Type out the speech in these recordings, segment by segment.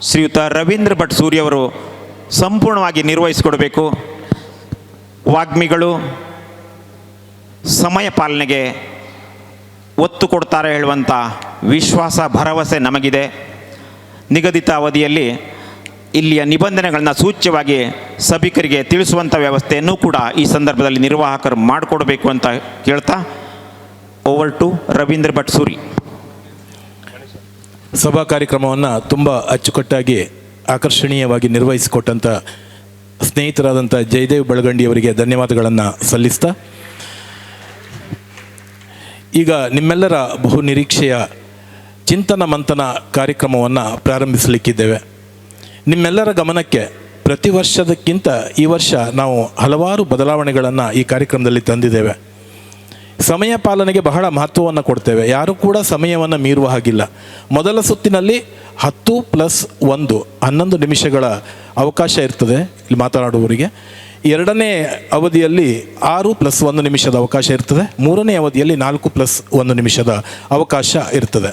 ಶ್ರೀಯುತ ರವೀಂದ್ರ ಭಟ್ ಸೂರಿಯವರು ಸಂಪೂರ್ಣವಾಗಿ ನಿರ್ವಹಿಸಿಕೊಡಬೇಕು. ವಾಗ್ಮಿಗಳು ಸಮಯ ಪಾಲನೆಗೆ ಒತ್ತು ಕೊಡ್ತಾರೆ ಹೇಳುವಂಥ ವಿಶ್ವಾಸ ಭರವಸೆ ನಮಗಿದೆ. ನಿಗದಿತ ಅವಧಿಯಲ್ಲಿ ಇಲ್ಲಿಯ ನಿಬಂಧನೆಗಳನ್ನು ಸೂಚ್ಯವಾಗಿ ಸಭಿಕರಿಗೆ ತಿಳಿಸುವಂಥ ವ್ಯವಸ್ಥೆಯನ್ನು ಕೂಡ ಈ ಸಂದರ್ಭದಲ್ಲಿ ನಿರ್ವಾಹಕರು ಮಾಡಿಕೊಡಬೇಕು ಅಂತ ಕೇಳ್ತಾ ಓವರ್ ಟು ರವೀಂದ್ರ ಭಟ್ ಸೂರಿ. ಸಭಾ ಕಾರ್ಯಕ್ರಮವನ್ನು ತುಂಬ ಅಚ್ಚುಕಟ್ಟಾಗಿ ಆಕರ್ಷಣೀಯವಾಗಿ ನಿರ್ವಹಿಸಿಕೊಟ್ಟಂಥ ಸ್ನೇಹಿತರಾದಂಥ ಜಯದೇವ್ ಬೆಳಗಂಡಿಯವರಿಗೆ ಧನ್ಯವಾದಗಳನ್ನು ಸಲ್ಲಿಸ್ತಾ, ಈಗ ನಿಮ್ಮೆಲ್ಲರ ಬಹು ನಿರೀಕ್ಷೆಯ ಚಿಂತನ ಮಂಥನ ಕಾರ್ಯಕ್ರಮವನ್ನು ಪ್ರಾರಂಭಿಸಲಿಕ್ಕಿದ್ದೇವೆ. ನಿಮ್ಮೆಲ್ಲರ ಗಮನಕ್ಕೆ ಪ್ರತಿ ವರ್ಷದಕ್ಕಿಂತ ಈ ವರ್ಷ ನಾವು ಹಲವಾರು ಬದಲಾವಣೆಗಳನ್ನು ಈ ಕಾರ್ಯಕ್ರಮದಲ್ಲಿ ತಂದಿದ್ದೇವೆ. ಸಮಯ ಪಾಲನೆಗೆ ಬಹಳ ಮಹತ್ವವನ್ನು ಕೊಡ್ತೇವೆ. ಯಾರೂ ಕೂಡ ಸಮಯವನ್ನು ಮೀರುವ ಹಾಗಿಲ್ಲ. ಮೊದಲ ಸುತ್ತಿನಲ್ಲಿ 10+1 11 ನಿಮಿಷಗಳ ಅವಕಾಶ ಇರ್ತದೆ ಇಲ್ಲಿ ಮಾತನಾಡುವವರಿಗೆ. ಎರಡನೇ ಅವಧಿಯಲ್ಲಿ 6+1 ನಿಮಿಷದ ಅವಕಾಶ ಇರ್ತದೆ. ಮೂರನೇ ಅವಧಿಯಲ್ಲಿ 4+1 ನಿಮಿಷದ ಅವಕಾಶ ಇರ್ತದೆ.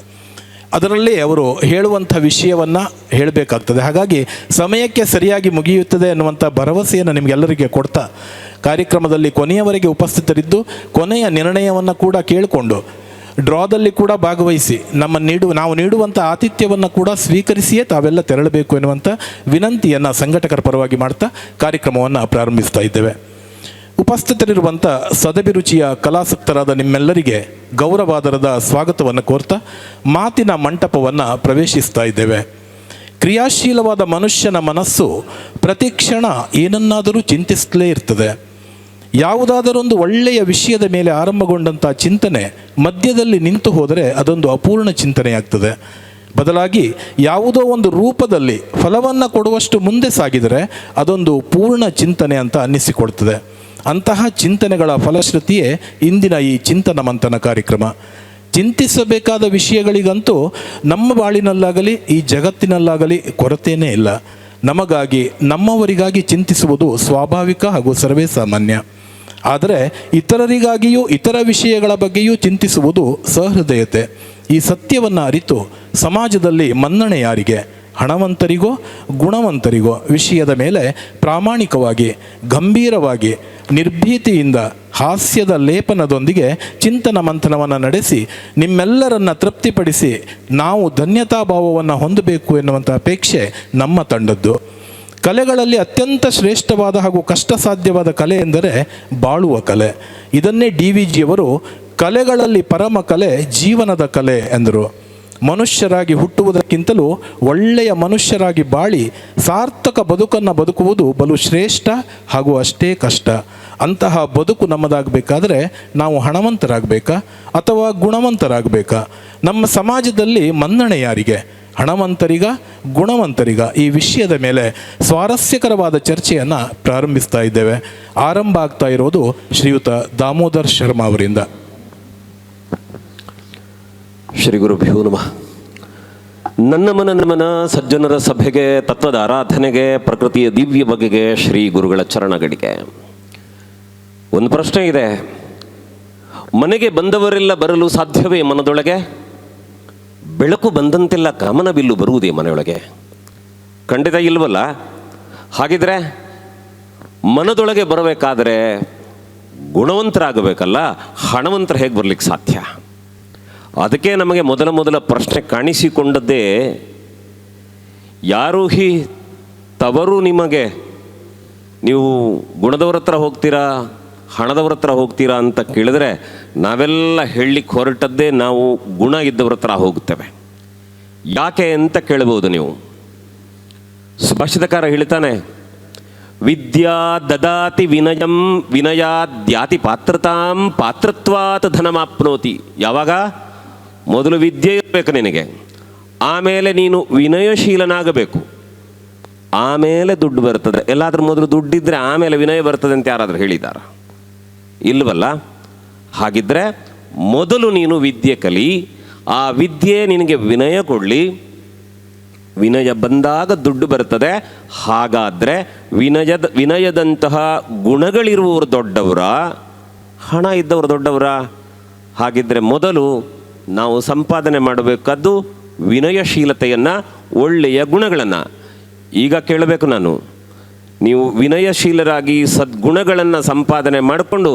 ಅದರಲ್ಲಿ ಅವರು ಹೇಳುವಂಥ ವಿಷಯವನ್ನು ಹೇಳಬೇಕಾಗ್ತದೆ. ಹಾಗಾಗಿ ಸಮಯಕ್ಕೆ ಸರಿಯಾಗಿ ಮುಗಿಯುತ್ತದೆ ಅನ್ನುವಂಥ ಭರವಸೆಯನ್ನು ನಿಮಗೆಲ್ಲರಿಗೆ ಕೊಡ್ತಾ, ಕಾರ್ಯಕ್ರಮದಲ್ಲಿ ಕೊನೆಯವರೆಗೆ ಉಪಸ್ಥಿತರಿದ್ದು ಕೊನೆಯ ನಿರ್ಣಯವನ್ನು ಕೂಡ ಕೇಳಿಕೊಂಡು ಡ್ರಾದಲ್ಲಿ ಕೂಡ ಭಾಗವಹಿಸಿ ನಾವು ನೀಡುವಂಥ ಆತಿಥ್ಯವನ್ನು ಕೂಡ ಸ್ವೀಕರಿಸಿಯೇ ತಾವೆಲ್ಲ ತೆರಳಬೇಕು ಎನ್ನುವಂಥ ವಿನಂತಿಯನ್ನು ಸಂಘಟಕರ ಪರವಾಗಿ ಮಾಡ್ತಾ ಕಾರ್ಯಕ್ರಮವನ್ನು ಪ್ರಾರಂಭಿಸ್ತಾ ಇದ್ದೇವೆ. ಉಪಸ್ಥಿತರಿರುವಂಥ ಸದಭಿರುಚಿಯ ಕಲಾಸಕ್ತರಾದ ನಿಮ್ಮೆಲ್ಲರಿಗೆ ಗೌರವಾದರದ ಸ್ವಾಗತವನ್ನು ಕೋರ್ತಾ ಮಾತಿನ ಮಂಟಪವನ್ನು ಪ್ರವೇಶಿಸ್ತಾ ಇದ್ದೇವೆ. ಕ್ರಿಯಾಶೀಲವಾದ ಮನುಷ್ಯನ ಮನಸ್ಸು ಪ್ರತಿಕ್ಷಣ ಏನನ್ನಾದರೂ ಚಿಂತಿಸಲೇ ಇರ್ತದೆ. ಯಾವುದಾದರೊಂದು ಒಳ್ಳೆಯ ವಿಷಯದ ಮೇಲೆ ಆರಂಭಗೊಂಡಂಥ ಚಿಂತನೆ ಮಧ್ಯದಲ್ಲಿ ನಿಂತು ಹೋದರೆ ಅದೊಂದು ಅಪೂರ್ಣ ಚಿಂತನೆಯಾಗ್ತದೆ. ಬದಲಾಗಿ ಯಾವುದೋ ಒಂದು ರೂಪದಲ್ಲಿ ಫಲವನ್ನು ಕೊಡುವಷ್ಟು ಮುಂದೆ ಸಾಗಿದರೆ ಅದೊಂದು ಪೂರ್ಣ ಚಿಂತನೆ ಅಂತ ಅನ್ನಿಸಿಕೊಡ್ತದೆ. ಅಂತಹ ಚಿಂತನೆಗಳ ಫಲಶ್ರುತಿಯೇ ಇಂದಿನ ಈ ಚಿಂತನ ಮಂಥನ ಕಾರ್ಯಕ್ರಮ. ಚಿಂತಿಸಬೇಕಾದ ವಿಷಯಗಳಿಗಂತೂ ನಮ್ಮ ಬಾಳಿನಲ್ಲಾಗಲಿ ಈ ಜಗತ್ತಿನಲ್ಲಾಗಲಿ ಕೊರತೆಯೇ ಇಲ್ಲ. ನಮಗಾಗಿ ನಮ್ಮವರಿಗಾಗಿ ಚಿಂತಿಸುವುದು ಸ್ವಾಭಾವಿಕ ಹಾಗೂ ಸರ್ವೇ ಸಾಮಾನ್ಯ. ಆದರೆ ಇತರರಿಗಾಗಿಯೂ ಇತರ ವಿಷಯಗಳ ಬಗ್ಗೆಯೂ ಚಿಂತಿಸುವುದು ಸಹೃದಯತೆ. ಈ ಸತ್ಯವನ್ನು ಅರಿತು ಸಮಾಜದಲ್ಲಿ ಮನ್ನಣೆ ಯಾರಿಗೆ, ಹಣವಂತರಿಗೋ ಗುಣವಂತರಿಗೋ ವಿಷಯದ ಮೇಲೆ ಪ್ರಾಮಾಣಿಕವಾಗಿ ಗಂಭೀರವಾಗಿ ನಿರ್ಭೀತಿಯಿಂದ ಹಾಸ್ಯದ ಲೇಪನದೊಂದಿಗೆ ಚಿಂತನ ಮಂಥನವನ್ನು ನಡೆಸಿ ನಿಮ್ಮೆಲ್ಲರನ್ನ ತೃಪ್ತಿಪಡಿಸಿ ನಾವು ಧನ್ಯತಾಭಾವವನ್ನು ಹೊಂದಬೇಕು ಎನ್ನುವಂಥ ಅಪೇಕ್ಷೆ ನಮ್ಮ ತಂಡದ್ದು. ಕಲೆಗಳಲ್ಲಿ ಅತ್ಯಂತ ಶ್ರೇಷ್ಠವಾದ ಹಾಗೂ ಕಷ್ಟ ಸಾಧ್ಯವಾದ ಕಲೆ ಎಂದರೆ ಬಾಳುವ ಕಲೆ. ಇದನ್ನೇ DVಜಿಯವರು ಕಲೆಗಳಲ್ಲಿ ಪರಮ ಕಲೆ ಜೀವನದ ಕಲೆ ಎಂದರು. ಮನುಷ್ಯರಾಗಿ ಹುಟ್ಟುವುದಕ್ಕಿಂತಲೂ ಒಳ್ಳೆಯ ಮನುಷ್ಯರಾಗಿ ಬಾಳಿ ಸಾರ್ಥಕ ಬದುಕನ್ನು ಬದುಕುವುದು ಬಲು ಶ್ರೇಷ್ಠ ಹಾಗೂ ಅಷ್ಟೇ ಕಷ್ಟ. ಅಂತಹ ಬದುಕು ನಮ್ಮದಾಗಬೇಕಾದ್ರೆ ನಾವು ಹಣವಂತರಾಗಬೇಕಾ ಅಥವಾ ಗುಣವಂತರಾಗಬೇಕಾ? ನಮ್ಮ ಸಮಾಜದಲ್ಲಿ ಮನ್ನಣೆ ಯಾರಿಗೆ, ಹಣವಂತರಿಗ ಗುಣವಂತರಿಗ? ಈ ವಿಷಯದ ಮೇಲೆ ಸ್ವಾರಸ್ಯಕರವಾದ ಚರ್ಚೆಯನ್ನು ಪ್ರಾರಂಭಿಸ್ತಾ ಇದ್ದೇವೆ. ಆರಂಭ ಆಗ್ತಾ ಇರೋದು ಶ್ರೀಯುತ ದಾಮೋದರ್ ಶರ್ಮಾ ಅವರಿಂದ. ಶ್ರೀ ಗುರುಭ್ಯೋ ನಮಃ. ನನ್ನ ಮನ ಸಜ್ಜನರ ಸಭೆಗೆ, ತತ್ವದ ಆರಾಧನೆಗೆ, ಪ್ರಕೃತಿಯ ದಿವ್ಯ ಬಗೆಗೆ ಶ್ರೀ ಗುರುಗಳ ಚರಣಗಳಿಗೆ. ಒಂದು ಪ್ರಶ್ನೆ ಇದೆ. ಮನೆಗೆ ಬಂದವರೆಲ್ಲ ಬರಲು ಸಾಧ್ಯವೇ ಮನದೊಳಗೆ? ಬೆಳಕು ಬಂದಂತೆಲ್ಲ ಕಾಮನ ಬಿಲ್ಲು ಬರುವುದೇ ಮನೆಯೊಳಗೆ? ಖಂಡಿತ ಇಲ್ವಲ್ಲ. ಹಾಗಿದ್ರೆ ಮನದೊಳಗೆ ಬರಬೇಕಾದರೆ ಗುಣವಂತರಾಗಬೇಕಲ್ಲ, ಹಣವಂತರ ಹೇಗೆ ಬರಲಿಕ್ಕೆ ಸಾಧ್ಯ? ಅದಕ್ಕೆ ನಮಗೆ ಮೊದಲ ಪ್ರಶ್ನೆ ಕಾಣಿಸಿಕೊಂಡದ್ದೇ, ಯಾರು ತವರು ನಿಮಗೆ, ನೀವು ಗುಣದವ್ರ ಹತ್ರ ಹೋಗ್ತೀರಾ ಹಣದವ್ರ ಹತ್ರ ಹೋಗ್ತೀರಾ ಅಂತ ಕೇಳಿದ್ರೆ ನಾವೆಲ್ಲ ಹೇಳಲಿಕ್ಕೆ ಹೊರಟದ್ದೇ ನಾವು ಗುಣ ಇದ್ದವ್ರ ಹತ್ರ ಹೋಗುತ್ತೇವೆ. ಯಾಕೆ ಅಂತ ಕೇಳಬಹುದು ನೀವು. ಸುಭಾಷಿತಕಾರ ಹೇಳ್ತಾನೆ, ವಿದ್ಯಾ ದದಾತಿ ವಿನಯಂ ವಿನಯಾದ್ಯಾತಿ ಪಾತ್ರತಾಂ ಪಾತ್ರತ್ವಾತ್ ಧನಮಾಪ್ನೋತಿ. ಯಾವಾಗ? ಮೊದಲು ವಿದ್ಯೆ ಇರಬೇಕು ನಿನಗೆ, ಆಮೇಲೆ ನೀನು ವಿನಯಶೀಲನಾಗಬೇಕು, ಆಮೇಲೆ ದುಡ್ಡು ಬರ್ತದೆ. ಎಲ್ಲಾದ್ರೂ ಮೊದಲು ದುಡ್ಡಿದ್ರೆ ಆಮೇಲೆ ವಿನಯ ಬರ್ತದೆ ಅಂತ ಯಾರಾದರೂ ಹೇಳಿದಾರ? ಇಲ್ವಲ್ಲ. ಹಾಗಿದ್ರೆ ಮೊದಲು ನೀನು ವಿದ್ಯೆ ಕಲಿ, ಆ ವಿದ್ಯೆ ನಿನಗೆ ವಿನಯ ಕೊಡಲಿ, ವಿನಯ ಬಂದಾಗ ದುಡ್ಡು ಬರ್ತದೆ. ಹಾಗಾದರೆ ವಿನಯದಂತಹ ಗುಣಗಳಿರುವವರು ದೊಡ್ಡವರ, ಹಣ ಇದ್ದವರು ದೊಡ್ಡವರ? ಹಾಗಿದ್ರೆ ಮೊದಲು ನಾವು ಸಂಪಾದನೆ ಮಾಡಬೇಕಾದ್ದು ವಿನಯಶೀಲತೆಯನ್ನು ಒಳ್ಳೆಯ ಗುಣಗಳನ್ನು. ಈಗ ಕೇಳಬೇಕು ನಾನು, ನೀವು ವಿನಯಶೀಲರಾಗಿ ಸದ್ಗುಣಗಳನ್ನು ಸಂಪಾದನೆ ಮಾಡಿಕೊಂಡು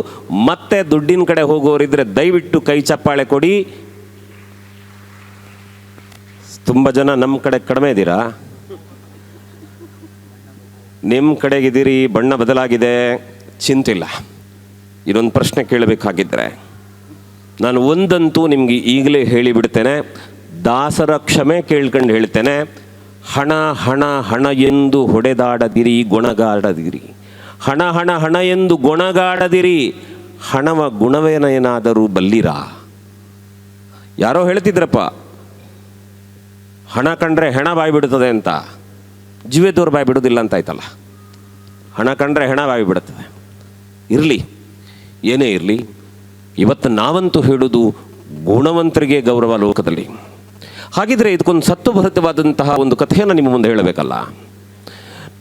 ಮತ್ತೆ ದುಡ್ಡಿನ ಕಡೆ ಹೋಗೋರಿದ್ರೆ ದಯವಿಟ್ಟು ಕೈ ಚಪ್ಪಾಳೆ ಕೊಡಿ. ತುಂಬ ಜನ ನಮ್ಮ ಕಡೆ ಕಡಿಮೆ ಇದ್ದೀರಾ, ನಿಮ್ಮ ಕಡೆಗಿದ್ದೀರಿ, ಬಣ್ಣ ಬದಲಾಗಿದೆ, ಚಿಂತಿಲ್ಲ. ಇದೊಂದು ಪ್ರಶ್ನೆ ಕೇಳಬೇಕಾಗಿದ್ದರೆ ನಾನು ಒಂದಂತೂ ನಿಮಗೆ ಈಗಲೇ ಹೇಳಿಬಿಡ್ತೇನೆ, ದಾಸರ ಕ್ಷಮೆ ಕೇಳ್ಕೊಂಡು ಹೇಳ್ತೇನೆ. ಹಣ ಹಣ ಹಣ ಎಂದು ಹೊಡೆದಾಡದಿರಿ, ಗೊಣಗಾಡದಿರಿ. ಹಣ ಹಣ ಹಣ ಎಂದು ಗೊಣಗಾಡದಿರಿ, ಹಣವ ಗುಣವೇನೇನಾದರೂ ಬಲ್ಲಿರಾ? ಯಾರೋ ಹೇಳ್ತಿದ್ರಪ್ಪ, ಹಣ ಕಂಡ್ರೆ ಹೆಣ ಬಾಯಿ ಬಿಡುತ್ತದೆ ಅಂತ. ಜೀವೇದವ್ರು ಬಾಯಿ ಬಿಡೋದಿಲ್ಲ ಅಂತ ಆಯ್ತಲ್ಲ. ಹಣ ಕಂಡ್ರೆ ಹೆಣ ಬಾಯಿ ಬಿಡುತ್ತದೆ. ಇರಲಿ, ಏನೇ ಇರಲಿ, ಇವತ್ತು ನಾವಂತೂ ಹೇಳೋದು ಗುಣವಂತರಿಗೆ ಗೌರವ ಲೋಕದಲ್ಲಿ. ಹಾಗಿದ್ರೆ ಇದಕ್ಕೊಂದು ಸತ್ವಭರಿತವಾದಂತಹ ಒಂದು ಕಥೆಯನ್ನು ನಿಮ್ಮ ಮುಂದೆ ಹೇಳಬೇಕಲ್ಲ.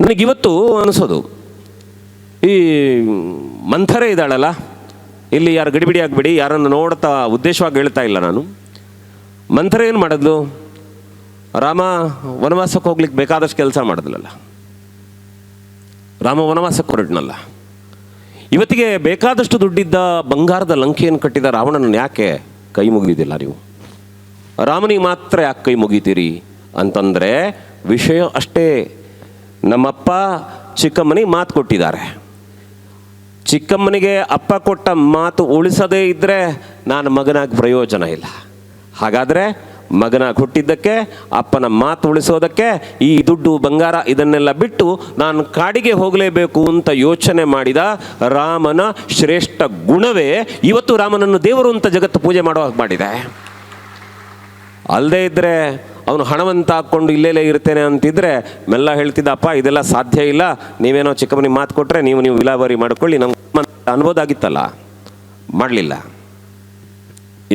ನನಗಿವತ್ತು ಅನಿಸೋದು, ಈ ಮಂಥರೆ ಇದ್ದಾಳಲ್ಲ, ಇಲ್ಲಿ ಯಾರು ಗಡಿಬಿಡಿ ಆಗಬೇಡಿ, ಯಾರನ್ನು ನೋಡ್ತಾ ಉದ್ದೇಶವಾಗಿ ಹೇಳ್ತಾ ಇಲ್ಲ ನಾನು. ಮಂಥರೆ ಏನು ಮಾಡಿದ್ಲು? ರಾಮ ವನವಾಸಕ್ಕೆ ಹೋಗ್ಲಿಕ್ಕೆ ಬೇಕಾದಷ್ಟು ಕೆಲಸ ಮಾಡಿದ್ಲಲ್ಲ. ರಾಮ ವನವಾಸಕ್ಕೆ ಹೊರಟ್ನಲ್ಲ. ಇವತ್ತಿಗೆ ಬೇಕಾದಷ್ಟು ದುಡ್ಡಿದ್ದ ಬಂಗಾರದ ಲಂಕೆಯನ್ನು ಕಟ್ಟಿದ ರಾವಣನನ್ನು ಯಾಕೆ ಕೈ ಮುಗಿದಿಲ್ಲ ನೀವು? ರಾಮನಿಗೆ ಮಾತ್ರ ಯಾಕೆ ಕೈ ಮುಗಿತೀರಿ ಅಂತಂದರೆ ವಿಷಯ ಅಷ್ಟೇ. ನಮ್ಮಪ್ಪ ಚಿಕ್ಕಮ್ಮನಿಗೆ ಮಾತು ಕೊಟ್ಟಿದ್ದಾರೆ. ಚಿಕ್ಕಮ್ಮನಿಗೆ ಅಪ್ಪ ಕೊಟ್ಟ ಮಾತು ಉಳಿಸದೇ ಇದ್ದರೆ ನಾನು ಮಗನಾಗಿ ಪ್ರಯೋಜನ ಇಲ್ಲ. ಹಾಗಾದರೆ ಮಗನಾಗಿ ಹುಟ್ಟಿದ್ದಕ್ಕೆ, ಅಪ್ಪನ ಮಾತು ಉಳಿಸೋದಕ್ಕೆ ಈ ದುಡ್ಡು ಬಂಗಾರ ಇದನ್ನೆಲ್ಲ ಬಿಟ್ಟು ನಾನು ಕಾಡಿಗೆ ಹೋಗಲೇಬೇಕು ಅಂತ ಯೋಚನೆ ಮಾಡಿದ ರಾಮನ ಶ್ರೇಷ್ಠ ಗುಣವೇ ಇವತ್ತು ರಾಮನನ್ನು ದೇವರು ಅಂತ ಜಗತ್ತು ಪೂಜೆ ಮಾಡೋ ಹಾಗೆ ಮಾಡಿದೆ. ಅಲ್ಲದೇ ಇದ್ದರೆ ಅವನು ಹಣವಂತ ಹಾಕ್ಕೊಂಡು ಇಲ್ಲೆಲ್ಲೇ ಇರ್ತೇನೆ ಅಂತಿದ್ರೆ ಮೆಲ್ಲ ಹೇಳ್ತಿದ್ದ, ಅಪ್ಪ ಇದೆಲ್ಲ ಸಾಧ್ಯ ಇಲ್ಲ, ನೀವೇನೋ ಚಿಕ್ಕಮ್ಮನಿಗೆ ಮಾತು ಕೊಟ್ಟರೆ ನೀವು ವಿಲಾವರಿ ಮಾಡ್ಕೊಳ್ಳಿ ನಮ್ಗೆ ಅನ್ಬೋದಾಗಿತ್ತಲ್ಲ. ಮಾಡಲಿಲ್ಲ.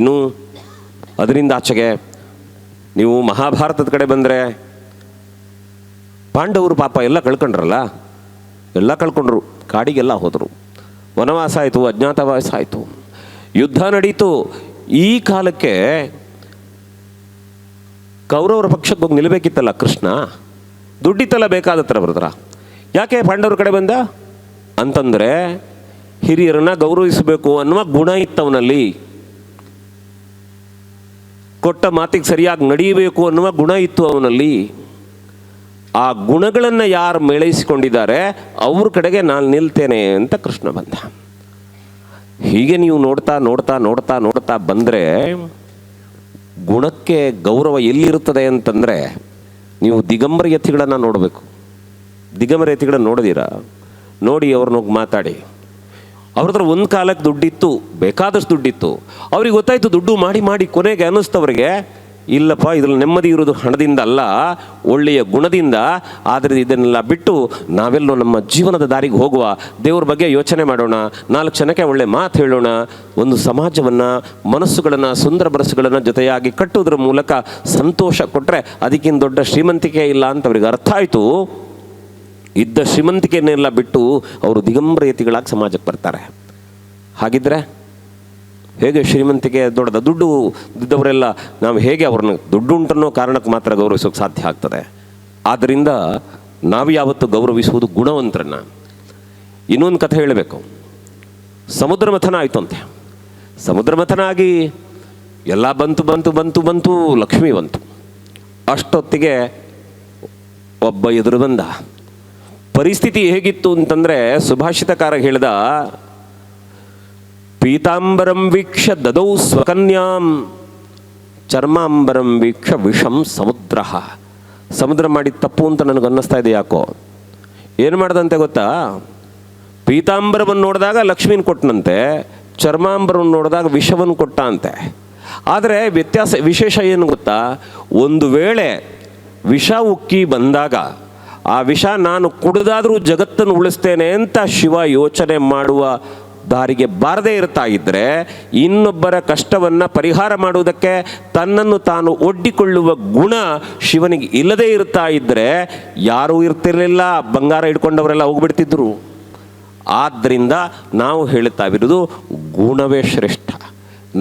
ಇನ್ನು ಅದರಿಂದ ಆಚೆಗೆ ನೀವು ಮಹಾಭಾರತದ ಕಡೆ ಬಂದರೆ ಪಾಂಡವರು ಪಾಪ ಎಲ್ಲ ಕಳ್ಕೊಂಡ್ರಲ್ಲ, ಎಲ್ಲ ಕಳ್ಕೊಂಡ್ರು, ಕಾಡಿಗೆಲ್ಲ ಹೋದರು, ವನವಾಸ ಆಯಿತು, ಅಜ್ಞಾತವಾಸ ಆಯಿತು, ಯುದ್ಧ ನಡೀತು. ಈ ಕಾಲಕ್ಕೆ ಕೌರವರ ಪಕ್ಷಕ್ಕೆ ಹೋಗಿ ನಿಲ್ಲಬೇಕಿತ್ತಲ್ಲ ಕೃಷ್ಣ, ದುಡ್ಡಿತ್ತಲ್ಲ ಬೇಕಾದತ್ರ ಬರದ್ರ. ಯಾಕೆ ಪಾಂಡವ್ರ ಕಡೆ ಬಂದ ಅಂತಂದರೆ ಹಿರಿಯರನ್ನ ಗೌರವಿಸಬೇಕು ಅನ್ನುವ ಗುಣ ಇತ್ತವನಲ್ಲಿ. ಕೊಟ್ಟ ಮಾತಿಗೆ ಸರಿಯಾಗಿ ನಡೆಯಬೇಕು ಅನ್ನುವ ಗುಣ ಇತ್ತು ಅವನಲ್ಲಿ. ಆ ಗುಣಗಳನ್ನು ಯಾರು ಮೇಳೈಸಿಕೊಂಡಿದ್ದಾರೆ ಅವ್ರ ಕಡೆಗೆ ನಾನು ನಿಲ್ತೇನೆ ಅಂತ ಕೃಷ್ಣ ಬಂದ. ಹೀಗೆ ನೀವು ನೋಡ್ತಾ ನೋಡ್ತಾ ನೋಡ್ತಾ ನೋಡ್ತಾ ಬಂದರೆ ಗುಣಕ್ಕೆ ಗೌರವ ಎಲ್ಲಿರುತ್ತದೆ ಅಂತಂದರೆ ನೀವು ದಿಗಂಬರ ಯತಿಗಳನ್ನು ನೋಡಬೇಕು. ದಿಗಂಬರ ಯತಿಗಳನ್ನು ನೋಡಿದೀರಾ? ನೋಡಿ ಅವ್ರನ್ನ ಹೋಗಿ ಮಾತಾಡಿ. ಅವ್ರ ಹತ್ರ ಒಂದು ಕಾಲಕ್ಕೆ ದುಡ್ಡಿತ್ತು, ಬೇಕಾದಷ್ಟು ದುಡ್ಡಿತ್ತು. ಅವ್ರಿಗೆ ಗೊತ್ತಾಯಿತು ದುಡ್ಡು ಮಾಡಿ ಮಾಡಿ ಕೊನೆಗೆ ಅನ್ನಿಸ್ತವ್ರಿಗೆ, ಇಲ್ಲಪ್ಪ ಇದ್ರಲ್ಲಿ ನೆಮ್ಮದಿ ಇರೋದು ಹಣದಿಂದ ಅಲ್ಲ, ಒಳ್ಳೆಯ ಗುಣದಿಂದ. ಆದರೆ ಇದನ್ನೆಲ್ಲ ಬಿಟ್ಟು ನಾವೆಲ್ಲೋ ನಮ್ಮ ಜೀವನದ ದಾರಿಗೆ ಹೋಗುವ, ದೇವ್ರ ಬಗ್ಗೆ ಯೋಚನೆ ಮಾಡೋಣ, 4 ಜನಕ್ಕೆ ಒಳ್ಳೆ ಮಾತು ಹೇಳೋಣ, ಒಂದು ಸಮಾಜವನ್ನು, ಮನಸ್ಸುಗಳನ್ನು, ಸುಂದರ ಮನಸ್ಸುಗಳನ್ನು ಜೊತೆಯಾಗಿ ಕಟ್ಟೋದ್ರ ಮೂಲಕ ಸಂತೋಷ ಕೊಟ್ಟರೆ ಅದಕ್ಕಿಂತ ದೊಡ್ಡ ಶ್ರೀಮಂತಿಕೆ ಇಲ್ಲ ಅಂತ ಅವ್ರಿಗೆ ಅರ್ಥ ಆಯಿತು. ಇದ್ದ ಶ್ರೀಮಂತಿಕೆಯನ್ನೆಲ್ಲ ಬಿಟ್ಟು ಅವರು ದಿಗಂಬರ ಯತಿಗಳಾಗಿ ಸಮಾಜಕ್ಕೆ ಬರ್ತಾರೆ. ಹಾಗಿದ್ರೆ ಹೇಗೆ ಶ್ರೀಮಂತಿಕೆ ದೊಡ್ಡದ? ದುಡ್ಡು ಇದ್ದವರೆಲ್ಲ ನಾವು ಹೇಗೆ ಅವ್ರನ್ನ ದುಡ್ಡು ಉಂಟನ್ನೋ ಕಾರಣಕ್ಕೆ ಮಾತ್ರ ಗೌರವಿಸೋಕೆ ಸಾಧ್ಯ ಆಗ್ತದೆ. ಆದ್ದರಿಂದ ನಾವು ಯಾವತ್ತು ಗೌರವಿಸುವುದು ಗುಣವಂತರನ್ನ. ಇನ್ನೊಂದು ಕಥೆ ಹೇಳಬೇಕು. ಸಮುದ್ರ ಮಥನ ಆಯಿತು ಅಂತೆ. ಸಮುದ್ರ ಮಥನ ಆಗಿ ಎಲ್ಲ ಬಂತು ಬಂತು ಬಂತು ಬಂತು ಲಕ್ಷ್ಮಿ ಬಂತು. ಅಷ್ಟೊತ್ತಿಗೆ ಒಬ್ಬ ಎದುರು ಬಂದ. ಪರಿಸ್ಥಿತಿ ಹೇಗಿತ್ತು ಅಂತಂದರೆ ಸುಭಾಷಿತಕಾರ ಹೇಳಿದ, ಪೀತಾಂಬರಂ ವೀಕ್ಷ ದದೌ ಸ್ವಕನ್ಯಾಂ ಚರ್ಮಾಂಬರಂ ವೀಕ್ಷ ವಿಷಂ ಸಮುದ್ರ. ಸಮುದ್ರ ಮಾಡಿದ ತಪ್ಪು ಅಂತ ನನಗೆ ಅನ್ನಿಸ್ತಾ ಇದೆ ಯಾಕೋ. ಏನು ಮಾಡ್ದಂತೆ ಗೊತ್ತಾ? ಪೀತಾಂಬರವನ್ನು ನೋಡಿದಾಗ ಲಕ್ಷ್ಮೀನ ಕೊಟ್ಟನಂತೆ, ಚರ್ಮಾಂಬರವನ್ನು ನೋಡಿದಾಗ ವಿಷವನ್ನು ಕೊಟ್ಟ ಅಂತೆ. ಆದರೆ ವಿಶೇಷ ಏನು ಗೊತ್ತಾ? ಒಂದು ವೇಳೆ ವಿಷ ಉಕ್ಕಿ ಬಂದಾಗ ಆ ವಿಷ ನಾನು ಕುಡಿದಾದರೂ ಜಗತ್ತನ್ನು ಉಳಿಸ್ತೇನೆ ಅಂತ ಶಿವ ಯೋಚನೆ ಮಾಡುವ ದಾರಿಗೆ ಬಾರದೇ ಇರ್ತಾ ಇದ್ದರೆ, ಇನ್ನೊಬ್ಬರ ಕಷ್ಟವನ್ನು ಪರಿಹಾರ ಮಾಡುವುದಕ್ಕೆ ತನ್ನನ್ನು ತಾನು ಒಡ್ಡಿಕೊಳ್ಳುವ ಗುಣ ಶಿವನಿಗೆ ಇಲ್ಲದೇ ಇರ್ತಾ ಇದ್ದರೆ ಯಾರೂ ಇರ್ತಿರಲಿಲ್ಲ, ಬಂಗಾರ ಇಟ್ಕೊಂಡವರೆಲ್ಲ ಹೋಗ್ಬಿಡ್ತಿದ್ರು. ಆದ್ದರಿಂದ ನಾವು ಹೇಳ್ತಾ ಇರೋದು ಗುಣವೇ ಶ್ರೇಷ್ಠ.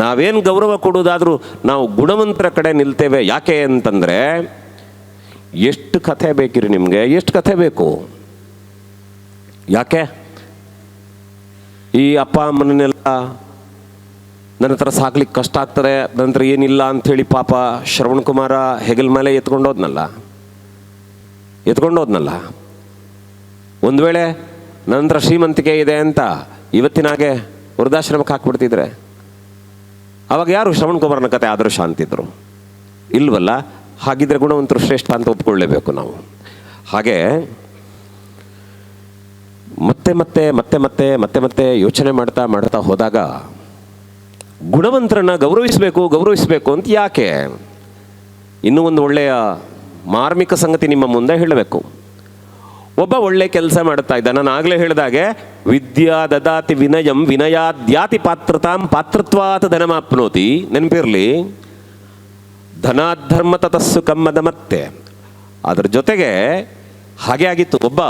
ನಾವೇನು ಗೌರವ ಕೊಡೋದಾದರೂ ನಾವು ಗುಣವಂತರ ಕಡೆ ನಿಲ್ತೇವೆ. ಯಾಕೆ ಅಂತಂದರೆ ಎಷ್ಟು ಕಥೆ ಬೇಕಿರಿ ನಿಮಗೆ? ಎಷ್ಟು ಕಥೆ ಬೇಕು? ಯಾಕೆ ಈ ಅಪ್ಪ ಅಮ್ಮನನ್ನೆಲ್ಲ ನನ್ನ ಹತ್ರ ಸಾಕ್ಲಿಕ್ಕೆ ಕಷ್ಟ ಆಗ್ತದೆ, ನನ್ನ ಹತ್ರ ಏನಿಲ್ಲ ಅಂಥೇಳಿ ಪಾಪ ಶ್ರವಣ್ ಕುಮಾರ ಹೆಗಲ ಮೇಲೆ ಎತ್ಕೊಂಡೋದ್ನಲ್ಲ. ಒಂದು ವೇಳೆ ನನ್ನ ಹತ್ರ ಶ್ರೀಮಂತಿಕೆ ಇದೆ ಅಂತ ಇವತ್ತಿನಾಗೆ ವೃದ್ಧಾಶ್ರಮಕ್ಕೆ ಹಾಕ್ಬಿಡ್ತಿದ್ರೆ ಅವಾಗ ಯಾರು ಶ್ರವಣ್ ಕುಮಾರನ ಕತೆ ಆದರ್ಶ ಅಂತಿದ್ರು? ಇಲ್ವಲ್ಲ. ಹಾಗಿದ್ರೆ ಗುಣವಂತರು ಶ್ರೇಷ್ಠ ಅಂತ ಒಪ್ಕೊಳ್ಳೇಬೇಕು ನಾವು. ಹಾಗೆ ಮತ್ತೆ ಮತ್ತೆ ಮತ್ತೆ ಮತ್ತೆ ಮತ್ತೆ ಮತ್ತೆ ಯೋಚನೆ ಮಾಡ್ತಾ ಮಾಡ್ತಾ ಹೋದಾಗ ಗುಣವಂತರನ್ನ ಗೌರವಿಸಬೇಕು ಅಂತ ಯಾಕೆ? ಇನ್ನೂ ಒಂದು ಒಳ್ಳೆಯ ಮಾರ್ಮಿಕ ಸಂಗತಿ ನಿಮ್ಮ ಮುಂದೆ ಹೇಳಬೇಕು. ಒಬ್ಬ ಒಳ್ಳೆ ಕೆಲಸ ಮಾಡ್ತಾ ಇದ್ದ. ನಾನು ಆಗಲೇ ಹೇಳಿದಾಗೆ ವಿದ್ಯಾ ದದಾತಿ ವಿನಯಂ ವಿನಯಾದ್ಯಾತಿ ಪಾತ್ರತಾಂ ಪಾತ್ರತ್ವಾತ್ ಧನಮಾಪ್ನೋತಿ. ನೆನಪಿರಲಿ, ಧನಾಧರ್ಮ ತತಸ್ಸು ಕಮ್ಮದ ಮತ್ತೆ. ಅದರ ಜೊತೆಗೆ ಹಾಗೆ ಆಗಿತ್ತು. ಒಬ್ಬ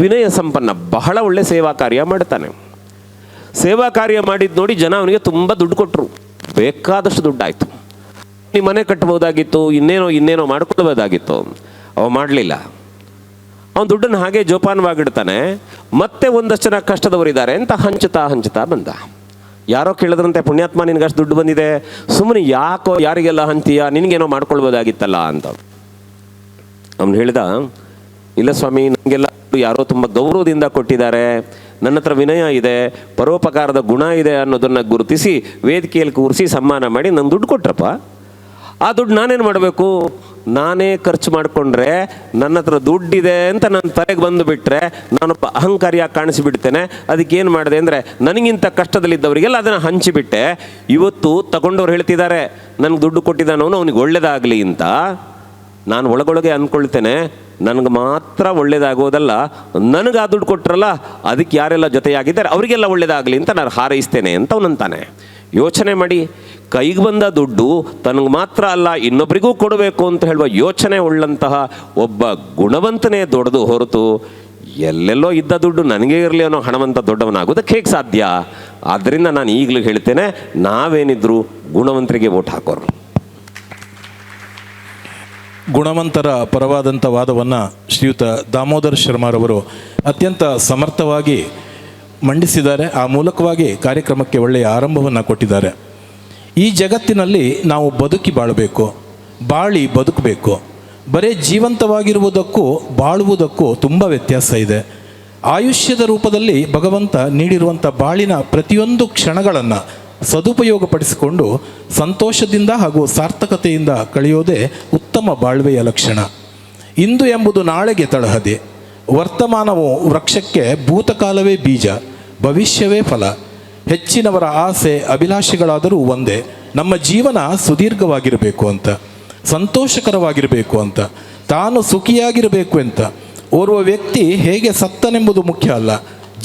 ವಿನಯ ಸಂಪನ್ನ, ಬಹಳ ಒಳ್ಳೆ ಸೇವಾ ಕಾರ್ಯ ಮಾಡ್ತಾನೆ. ಸೇವಾ ಕಾರ್ಯ ಮಾಡಿದ್ದು ನೋಡಿ ಜನ ಅವನಿಗೆ ತುಂಬ ದುಡ್ಡು ಕೊಟ್ಟರು, ಬೇಕಾದಷ್ಟು ದುಡ್ಡಾಯಿತು. ನೀವು ಮನೆ ಕಟ್ಟಬಹುದಾಗಿತ್ತು, ಇನ್ನೇನೋ ಮಾಡ್ಕೊಳ್ಬೋದಾಗಿತ್ತು. ಅವ ಮಾಡಲಿಲ್ಲ. ಅವನು ದುಡ್ಡನ್ನು ಹಾಗೆ ಜೋಪಾನವಾಗಿಡ್ತಾನೆ. ಮತ್ತೆ ಒಂದಷ್ಟು ಜನ ಕಷ್ಟದವರಿದ್ದಾರೆ ಅಂತ ಹಂಚುತ್ತಾ ಬಂದ. ಯಾರೋ ಕೇಳಿದ್ರಂತೆ, ಪುಣ್ಯಾತ್ಮ ನಿನಗೆ ಅಷ್ಟು ದುಡ್ಡು ಬಂದಿದೆ, ಸುಮ್ಮನೆ ಯಾಕೋ ಯಾರಿಗೆಲ್ಲ ಹಂತೀಯ, ನಿನಗೇನೋ ಮಾಡ್ಕೊಳ್ಬೋದಾಗಿತ್ತಲ್ಲ ಅಂತ. ಅವನು ಹೇಳಿದ, ಇಲ್ಲ ಸ್ವಾಮಿ, ನನಗೆಲ್ಲ ಯಾರೋ ತುಂಬ ಗೌರವದಿಂದ ಕೊಟ್ಟಿದ್ದಾರೆ, ನನ್ನ ಹತ್ರ ವಿನಯ ಇದೆ, ಪರೋಪಕಾರದ ಗುಣ ಇದೆ ಅನ್ನೋದನ್ನು ಗುರುತಿಸಿ ವೇದಿಕೆಯಲ್ಲಿ ಕೂರಿಸಿ ಸನ್ಮಾನ ಮಾಡಿ ನಂಗೆ ದುಡ್ಡು ಕೊಟ್ರಪ್ಪ. ಆ ದುಡ್ಡು ನಾನೇನು ಮಾಡಬೇಕು? ನಾನೇ ಖರ್ಚು ಮಾಡಿಕೊಂಡ್ರೆ, ನನ್ನ ಹತ್ರ ದುಡ್ಡಿದೆ ಅಂತ ನನ್ನ ತಲೆಗೆ ಬಂದು ಬಿಟ್ಟರೆ ನಾನೊಬ್ಬ ಅಹಂಕಾರಿಯಾಗಿ ಕಾಣಿಸಿಬಿಡ್ತೇನೆ. ಅದಕ್ಕೇನು ಮಾಡಿದೆ ಅಂದರೆ ನನಗಿಂತ ಕಷ್ಟದಲ್ಲಿದ್ದವರಿಗೆಲ್ಲ ಅದನ್ನು ಹಂಚಿಬಿಟ್ಟೆ. ಇವತ್ತು ತಗೊಂಡವ್ರು ಹೇಳ್ತಿದ್ದಾರೆ ನನಗೆ ದುಡ್ಡು ಕೊಟ್ಟಿದ್ದಾನವನು ಅವನಿಗೆ ಒಳ್ಳೇದಾಗಲಿ ಅಂತ. ನಾನು ಒಳಗೊಳಗೆ ಅಂದ್ಕೊಳ್ತೇನೆ, ನನಗೆ ಮಾತ್ರ ಒಳ್ಳೇದಾಗೋದಲ್ಲ, ನನಗೆ ಆ ದುಡ್ಡು ಕೊಟ್ಟರಲ್ಲ ಅದಕ್ಕೆ ಯಾರೆಲ್ಲ ಜೊತೆಯಾಗಿದ್ದಾರೆ ಅವರಿಗೆಲ್ಲ ಒಳ್ಳೇದಾಗಲಿ ಅಂತ ನಾನು ಹಾರೈಸ್ತೇನೆ ಅಂತ ಅವನಂತಾನೆ. ಯೋಚನೆ ಮಾಡಿ, ಕೈಗೆ ಬಂದ ದುಡ್ಡು ತನಗೆ ಮಾತ್ರ ಅಲ್ಲ ಇನ್ನೊಬ್ಬರಿಗೂ ಕೊಡಬೇಕು ಅಂತ ಹೇಳುವ ಯೋಚನೆ ಉಳ್ಳಂತಹ ಒಬ್ಬ ಗುಣವಂತನೇ ದೊಡ್ಡದು ಹೊರತು ಎಲ್ಲೆಲ್ಲೋ ಇದ್ದ ದುಡ್ಡು ನನಗೇ ಇರಲಿ ಅನ್ನೋ ಹಣವಂತ ದೊಡ್ಡವನಾಗೋದಕ್ಕೆ ಹೇಗೆ ಸಾಧ್ಯ? ಆದ್ದರಿಂದ ನಾನು ಈಗಲೂ ಹೇಳ್ತೇನೆ, ನಾವೇನಿದ್ರು ಗುಣವಂತರಿಗೆ ವೋಟ್ ಹಾಕೋರು. ಗುಣವಂತರ ಪರವಾದಂಥ ವಾದವನ್ನು ಶ್ರೀಯುತ ದಾಮೋದರ ಶರ್ಮಾರವರು ಅತ್ಯಂತ ಸಮರ್ಥವಾಗಿ ಮಂಡಿಸಿದ್ದಾರೆ. ಆ ಮೂಲಕವಾಗಿ ಕಾರ್ಯಕ್ರಮಕ್ಕೆ ಒಳ್ಳೆಯ ಆರಂಭವನ್ನು ಕೊಟ್ಟಿದ್ದಾರೆ. ಈ ಜಗತ್ತಿನಲ್ಲಿ ನಾವು ಬಾಳಿ ಬದುಕಬೇಕು. ಬರೀ ಜೀವಂತವಾಗಿರುವುದಕ್ಕೂ ಬಾಳುವುದಕ್ಕೂ ತುಂಬ ವ್ಯತ್ಯಾಸ ಇದೆ. ಆಯುಷ್ಯದ ರೂಪದಲ್ಲಿ ಭಗವಂತ ನೀಡಿರುವಂಥ ಬಾಳಿನ ಪ್ರತಿಯೊಂದು ಕ್ಷಣಗಳನ್ನು ಸದುಪಯೋಗಪಡಿಸಿಕೊಂಡು ಸಂತೋಷದಿಂದ ಹಾಗೂ ಸಾರ್ಥಕತೆಯಿಂದ ಕಳೆಯೋದೇ ಉತ್ತಮ ಬಾಳ್ವೆಯ ಲಕ್ಷಣ. ಇಂದು ಎಂಬುದು ನಾಳೆಗೆ ತಳಹದಿ. ವರ್ತಮಾನವು ವೃಕ್ಷಕ್ಕೆ ಭೂತಕಾಲವೇ ಬೀಜ, ಭವಿಷ್ಯವೇ ಫಲ. ಹೆಚ್ಚಿನವರ ಆಸೆ ಅಭಿಲಾಷೆಗಳಾದರೂ ಒಂದೇ, ನಮ್ಮ ಜೀವನ ಸುದೀರ್ಘವಾಗಿರಬೇಕು ಅಂತ, ಸಂತೋಷಕರವಾಗಿರಬೇಕು ಅಂತ, ತಾನು ಸುಖಿಯಾಗಿರಬೇಕು ಅಂತ. ಓರ್ವ ವ್ಯಕ್ತಿ ಹೇಗೆ ಸತ್ತನೆಂಬುದು ಮುಖ್ಯ ಅಲ್ಲ,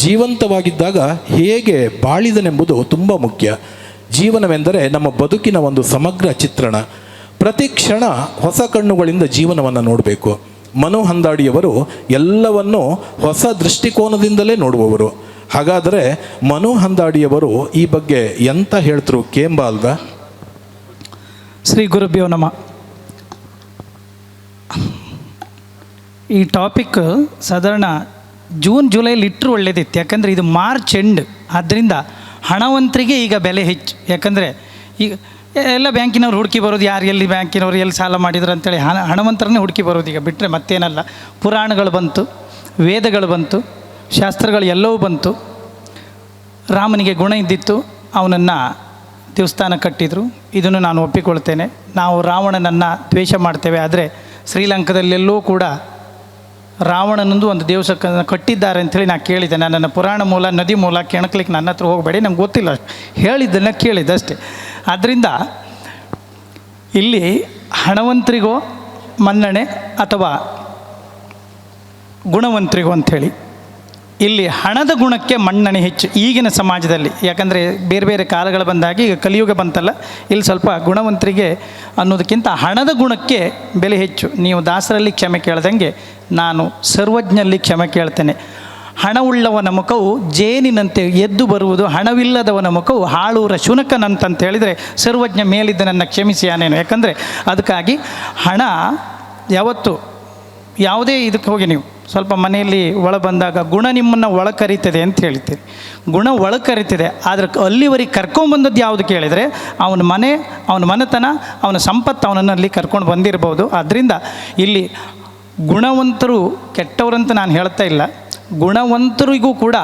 ಜೀವಂತವಾಗಿದ್ದಾಗ ಹೇಗೆ ಬಾಳಿದನೆಂಬುದು ತುಂಬ ಮುಖ್ಯ. ಜೀವನವೆಂದರೆ ನಮ್ಮ ಬದುಕಿನ ಒಂದು ಸಮಗ್ರ ಚಿತ್ರಣ. ಪ್ರತಿ ಕ್ಷಣ ಹೊಸ ಕಣ್ಣುಗಳಿಂದ ಜೀವನವನ್ನು ನೋಡಬೇಕು. ಮನು ಹಂದಾಡಿಯವರು ಎಲ್ಲವನ್ನೂ ಹೊಸ ದೃಷ್ಟಿಕೋನದಿಂದಲೇ ನೋಡುವವರು. ಹಾಗಾದರೆ ಮನು ಹಂದಾಡಿಯವರು ಈ ಬಗ್ಗೆ ಎಂತ ಹೇಳ್ತರು ಕೇಂಬ ಅಲ್ದ? ಶ್ರೀ ಗುರುಭ್ಯೋ ನಮಃ. ಈ ಟಾಪಿಕ್ ಸಾಧಾರಣ ಜೂನ್ ಜುಲೈಲಿ ಇಟ್ಟರು ಒಳ್ಳೇದಿತ್ತು. ಯಾಕಂದರೆ ಇದು ಮಾರ್ಚ್ ಎಂಡ್, ಆದ್ದರಿಂದ ಹಣವಂತರಿಗೆ ಈಗ ಬೆಲೆ ಹೆಚ್ಚು. ಯಾಕಂದರೆ ಈಗ ಎಲ್ಲ ಬ್ಯಾಂಕಿನವ್ರು ಹುಡುಕಿ ಬರೋದು, ಯಾರು ಎಲ್ಲಿ ಬ್ಯಾಂಕಿನವ್ರು ಎಲ್ಲಿ ಸಾಲ ಮಾಡಿದ್ರು ಅಂತೇಳಿ ಹಣವಂತರನ್ನೇ ಹುಡುಕಿ ಬರೋದು. ಈಗ ಬಿಟ್ಟರೆ ಮತ್ತೇನಲ್ಲ. ಪುರಾಣಗಳು ಬಂತು, ವೇದಗಳು ಬಂತು, ಶಾಸ್ತ್ರಗಳು ಎಲ್ಲವೂ ಬಂತು. ರಾಮನಿಗೆ ಗುಣ ಇದ್ದಿತ್ತು, ಅವನನ್ನು ದೇವಸ್ಥಾನ ಕಟ್ಟಿದರು. ಇದನ್ನು ನಾನು ಒಪ್ಪಿಕೊಳ್ತೇನೆ. ನಾವು ರಾವಣನನ್ನು ದ್ವೇಷ ಮಾಡ್ತೇವೆ, ಆದರೆ ಶ್ರೀಲಂಕಾದಲ್ಲೆಲ್ಲೂ ಕೂಡ ರಾವಣನೊಂದು ಒಂದು ದೇವಸ್ಥಾನ ಕಟ್ಟಿದ್ದಾರೆ ಅಂಥೇಳಿ ನಾನು ಕೇಳಿದ್ದೆ. ನನ್ನನ್ನು ಪುರಾಣ ಮೂಲ ನದಿ ಮೂಲ ಕೆಣಕ್ಲಿಕ್ಕೆ ನನ್ನ ಹತ್ರ ಹೋಗಬೇಡಿ, ನಮ್ಗೆ ಗೊತ್ತಿಲ್ಲ, ಹೇಳಿದ್ದನ್ನು ಕೇಳಿದ್ದಷ್ಟೇ. ಆದ್ದರಿಂದ ಇಲ್ಲಿ ಹಣವಂತರಿಗೋ ಮನ್ನಣೆ ಅಥವಾ ಗುಣವಂತರಿಗೋ ಅಂಥೇಳಿ ಇಲ್ಲಿ ಹಣದ ಗುಣಕ್ಕೆ ಮನ್ನಣೆ ಹೆಚ್ಚು ಈಗಿನ ಸಮಾಜದಲ್ಲಿ. ಯಾಕಂದರೆ ಬೇರೆ ಬೇರೆ ಕಾಲಗಳು ಬಂದಾಗಿ ಈಗ ಕಲಿಯುಗ ಬಂತಲ್ಲ, ಇಲ್ಲಿ ಸ್ವಲ್ಪ ಗುಣವಂತರಿಗೆ ಅನ್ನೋದಕ್ಕಿಂತ ಹಣದ ಗುಣಕ್ಕೆ ಬೆಲೆ ಹೆಚ್ಚು. ನೀವು ದಾಸರಲ್ಲಿ ಕ್ಷಮೆ ಕೇಳ್ದಂಗೆ ನಾನು ಸರ್ವಜ್ಞಲ್ಲಿ ಕ್ಷಮೆ ಕೇಳ್ತೇನೆ. ಹಣವುಳ್ಳವನ ಮುಖವು ಜೇನಿನಂತೆ ಎದ್ದು ಬರುವುದು, ಹಣವಿಲ್ಲದವನ ಮುಖವು ಹಾಳೂರ ಶುನಕನಂತಂತ ಹೇಳಿದರೆ ಸರ್ವಜ್ಞ ಮೇಲಿದ್ದ ನನ್ನ ಕ್ಷಮಿಸಿಯಾನೇನು. ಯಾಕಂದರೆ ಅದಕ್ಕಾಗಿ ಹಣ ಯಾವತ್ತು ಯಾವುದೇ ಇದಕ್ಕೆ ಹೋಗಿ ನೀವು ಸ್ವಲ್ಪ ಮನೆಯಲ್ಲಿ ಒಳ ಬಂದಾಗ ಗುಣ ನಿಮ್ಮನ್ನು ಒಳ ಕರೀತದೆ ಅಂತ ಹೇಳ್ತೀರಿ. ಗುಣ ಒಳ ಕರೀತಿದೆ, ಆದರೆ ಅಲ್ಲಿವರೆಗೆ ಕರ್ಕೊಂಬಂದದ್ದು ಯಾವುದು ಕೇಳಿದರೆ ಅವನ ಮನೆ, ಅವನ ಮನೆತನ, ಅವನ ಸಂಪತ್ತು ಅವನನ್ನು ಅಲ್ಲಿ ಕರ್ಕೊಂಡು ಬಂದಿರ್ಬೋದು. ಆದ್ದರಿಂದ ಇಲ್ಲಿ ಗುಣವಂತರು ಕೆಟ್ಟವರಂತ ನಾನು ಹೇಳ್ತಾ ಇಲ್ಲ, ಗುಣವಂತರಿಗೂ ಕೂಡ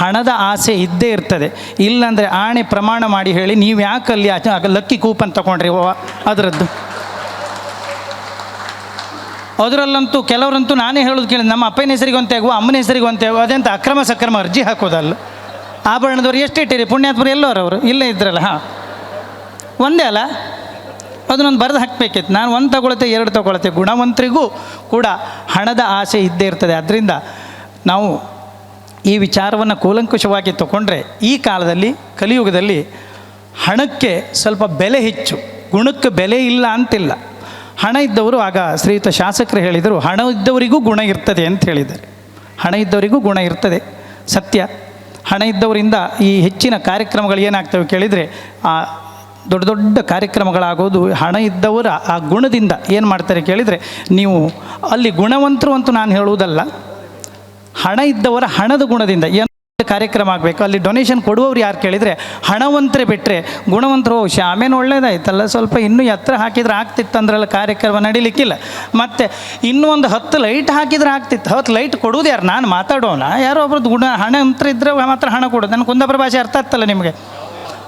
ಹಣದ ಆಸೆ ಇದ್ದೇ ಇರ್ತದೆ. ಇಲ್ಲಾಂದರೆ ಆಣೆ ಪ್ರಮಾಣ ಮಾಡಿ ಹೇಳಿ, ನೀವು ಯಾಕೆ ಅಲ್ಲಿ ಲಕ್ಕಿ ಕೂಪನ್ ತಗೊಂಡ್ರಿ ಅದರದ್ದು. ಅದರಲ್ಲಂತೂ ಕೆಲವರಂತೂ ನಾನೇ ಹೇಳೋದು ಕೇಳಿ, ನಮ್ಮ ಅಪ್ಪನ ಹೆಸರಿಗೆ ಒಂತೆ ಆಗುವ, ಅಮ್ಮನ ಹೆಸರಿಗೆ ಒಂತೆ ಆಗುವ, ಅದೆಂತ ಅಕ್ರಮ ಸಕ್ರಮ ಅರ್ಜಿ ಹಾಕೋದಲ್ಲ. ಆಭರಣದವ್ರು ಎಷ್ಟು ಇಟ್ಟಿರಿ, ಪುಣ್ಯಾತ್ಮರು ಎಲ್ಲೋರು ಅವರು ಇಲ್ಲೇ ಇದ್ರಲ್ಲ, ಹಾಂ ಒಂದೇ ಅಲ್ಲ, ಅದನ್ನೊಂದು ಬರೆದು ಹಾಕಬೇಕಿತ್ತು. ನಾನು ಒಂದು ತಗೊಳ್ತೆ, ಎರಡು ತಗೊಳ್ತೆ. ಗುಣವಂತರಿಗೂ ಕೂಡ ಹಣದ ಆಸೆ ಇದ್ದೇ ಇರ್ತದೆ. ಅದರಿಂದ ನಾವು ಈ ವಿಚಾರವನ್ನು ಕೂಲಂಕುಷವಾಗಿ ತಗೊಂಡ್ರೆ ಈ ಕಾಲದಲ್ಲಿ ಕಲಿಯುಗದಲ್ಲಿ ಹಣಕ್ಕೆ ಸ್ವಲ್ಪ ಬೆಲೆ ಹೆಚ್ಚು, ಗುಣಕ್ಕೆ ಬೆಲೆ ಇಲ್ಲ ಅಂತಿಲ್ಲ. ಹಣ ಇದ್ದವರು, ಆಗ ಶ್ರೀಯುತ ಶಾಸಕರು ಹೇಳಿದರು, ಹಣ ಇದ್ದವರಿಗೂ ಗುಣ ಇರ್ತದೆ ಅಂತ ಹೇಳಿದ್ದಾರೆ. ಹಣ ಇದ್ದವರಿಗೂ ಗುಣ ಇರ್ತದೆ, ಸತ್ಯ. ಹಣ ಇದ್ದವರಿಂದ ಈ ಹೆಚ್ಚಿನ ಕಾರ್ಯಕ್ರಮಗಳು ಏನಾಗ್ತವೆ ಕೇಳಿದರೆ, ಆ ದೊಡ್ಡ ದೊಡ್ಡ ಕಾರ್ಯಕ್ರಮಗಳಾಗೋದು ಹಣ ಇದ್ದವರ ಆ ಗುಣದಿಂದ. ಏನು ಮಾಡ್ತಾರೆ ಕೇಳಿದರೆ, ನೀವು ಅಲ್ಲಿ ಗುಣವಂತರು ಅಂತೂ ನಾನು ಹೇಳುವುದಲ್ಲ, ಹಣ ಇದ್ದವರ ಹಣದ ಗುಣದಿಂದ ಏನು ಕಾರ್ಯಕ್ರಮ ಆಗಬೇಕು. ಅಲ್ಲಿ ಡೊನೇಷನ್ ಕೊಡುವವರು ಯಾರು ಕೇಳಿದರೆ ಹಣವಂತರೇ ಬಿಟ್ಟರೆ ಗುಣವಂತರು ಶಾಮೇನು ಒಳ್ಳೇದಾಯ್ತಲ್ಲ, ಸ್ವಲ್ಪ ಇನ್ನೂ ಎತ್ತರ ಹಾಕಿದ್ರೆ ಆಗ್ತಿತ್ತು ಅಂದ್ರಲ್ಲ ಕಾರ್ಯಕ್ರಮ ನಡೀಲಿಕ್ಕಿಲ್ಲ. ಮತ್ತು ಇನ್ನೂ ಒಂದು 10 ಲೈಟ್ ಹಾಕಿದ್ರೆ ಆಗ್ತಿತ್ತು. 10 ಲೈಟ್ ಕೊಡೋದು ಯಾರು, ನಾನು ಮಾತಾಡೋಣ, ಯಾರೋ ಒಬ್ರದ್ದು ಗುಣ ಹಣವಂತರ ಇದ್ದರೆ ಮಾತ್ರ ಹಣ ಕೊಡೋದು. ನನ್ನ ಕುಂದಾಪುರ ಭಾಷೆ ಅರ್ಥ ಆಗ್ತಲ್ಲ ನಿಮಗೆ?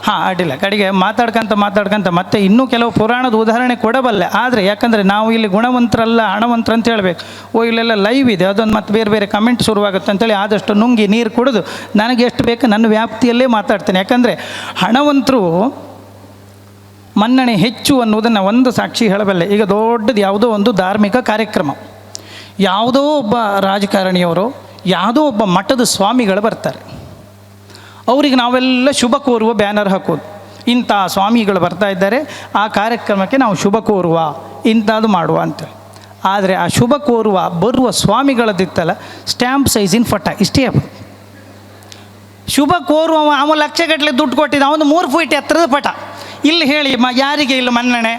ಹಾಂ, ಅಡ್ಡಿಲ್ಲ. ಕಡೆಗೆ ಮಾತಾಡ್ಕೊಂತ ಮತ್ತೆ ಇನ್ನೂ ಕೆಲವು ಪುರಾಣದ ಉದಾಹರಣೆ ಕೊಡಬಲ್ಲೆ. ಆದರೆ ಯಾಕಂದರೆ ನಾವು ಇಲ್ಲಿ ಗುಣವಂತರಲ್ಲ ಹಣವಂತರ ಅಂತ ಹೇಳಬೇಕು. ಇಲ್ಲೆಲ್ಲ ಲೈವ್ ಇದೆ, ಅದೊಂದು ಮತ್ತೆ ಬೇರೆ ಬೇರೆ ಕಮೆಂಟ್ ಶುರುವಾಗುತ್ತೆ ಅಂತೇಳಿ ಆದಷ್ಟು ನುಂಗಿ ನೀರು ಕುಡಿದು ನನಗೆ ಎಷ್ಟು ಬೇಕು ನನ್ನ ವ್ಯಾಪ್ತಿಯಲ್ಲೇ ಮಾತಾಡ್ತೇನೆ. ಯಾಕಂದರೆ ಹಣವಂತರು ಮನ್ನಣೆ ಹೆಚ್ಚು ಅನ್ನೋದನ್ನು ಒಂದು ಸಾಕ್ಷಿ ಹೇಳಬಲ್ಲೆ. ಈಗ ದೊಡ್ಡದು ಯಾವುದೋ ಒಂದು ಧಾರ್ಮಿಕ ಕಾರ್ಯಕ್ರಮ, ಯಾವುದೋ ಒಬ್ಬ ರಾಜಕಾರಣಿಯವರು, ಯಾವುದೋ ಒಬ್ಬ ಮಠದ ಸ್ವಾಮಿಗಳು ಬರ್ತಾರೆ. ಅವರಿಗೆ ನಾವೆಲ್ಲ ಶುಭ ಕೋರುವ ಬ್ಯಾನರ್ ಹಾಕೋದು, ಇಂಥ ಸ್ವಾಮಿಗಳು ಬರ್ತಾ ಇದ್ದಾರೆ, ಆ ಕಾರ್ಯಕ್ರಮಕ್ಕೆ ನಾವು ಶುಭ ಕೋರುವ, ಇಂಥದ್ದು ಮಾಡುವ ಅಂತೇಳಿ. ಆದರೆ ಆ ಶುಭ ಕೋರುವ ಬರುವ ಸ್ವಾಮಿಗಳದಿತ್ತಲ್ಲ, ಸ್ಟ್ಯಾಂಪ್ ಸೈಜಿನ ಫಟ ಇಷ್ಟೇ. ಶುಭ ಕೋರುವ ಅವ ಲಕ್ಷಗಟ್ಟಲೆ ದುಡ್ಡು ಕೊಟ್ಟಿದ್ದ, ಅವನು 3 ಫೀಟ್ ಎತ್ತರದ ಪಟ. ಇಲ್ಲಿ ಹೇಳಿ ಯಾರಿಗೆ ಇಲ್ಲ ಮನ್ನಣೆ?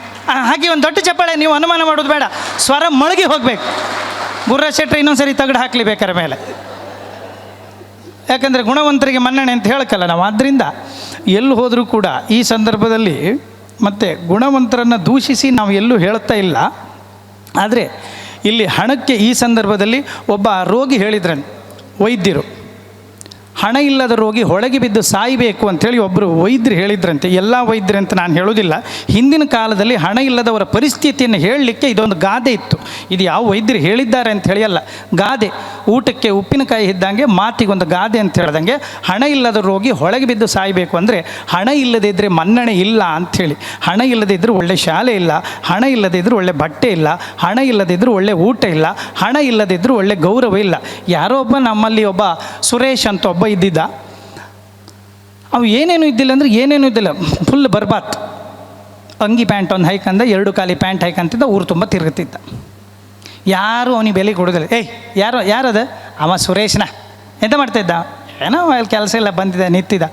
ಹಾಗೆ ಒಂದು ದೊಡ್ಡ ಚಪ್ಪಾಳೆ, ನೀವು ಅನುಮಾನ ಮಾಡೋದು ಬೇಡ, ಸ್ವರ ಮೊಳಗಿ ಹೋಗಬೇಕು. ಗುರ್ರ ಶೆಟ್ಟಿ ಇನ್ನೊಂದು ಸರಿ ತಗಡು ಹಾಕಲಿ ಬೇಕಾರೆ ಮೇಲೆ, ಯಾಕಂದರೆ ಗುಣವಂತರಿಗೆ ಮನ್ನಣೆ ಅಂತ ಹೇಳಕ್ಕಲ್ಲ ನಾವು. ಆದ್ದರಿಂದ ಎಲ್ಲಿ ಹೋದರೂ ಕೂಡ ಈ ಸಂದರ್ಭದಲ್ಲಿ ಮತ್ತು ಗುಣವಂತರನ್ನು ದೂಷಿಸಿ ನಾವು ಎಲ್ಲೂ ಹೇಳ್ತಾ ಇಲ್ಲ. ಆದರೆ ಇಲ್ಲಿ ಹಣಕ್ಕೆ ಈ ಸಂದರ್ಭದಲ್ಲಿ ಒಬ್ಬ ರೋಗಿ ಹೇಳಿದ್ರಂತೆ, ವೈದ್ಯರು, ಹಣ ಇಲ್ಲದ ರೋಗಿ ಹೊಳಗೆ ಬಿದ್ದು ಸಾಯಬೇಕು ಅಂಥೇಳಿ ಒಬ್ಬರು ವೈದ್ಯರು ಹೇಳಿದ್ರಂತೆ. ಎಲ್ಲ ವೈದ್ಯರಂತ ನಾನು ಹೇಳೋದಿಲ್ಲ. ಹಿಂದಿನ ಕಾಲದಲ್ಲಿ ಹಣ ಇಲ್ಲದವರ ಪರಿಸ್ಥಿತಿಯನ್ನು ಹೇಳಲಿಕ್ಕೆ ಇದೊಂದು ಗಾದೆ ಇತ್ತು. ಇದು ಯಾವ ವೈದ್ಯರು ಹೇಳಿದ್ದಾರೆ ಅಂತ ಹೇಳಿಯಲ್ಲ, ಗಾದೆ. ಊಟಕ್ಕೆ ಉಪ್ಪಿನಕಾಯಿ ಇದ್ದಂಗೆ ಮಾತಿಗೊಂದು ಗಾದೆ ಅಂತ ಹೇಳ್ದಂಗೆ, ಹಣ ಇಲ್ಲದ ರೋಗಿ ಹೊಳಗೆ ಬಿದ್ದು ಸಾಯಬೇಕು ಅಂದರೆ ಹಣ ಇಲ್ಲದೇ ಇದ್ದರೆ ಮನ್ನಣೆ ಇಲ್ಲ ಅಂಥೇಳಿ. ಹಣ ಇಲ್ಲದೇ ಇದ್ದರೆ ಒಳ್ಳೆ ಶಾಲೆ ಇಲ್ಲ, ಹಣ ಇಲ್ಲದೇ ಇದ್ದರೆ ಒಳ್ಳೆ ಬಟ್ಟೆ ಇಲ್ಲ, ಹಣ ಇಲ್ಲದೇ ಇದ್ದರೆ ಒಳ್ಳೆ ಊಟ ಇಲ್ಲ, ಹಣ ಇಲ್ಲದೇ ಇದ್ದರೆ ಒಳ್ಳೆ ಗೌರವ ಇಲ್ಲ. ಯಾರೋ ಒಬ್ಬ ನಮ್ಮಲ್ಲಿ ಒಬ್ಬ ಸುರೇಶ್ ಅಂತ ಒಬ್ಬ ಇದ್ದಿದ್ದ, ಅವು ಏನೇನು ಇದ್ದಿಲ್ಲ ಅಂದರೆ ಏನೇನು ಇದ್ದಿಲ್ಲ, ಫುಲ್ ಬರ್ಬಾತ್. ಅಂಗಿ ಪ್ಯಾಂಟ್ ಒಂದು ಹೈಕಂದ, 2 ಖಾಲಿ ಪ್ಯಾಂಟ್ ಹೈಕಂತಿದ್ದ, ಊರು ತುಂಬ ತಿರುಗುತ್ತಿದ್ದ. ಯಾರು ಅವನಿಗೆ ಬೆಲೆ ಕೊಡೋದಿಲ್ಲ. ಯಾರದ ಅವ ಸುರೇಶನ ಎಂತ ಮಾಡ್ತಾಯಿದ್ದ, ಏನೋ ಅಲ್ಲಿ ಕೆಲಸ ಎಲ್ಲ ಬಂದಿದ್ದ ನಿಂತಿದ್ದ.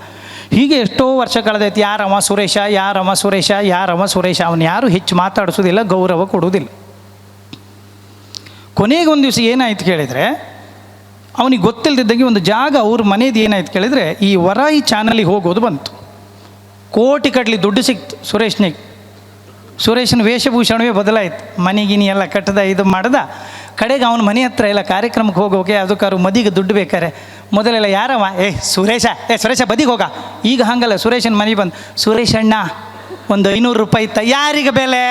ಹೀಗೆ ಎಷ್ಟೋ ವರ್ಷ ಕಳೆದೈತಿ. ಯಾರವ ಸುರೇಶ, ಯಾರವ ಸುರೇಶ, ಯಾರವ ಸುರೇಶ, ಅವನು ಯಾರು ಹೆಚ್ಚು ಮಾತಾಡಿಸೋದಿಲ್ಲ, ಗೌರವ ಕೊಡುವುದಿಲ್ಲ. ಕೊನೆಗೆ ಒಂದು ದಿವಸ ಏನಾಯ್ತು ಕೇಳಿದರೆ, ಅವನಿಗೆ ಗೊತ್ತಿಲ್ಲದಿದ್ದಂಗೆ ಒಂದು ಜಾಗ ಅವ್ರ ಮನೇದು ಏನಾಯ್ತು ಕೇಳಿದರೆ, ಈ ವರಾಯಿ ಚಾನಲಿಗೆ ಹೋಗೋದು ಬಂತು. ಕೋಟಿ ಕಟ್ಲಿ ದುಡ್ಡು ಸಿಕ್ತು ಸುರೇಶ್ನಿಗೆ. ಸುರೇಶನ ವೇಷಭೂಷಣವೇ ಬದಲಾಯಿತು, ಮನೆಗಿನಿ ಎಲ್ಲ ಕಟ್ಟದ ಇದು ಮಾಡ್ದ. ಕಡೆಗೆ ಅವನ ಮನೆ ಹತ್ರ ಎಲ್ಲ ಕಾರ್ಯಕ್ರಮಕ್ಕೆ ಹೋಗೋಕೆ ಅದಕ್ಕಾರು ಮದಿಗೆ ದುಡ್ಡು ಬೇಕಾರೆ ಮೊದಲೆಲ್ಲ ಯಾರವ, ಸುರೇಶ ಬದಿಗೆ ಹೋಗ. ಈಗ ಹಾಗಲ್ಲ, ಸುರೇಶನ ಮನೆಗೆ ಬಂದು, ಸುರೇಶಣ್ಣ ಒಂದು 500 ರೂಪಾಯಿ ಇತ್ತ. ಯಾರಿಗೆ ಬೆಲೆ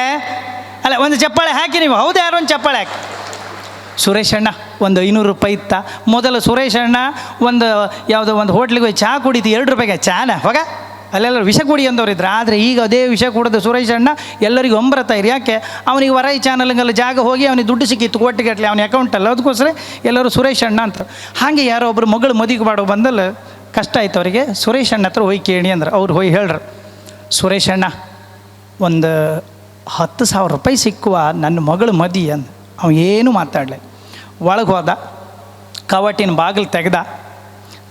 ಅಲ್ಲ, ಒಂದು ಚಪ್ಪಾಳೆ ಹಾಕಿ ನೀವು, ಹೌದು ಯಾರೋ ಒಂದು ಚಪ್ಪಾಳೆ ಹಾಕಿ. ಸುರೇಶಣ್ಣ ಒಂದು 500 ರೂಪಾಯಿ ಇತ್ತ. ಮೊದಲು ಸುರೇಶಣ್ಣ ಒಂದು ಯಾವುದೋ ಒಂದು ಹೋಟ್ಲಿಗೆ ಹೋಗಿ ಚಹಾ ಕುಡಿತು, 2 ರೂಪಾಯಿಗೆ ಚಾನ ಹೋಗ, ಅಲ್ಲೆಲ್ಲರೂ ವಿಷ ಕುಡಿ ಅಂದವರಿದ್ರು. ಆದರೆ ಈಗ ಅದೇ ವಿಷ ಕುಡಿದು ಸುರೇಶಣ್ಣ ಎಲ್ಲರಿಗೂ ಒಂಬರತಾಯಿರಿ. ಯಾಕೆ? ಅವನಿಗೆ ವರಾಯಿ ಚಾನಲ್ಗೆಲ್ಲ ಜಾಗ ಹೋಗಿ ಅವನಿಗೆ ದುಡ್ಡು ಸಿಕ್ಕಿತ್ತು ಕೋಟಿಗಟ್ಟಲೆ ಅವನ ಅಕೌಂಟಲ್ಲ, ಅದಕ್ಕೋಸ್ಕರ ಎಲ್ಲರೂ ಸುರೇಶಣ್ಣ ಅಂತ. ಹಾಗೆ ಯಾರೋ ಒಬ್ಬರು ಮಗಳು ಮದುವೆ ಮಾಡೋ ಬಂದಲ್ಲ, ಕಷ್ಟ ಆಯ್ತು ಅವರಿಗೆ. ಸುರೇಶಣ್ಣ ಹತ್ರ ಹೋಗಿ ಕೇಳಿ ಅಂದ್ರೆ ಅವ್ರು ಹೋಗಿ ಹೇಳ್ರು, ಸುರೇಶಣ್ಣ ಒಂದು 10,000 ರೂಪಾಯಿ ಸಿಕ್ಕುವ ನನ್ನ ಮಗಳು ಮದಿ ಅಂದ. ಅವ ಏನೂ ಮಾತಾಡಲಿ. ಒಳಗೆ ಹೋದ, ಕವಟಿನ ಬಾಗಿಲು ತೆಗೆದ,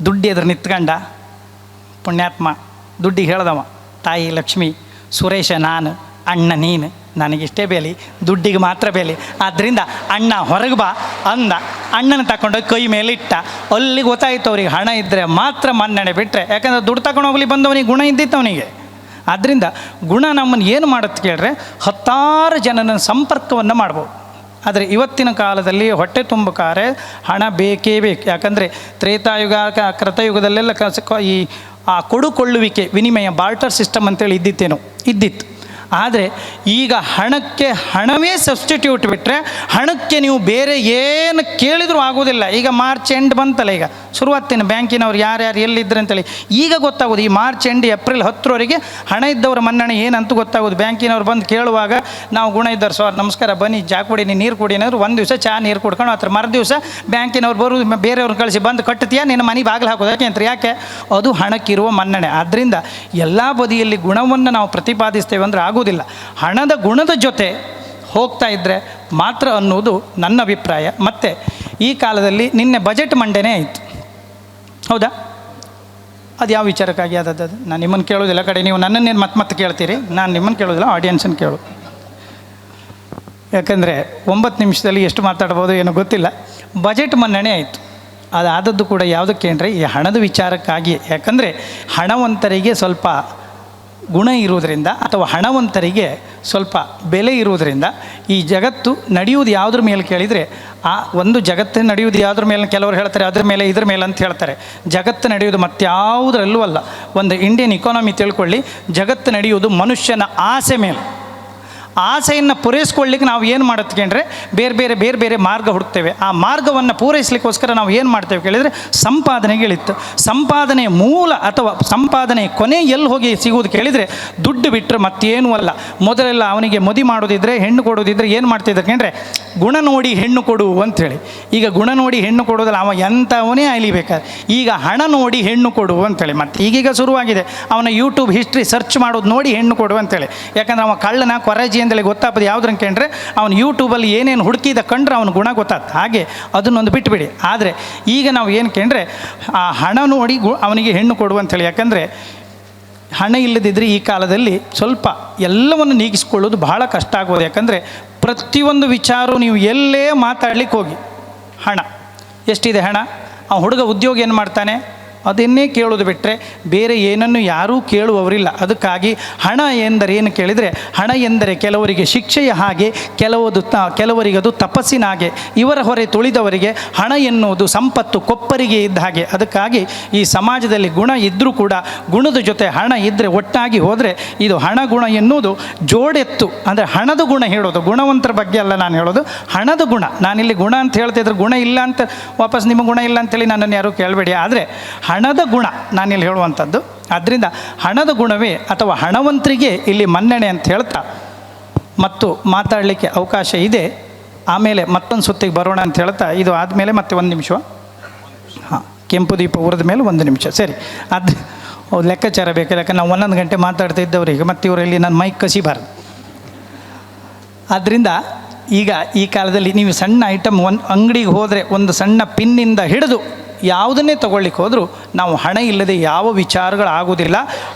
ದುಡ್ಡು ಎದುರು ನಿಂತ್ಕಂಡ. ಪುಣ್ಯಾತ್ಮ ದುಡ್ಡಿಗೆ ಹೇಳ್ದವ, ತಾಯಿ ಲಕ್ಷ್ಮಿ, ಸುರೇಶ ನಾನು, ಅಣ್ಣ ನೀನು, ನನಗಿಷ್ಟೇ ಬೆಲೆ, ದುಡ್ಡಿಗೆ ಮಾತ್ರ ಬೆಲೆ. ಆದ್ದರಿಂದ ಅಣ್ಣ ಹೊರಗೆ ಬಾ ಅಂದ. ಅಣ್ಣನ ತಗೊಂಡೋಗಿ ಕೈ ಮೇಲೆ ಇಟ್ಟ. ಅಲ್ಲಿ ಗೊತ್ತಾಯಿತು ಅವ್ರಿಗೆ ಹಣ ಇದ್ದರೆ ಮಾತ್ರ ಮನ್ನಣೆ, ಬಿಟ್ಟರೆ ಯಾಕಂದರೆ ದುಡ್ಡು ತಗೊಂಡು ಹೋಗ್ಲಿ ಬಂದವನಿಗೆ ಗುಣ ಇದ್ದಿತ್ತು ಅವನಿಗೆ. ಆದ್ದರಿಂದ ಗುಣ ನಮ್ಮನ್ನು ಏನು ಮಾಡುತ್ತೆ ಕೇಳಿದ್ರೆ, ಹತ್ತಾರು ಜನನ ಸಂಪರ್ಕವನ್ನು ಮಾಡ್ಬೋದು. ಆದರೆ ಇವತ್ತಿನ ಕಾಲದಲ್ಲಿ ಹೊಟ್ಟೆ ತುಂಬಕಾರೆ ಹಣ ಬೇಕೇ ಬೇಕು. ಯಾಕಂದರೆ ತ್ರೇತಾಯುಗ ಕೃತಯುಗದಲ್ಲೆಲ್ಲ ಈ ಕೊಡುಕೊಳ್ಳುವಿಕೆ ವಿನಿಮಯ ಬಾರ್ಟರ್ ಸಿಸ್ಟಮ್ ಅಂತೇಳಿ ಇದ್ದಿತ್ತು. ಆದರೆ ಈಗ ಹಣಕ್ಕೆ ಹಣವೇ ಸಬ್ಸ್ಟಿಟ್ಯೂಟ್ ಬಿಟ್ಟರೆ ಹಣಕ್ಕೆ ನೀವು ಬೇರೆ ಏನು ಕೇಳಿದರೂ ಆಗೋದಿಲ್ಲ. ಈಗ ಮಾರ್ಚ್ ಎಂಡ್ ಬಂತಲ್ಲ, ಈಗ ಶುರುವಾತಿನ ಬ್ಯಾಂಕಿನವ್ರು ಯಾರ್ಯಾರು ಎಲ್ಲಿದ್ದರು ಅಂತೇಳಿ ಈಗ ಗೊತ್ತಾಗೋದು. ಈ ಮಾರ್ಚ್ ಎಂಡ್ ಏಪ್ರಿಲ್ 10ರವರೆಗೆ ಹಣ ಇದ್ದವರ ಮನ್ನಣೆ ಏನಂತ ಗೊತ್ತಾಗೋದು. ಬ್ಯಾಂಕಿನವ್ರು ಬಂದು ಕೇಳುವಾಗ ನಾವು ಗುಣ ಇದ್ದವ್ರು, ಸರ್ ನಮಸ್ಕಾರ ಬನ್ನಿ ಚಾ ಕುಡೀನಿ ನೀರು ಕುಡಿ ಏನಾದ್ರು ಒಂದು ದಿವಸ ಚಾ ನೀರು ಕುಡ್ಕೊಂಡು ಹತ್ರ ಮರುದಿವಸ ಬ್ಯಾಂಕಿನವ್ರು ಬರೋದು ಬೇರೆಯವ್ರನ್ನ ಕಳಿಸಿ ಬಂದು ಕಟ್ತೀಯಾ ನಿನ್ನ ಮನೆ ಬಾಗಿಲು ಹಾಕೋದು ಯಾಕೆ ಅದು ಹಣಕ್ಕಿರುವ ಮನ್ನಣೆ. ಆದ್ದರಿಂದ ಎಲ್ಲ ಬದಿಯಲ್ಲಿ ಗುಣವನ್ನು ನಾವು ಪ್ರತಿಪಾದಿಸ್ತೇವೆ ಅಂದರೆ ಆಗೋದಿಲ್ಲ. ಹಣದ ಗುಣದ ಜೊತೆ ಹೋಗ್ತಾ ಇದ್ದರೆ ಮಾತ್ರ ಅನ್ನೋದು ನನ್ನ ಅಭಿಪ್ರಾಯ. ಮತ್ತು ಈ ಕಾಲದಲ್ಲಿ ನಿನ್ನೆ ಬಜೆಟ್ ಮಂಡನೆ ಆಯಿತು, ಹೌದಾ? ಅದು ಯಾವ ವಿಚಾರಕ್ಕಾಗಿ ಆದದ್ದು? ನಾನು ನಿಮ್ಮನ್ನು ಕೇಳೋದಿಲ್ಲ, ಕಡೆ ನೀವು ನನ್ನನ್ನೇನು ಮತ್ತೆ ಕೇಳ್ತೀರಿ, ನಾನು ನಿಮ್ಮನ್ನು ಕೇಳೋದಿಲ್ಲ, ಆಡಿಯನ್ಸನ್ನು ಕೇಳು. ಯಾಕಂದರೆ 9 ನಿಮಿಷದಲ್ಲಿ ಎಷ್ಟು ಮಾತಾಡ್ಬೋದು ಏನೋ ಗೊತ್ತಿಲ್ಲ. ಬಜೆಟ್ ಮಂಡನೆ ಆಯಿತು. ಅದಾದದ್ದು ಕೂಡ ಯಾವುದಕ್ಕೆ ಅಂದರೆ ಈ ಹಣದ ವಿಚಾರಕ್ಕಾಗಿ. ಯಾಕಂದರೆ ಹಣವಂತರಿಗೆ ಸ್ವಲ್ಪ ಗುಣ ಇರುವುದರಿಂದ ಅಥವಾ ಹಣವಂತರಿಗೆ ಸ್ವಲ್ಪ ಬೆಲೆ ಇರುವುದರಿಂದ ಈ ಜಗತ್ತು ನಡೆಯುವುದು ಯಾವುದ್ರ ಮೇಲೆ ಕೇಳಿದರೆ, ಆ ಒಂದು ಜಗತ್ತು ನಡೆಯುವುದು ಯಾವುದ್ರ ಮೇಲೆ ಕೆಲವರು ಹೇಳ್ತಾರೆ ಅದ್ರ ಮೇಲೆ ಇದ್ರ ಮೇಲೆ ಅಂತ ಹೇಳ್ತಾರೆ. ಜಗತ್ತು ನಡೆಯುವುದು ಮತ್ಯಾವುದರಲ್ಲೂ ಅಲ್ಲ. ಒಂದು ಇಂಡಿಯನ್ ಇಕಾನಮಿ ತಿಳ್ಕೊಳ್ಳಿ, ಜಗತ್ತು ನಡೆಯುವುದು ಮನುಷ್ಯನ ಆಸೆ ಮೇಲೆ. ಆಸೆಯನ್ನು ಪೂರೈಸ್ಕೊಳ್ಳಿಕ್ಕೆ ನಾವು ಏನು ಮಾಡುತ್ತೆ ಅಂದರೆ ಬೇರೆ ಬೇರೆ ಮಾರ್ಗ ಹುಡುಕ್ತೇವೆ. ಆ ಮಾರ್ಗವನ್ನು ಪೂರೈಸಲಿಕ್ಕೋಸ್ಕರ ನಾವು ಏನು ಮಾಡ್ತೇವೆ ಕೇಳಿದರೆ ಸಂಪಾದನೆಗೆ ಇಳಿತು. ಸಂಪಾದನೆಯ ಮೂಲ ಅಥವಾ ಸಂಪಾದನೆ ಕೊನೆ ಎಲ್ಲಿ ಹೋಗಿ ಸಿಗುವುದು ಕೇಳಿದರೆ ದುಡ್ಡು ಬಿಟ್ಟರೆ ಮತ್ತೇನೂ ಅಲ್ಲ. ಮೊದಲೆಲ್ಲ ಅವನಿಗೆ ಮದುವೆ ಮಾಡೋದಿದ್ರೆ ಹೆಣ್ಣು ಕೊಡೋದಿದ್ರೆ ಏನು ಮಾಡ್ತಿದ್ದಾರೆ ಅಂದರೆ ಗುಣ ನೋಡಿ ಹೆಣ್ಣು ಕೊಡು ಅಂಥೇಳಿ. ಈಗ ಗುಣ ನೋಡಿ ಹೆಣ್ಣು ಕೊಡೋದಲ್ಲ, ಅವ ಎಂಥವನೇ ಅಲಿಬೇಕಾದ್ರೆ ಈಗ ಹಣ ನೋಡಿ ಹೆಣ್ಣು ಕೊಡು ಅಂಥೇಳಿ. ಮತ್ತು ಈಗೀಗ ಶುರುವಾಗಿದೆ ಅವನ ಯೂಟ್ಯೂಬ್ ಹಿಸ್ಟ್ರಿ ಸರ್ಚ್ ಮಾಡೋದು ನೋಡಿ ಹೆಣ್ಣು ಕೊಡು ಅಂಥೇಳಿ. ಯಾಕಂದ್ರೆ ಅವ ಕಳ್ಳನ ಕೊರಜಿ ಅಂತೇಳಿ ಗೊತ್ತಾಗ್ತದೆ ಯಾವುದ್ರಂಗೆ ಕೇಳಿದ್ರೆ ಅವನು ಯೂಟ್ಯೂಬಲ್ಲಿ ಏನೇನು ಹುಡುಕಿದ ಕಂಡ್ರೆ ಅವನ ಗುಣ ಗೊತ್ತಾಗ್ತದೆ. ಹಾಗೆ ಅದನ್ನೊಂದು ಬಿಟ್ಟುಬಿಡಿ. ಆದರೆ ಈಗ ನಾವು ಏನು ಕೇಳಿದ್ರೆ ಆ ಹಣ ನೋಡಿ ಅವನಿಗೆ ಹೆಣ್ಣು ಕೊಡು ಅಂಥೇಳಿ. ಯಾಕಂದರೆ ಹಣ ಇಲ್ಲದಿದ್ದರೆ ಈ ಕಾಲದಲ್ಲಿ ಸ್ವಲ್ಪ ಎಲ್ಲವನ್ನು ನೀಗಿಸ್ಕೊಳ್ಳೋದು ಬಹಳ ಕಷ್ಟ ಆಗೋದು. ಯಾಕಂದರೆ ಪ್ರತಿಯೊಂದು ವಿಚಾರ ನೀವು ಎಲ್ಲೇ ಮಾತಾಡ್ಲಿಕ್ಕೆ ಹೋಗಿ ಹಣ ಎಷ್ಟಿದೆ ಹಣ. ಆ ಹುಡುಗ ಉದ್ಯೋಗ ಏನು ಮಾಡ್ತಾನೆ ಅದನ್ನೇ ಕೇಳೋದು ಬಿಟ್ಟರೆ ಬೇರೆ ಏನನ್ನು ಯಾರೂ ಕೇಳುವವರಿಲ್ಲ. ಅದಕ್ಕಾಗಿ ಹಣ ಎಂದರೆ ಏನು ಕೇಳಿದರೆ, ಹಣ ಎಂದರೆ ಕೆಲವರಿಗೆ ಶಿಕ್ಷೆಯ ಹಾಗೆ, ಕೆಲವರಿಗೆ ಅದು ತಪಸ್ಸಿನ ಹಾಗೆ. ಇವರ ಹೊರೆ ತುಳಿದವರಿಗೆ ಹಣ ಎನ್ನುವುದು ಸಂಪತ್ತು ಕೊಪ್ಪರಿಗೆ ಇದ್ದ ಹಾಗೆ. ಅದಕ್ಕಾಗಿ ಈ ಸಮಾಜದಲ್ಲಿ ಗುಣ ಇದ್ದರೂ ಕೂಡ ಗುಣದ ಜೊತೆ ಹಣ ಇದ್ದರೆ ಒಟ್ಟಾಗಿ ಹೋದರೆ ಇದು ಹಣ ಗುಣ ಎನ್ನುವುದು ಜೋಡೆತ್ತು. ಅಂದರೆ ಹಣದ ಗುಣ ಹೇಳೋದು, ಗುಣವಂತರ ಬಗ್ಗೆ ಅಲ್ಲ ನಾನು ಹೇಳೋದು, ಹಣದ ಗುಣ. ನಾನಿಲ್ಲಿ ಗುಣ ಅಂತ ಹೇಳ್ತಿದ್ರೆ ಗುಣ ಇಲ್ಲ ಅಂತ ವಾಪಸ್ ನಿಮ್ಮ ಗುಣ ಇಲ್ಲ ಅಂತೇಳಿ ನನ್ನನ್ನು ಯಾರೂ ಕೇಳಬೇಡಿ. ಆದರೆ ಹಣದ ಗುಣ ನಾನಿಲ್ಲಿ ಹೇಳುವಂಥದ್ದು. ಆದ್ದರಿಂದ ಹಣದ ಗುಣವೇ ಅಥವಾ ಹಣವಂತರಿಗೆ ಇಲ್ಲಿ ಮನ್ನಣೆ ಅಂತ ಹೇಳ್ತಾ ಮತ್ತು ಮಾತಾಡಲಿಕ್ಕೆ ಅವಕಾಶ ಇದೆ. ಆಮೇಲೆ ಮತ್ತೊಂದು ಸುತ್ತಿಗೆ ಬರೋಣ ಅಂತ ಹೇಳ್ತಾ ಇದು ಆದಮೇಲೆ ಮತ್ತೆ 1 ನಿಮಿಷ, ಹಾಂ, ಕೆಂಪು ದೀಪ ಉರಿದ ಮೇಲೆ 1 ನಿಮಿಷ ಸರಿ. ಅದು ಲೆಕ್ಕಾಚಾರ ಬೇಕು. ಯಾಕಂದ್ರೆ ನಾವು 11 ಗಂಟೆ ಮಾತಾಡ್ತಾ ಇದ್ದವರಿಗೆ ಮತ್ತು ಇವರಲ್ಲಿ ನನ್ನ ಮೈಕ್ ಕಸಿಬಾರ್ದು. ಆದ್ದರಿಂದ ಈಗ ಈ ಕಾಲದಲ್ಲಿ ನೀವು ಸಣ್ಣ ಐಟಮ್ ಅಂಗಡಿಗೆ ಹೋದರೆ ಒಂದು ಸಣ್ಣ ಪಿನ್ನಿಂದ ಹಿಡಿದು ಯಾವುದನ್ನೇ ತೊಗೊಳ್ಳಿಕ್ಕೆ ಹೋದರೂ ನಾವು ಹಣ ಇಲ್ಲದೆ ಯಾವ ವಿಚಾರಗಳಾಗೋದಿಲ್ಲ,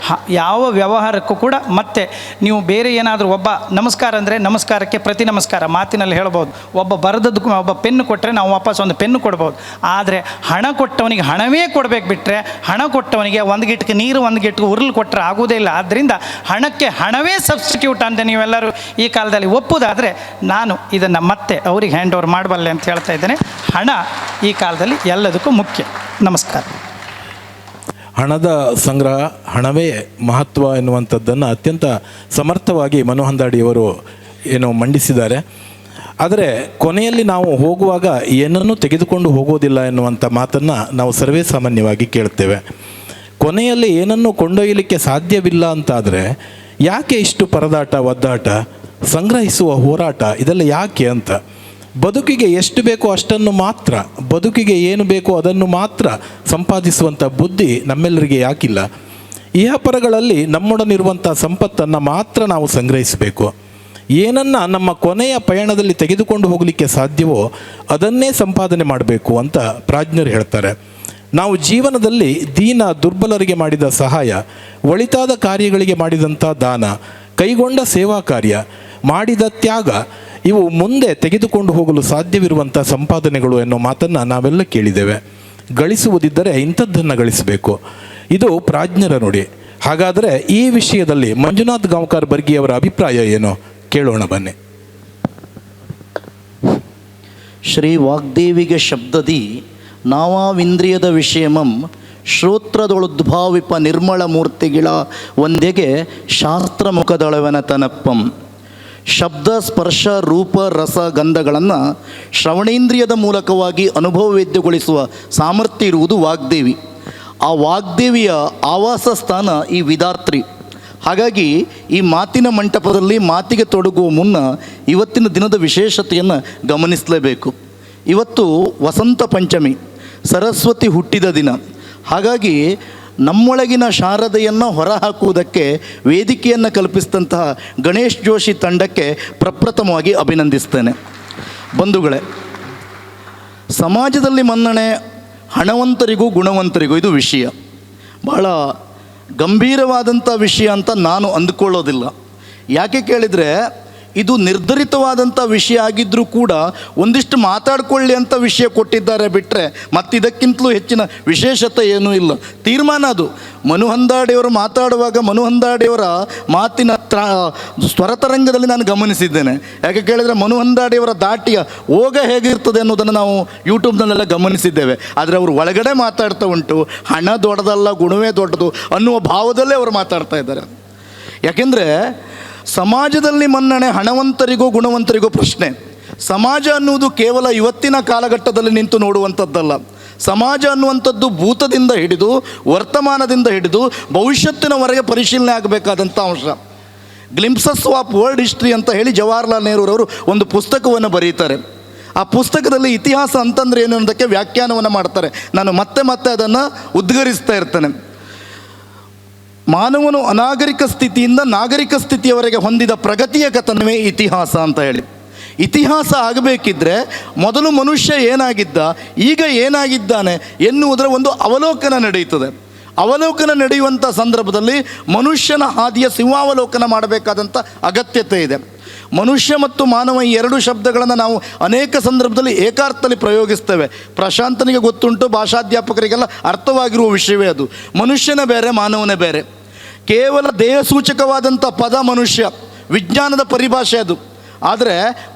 ಯಾವ ವ್ಯವಹಾರಕ್ಕೂ ಕೂಡ. ಮತ್ತು ನೀವು ಬೇರೆ ಏನಾದರೂ ಒಬ್ಬ ನಮಸ್ಕಾರ ಅಂದರೆ ನಮಸ್ಕಾರಕ್ಕೆ ಪ್ರತಿ ನಮಸ್ಕಾರ ಮಾತಿನಲ್ಲಿ ಹೇಳ್ಬೋದು. ಒಬ್ಬ ಪೆನ್ನು ಕೊಟ್ಟರೆ ನಾವು ವಾಪಸ್ ಒಂದು ಪೆನ್ನು ಕೊಡ್ಬೋದು. ಆದರೆ ಹಣ ಕೊಟ್ಟವನಿಗೆ ಹಣವೇ ಕೊಡಬೇಕು ಬಿಟ್ಟರೆ ಹಣ ಕೊಟ್ಟವನಿಗೆ 1 ಗಿಟ್ಗೆ ನೀರು 1 ಗಿಟ್ಗೆ ಉರುಳು ಕೊಟ್ಟರೆ ಆಗೋದೇ ಇಲ್ಲ. ಆದ್ದರಿಂದ ಹಣಕ್ಕೆ ಹಣವೇ ಸಬ್ಸ್ಟಿಟ್ಯೂಟ್ ಅಂತ ನೀವೆಲ್ಲರೂ ಈ ಕಾಲದಲ್ಲಿ ಒಪ್ಪುವುದಾದರೆ ನಾನು ಇದನ್ನು ಮತ್ತೆ ಅವ್ರಿಗೆ ಹ್ಯಾಂಡ್ ಓವರ್ ಮಾಡಬಲ್ಲೆ ಅಂತ ಹೇಳ್ತಾ ಇದ್ದೇನೆ. ಹಣ ಈ ಕಾಲದಲ್ಲಿ ಎಲ್ಲದಕ್ಕೂ ಮುಖ್ಯ. ನಮಸ್ಕಾರ. ಹಣದ ಸಂಗ್ರಹ, ಹಣವೇ ಮಹತ್ವ ಎನ್ನುವಂಥದ್ದನ್ನು ಅತ್ಯಂತ ಸಮರ್ಥವಾಗಿ ಮನು ಹಂದಾಡಿಯವರು ಮಂಡಿಸಿದ್ದಾರೆ. ಆದರೆ ಕೊನೆಯಲ್ಲಿ ನಾವು ಹೋಗುವಾಗ ಏನನ್ನೂ ತೆಗೆದುಕೊಂಡು ಹೋಗೋದಿಲ್ಲ ಎನ್ನುವಂಥ ಮಾತನ್ನು ನಾವು ಸರ್ವೇ ಸಾಮಾನ್ಯವಾಗಿ ಕೇಳ್ತೇವೆ. ಕೊನೆಯಲ್ಲಿ ಏನನ್ನೂ ಕೊಂಡೊಯ್ಯಲಿಕ್ಕೆ ಸಾಧ್ಯವಿಲ್ಲ ಅಂತಾದರೆ ಯಾಕೆ ಇಷ್ಟು ಪರದಾಟ, ಒದ್ದಾಟ, ಸಂಗ್ರಹಿಸುವ ಹೋರಾಟ, ಇದೆಲ್ಲ ಯಾಕೆ ಅಂತ. ಬದುಕಿಗೆ ಎಷ್ಟು ಬೇಕೋ ಅಷ್ಟನ್ನು ಮಾತ್ರ, ಬದುಕಿಗೆ ಏನು ಬೇಕೋ ಅದನ್ನು ಮಾತ್ರ ಸಂಪಾದಿಸುವಂಥ ಬುದ್ಧಿ ನಮ್ಮೆಲ್ಲರಿಗೆ ಯಾಕಿಲ್ಲ? ಇಹಪರಗಳಲ್ಲಿ ನಮ್ಮೊಡನಿರುವಂಥ ಸಂಪತ್ತನ್ನು ಮಾತ್ರ ನಾವು ಸಂಗ್ರಹಿಸಬೇಕು. ಏನನ್ನು ನಮ್ಮ ಕೊನೆಯ ಪಯಣದಲ್ಲಿ ತೆಗೆದುಕೊಂಡು ಹೋಗಲಿಕ್ಕೆ ಸಾಧ್ಯವೋ ಅದನ್ನೇ ಸಂಪಾದನೆ ಮಾಡಬೇಕು ಅಂತ ಪ್ರಾಜ್ಞರು ಹೇಳ್ತಾರೆ. ನಾವು ಜೀವನದಲ್ಲಿ ದೀನ ದುರ್ಬಲರಿಗೆ ಮಾಡಿದ ಸಹಾಯ, ಒಳಿತಾದ ಕಾರ್ಯಗಳಿಗೆ ಮಾಡಿದಂಥ ದಾನ, ಕೈಗೊಂಡ ಸೇವಾ ಕಾರ್ಯ, ಮಾಡಿದ ತ್ಯಾಗ ಇವು ಮುಂದೆ ತೆಗೆದುಕೊಂಡು ಹೋಗಲು ಸಾಧ್ಯವಿರುವಂಥ ಸಂಪಾದನೆಗಳು ಎನ್ನೋ ಮಾತನ್ನು ನಾವೆಲ್ಲ ಕೇಳಿದ್ದೇವೆ. ಗಳಿಸುವುದಿದ್ದರೆ ಇಂಥದ್ದನ್ನು ಗಳಿಸಬೇಕು, ಇದು ಪ್ರಾಜ್ಞರ ನುಡಿ. ಹಾಗಾದರೆ ಈ ವಿಷಯದಲ್ಲಿ ಮಂಜುನಾಥ್ ಗಾಂವ್ಕರ್ ಬರ್ಗಿಯವರ ಅಭಿಪ್ರಾಯ ಏನು ಕೇಳೋಣ ಬನ್ನಿ. ಶ್ರೀ ವಾಗ್ದೇವಿಗೆ ಶಬ್ದದಿ ನಾವಾವಿಂದ್ರಿಯದ ವಿಷಯಮಂ ಶ್ರೋತ್ರದೊಳುದ್ಭಾವಿಪ ನಿರ್ಮಳ ಮೂರ್ತಿಗಳ ಒಂದೆಗೆ ಶಾಸ್ತ್ರ ಮುಖದೊಳವನ ತನಪ್ಪಂ. ಶಬ್ದ ಸ್ಪರ್ಶ ರೂಪ ರಸ ಗಂಧಗಳನ್ನು ಶ್ರವಣೇಂದ್ರಿಯದ ಮೂಲಕವಾಗಿ ಅನುಭವವೇದ್ಯಗೊಳಿಸುವ ಸಾಮರ್ಥ್ಯ ಇರುವುದು ವಾಗ್ದೇವಿ. ಆ ವಾಗ್ದೇವಿಯ ಆವಾಸ ಸ್ಥಾನ ಈ ವಿಧಾತ್ರಿ. ಹಾಗಾಗಿ ಈ ಮಾತಿನ ಮಂಟಪದಲ್ಲಿ ಮಾತಿಗೆ ತೊಡಗುವ ಮುನ್ನ ಇವತ್ತಿನ ದಿನದ ವಿಶೇಷತೆಯನ್ನು ಗಮನಿಸಲೇಬೇಕು. ಇವತ್ತು ವಸಂತ ಪಂಚಮಿ, ಸರಸ್ವತಿ ಹುಟ್ಟಿದ ದಿನ. ಹಾಗಾಗಿ ನಮ್ಮೊಳಗಿನ ಶಾರದೆಯನ್ನು ಹೊರಹಾಕುವುದಕ್ಕೆ ವೇದಿಕೆಯನ್ನು ಕಲ್ಪಿಸಿದಂತಹ ಗಣೇಶ್ ಜೋಶಿ ತಂಡಕ್ಕೆ ಪ್ರಪ್ರಥಮವಾಗಿ ಅಭಿನಂದಿಸ್ತೇನೆ. ಬಂಧುಗಳೇ, ಸಮಾಜದಲ್ಲಿ ಮನ್ನಣೆ ಹಣವಂತರಿಗೂ ಗುಣವಂತರಿಗೂ ಇದು ವಿಷಯ ಬಹಳ ಗಂಭೀರವಾದಂಥ ವಿಷಯ ಅಂತ ನಾನು ಅಂದುಕೊಳ್ಳೋದಿಲ್ಲ. ಯಾಕೆ ಕೇಳಿದರೆ, ಇದು ನಿರ್ಧರಿತವಾದಂಥ ವಿಷಯ ಆಗಿದ್ದರೂ ಕೂಡ ಒಂದಿಷ್ಟು ಮಾತಾಡಿಕೊಳ್ಳಿ ಅಂತ ವಿಷಯ ಕೊಟ್ಟಿದ್ದಾರೆ ಬಿಟ್ಟರೆ ಮತ್ತಿದಕ್ಕಿಂತಲೂ ಹೆಚ್ಚಿನ ವಿಶೇಷತೆ ಏನೂ ಇಲ್ಲ. ತೀರ್ಮಾನ ಅದು. ಮನುಹಂದಾಡಿಯವರು ಮಾತಾಡುವಾಗ ಮನುಹಂದಾಡಿಯವರ ಮಾತಿನ ಸ್ವರತರಂಗದಲ್ಲಿ ನಾನು ಗಮನಿಸಿದ್ದೇನೆ. ಯಾಕೆ ಕೇಳಿದರೆ, ಮನುಹಂದಾಡಿಯವರ ದಾಟಿಯ ಓಗ ಹೇಗಿರ್ತದೆ ಅನ್ನೋದನ್ನು ನಾವು ಯೂಟ್ಯೂಬ್ನಲ್ಲೆಲ್ಲ ಗಮನಿಸಿದ್ದೇವೆ. ಆದರೆ ಅವರು ಒಳಗಡೆ ಮಾತಾಡ್ತಾ ಉಂಟು, ಹಣ ದೊಡ್ಡದಲ್ಲ ಗುಣವೇ ದೊಡ್ಡದು ಅನ್ನುವ ಭಾವದಲ್ಲೇ ಅವರು ಮಾತಾಡ್ತಾ ಇದ್ದಾರೆ. ಯಾಕೆಂದರೆ ಸಮಾಜದಲ್ಲಿ ಮನ್ನಣೆ ಹಣವಂತರಿಗೂ ಗುಣವಂತರಿಗೂ ಪ್ರಶ್ನೆ. ಸಮಾಜ ಅನ್ನುವುದು ಕೇವಲ ಇವತ್ತಿನ ಕಾಲಘಟ್ಟದಲ್ಲಿ ನಿಂತು ನೋಡುವಂಥದ್ದಲ್ಲ. ಸಮಾಜ ಅನ್ನುವಂಥದ್ದು ಭೂತದಿಂದ ಹಿಡಿದು ವರ್ತಮಾನದಿಂದ ಹಿಡಿದು ಭವಿಷ್ಯತ್ತಿನವರೆಗೆ ಪರಿಶೀಲನೆ ಆಗಬೇಕಾದಂಥ ಅಂಶ. ಗ್ಲಿಂಪ್ಸಸ್ ಆಫ್ ವರ್ಲ್ಡ್ ಹಿಸ್ಟ್ರಿ ಅಂತ ಹೇಳಿ ಜವಾಹರ್ಲಾಲ್ ನೆಹರೂರವರು ಒಂದು ಪುಸ್ತಕವನ್ನು ಬರೀತಾರೆ. ಆ ಪುಸ್ತಕದಲ್ಲಿ ಇತಿಹಾಸ ಅಂತಂದರೆ ಏನು ಅನ್ನೋದಕ್ಕೆ ವ್ಯಾಖ್ಯಾನವನ್ನು ಮಾಡ್ತಾರೆ. ನಾನು ಮತ್ತೆ ಮತ್ತೆ ಅದನ್ನು ಉದ್ಗರಿಸ್ತಾ ಇರ್ತೇನೆ. ಮಾನವನು ಅನಾಗರಿಕ ಸ್ಥಿತಿಯಿಂದ ನಾಗರಿಕ ಸ್ಥಿತಿಯವರೆಗೆ ಹೊಂದಿದ ಪ್ರಗತಿಯ ಕಥನವೇ ಇತಿಹಾಸ ಅಂತ ಹೇಳಿ. ಇತಿಹಾಸ ಆಗಬೇಕಿದ್ರೆ ಮೊದಲು ಮನುಷ್ಯ ಏನಾಗಿದ್ದ, ಈಗ ಏನಾಗಿದ್ದಾನೆ ಎನ್ನುವುದರ ಒಂದು ಅವಲೋಕನ ನಡೆಯುತ್ತದೆ. ಅವಲೋಕನ ನಡೆಯುವಂಥ ಸಂದರ್ಭದಲ್ಲಿ ಮನುಷ್ಯನ ಹಾದಿಯ ಸಿಂಹಾವಲೋಕನ ಮಾಡಬೇಕಾದಂಥ ಅಗತ್ಯತೆ ಇದೆ. ಮನುಷ್ಯ ಮತ್ತು ಮಾನವ ಈ ಎರಡು ಶಬ್ದಗಳನ್ನು ನಾವು ಅನೇಕ ಸಂದರ್ಭದಲ್ಲಿ ಏಕಾರ್ಥದಲ್ಲಿ ಪ್ರಯೋಗಿಸ್ತೇವೆ. ಪ್ರಶಾಂತನಿಗೆ ಗೊತ್ತುಂಟು, ಭಾಷಾಧ್ಯಾಪಕರಿಗೆಲ್ಲ ಅರ್ಥವಾಗಿರುವ ವಿಷಯವೇ ಅದು. ಮನುಷ್ಯನೇ ಬೇರೆ, ಮಾನವನೇ ಬೇರೆ. ಕೇವಲ ದೇಹ ಸೂಚಕವಾದಂಥ ಪದ ಮನುಷ್ಯ, ವಿಜ್ಞಾನದ ಪರಿಭಾಷೆ ಅದು. ಆದರೆ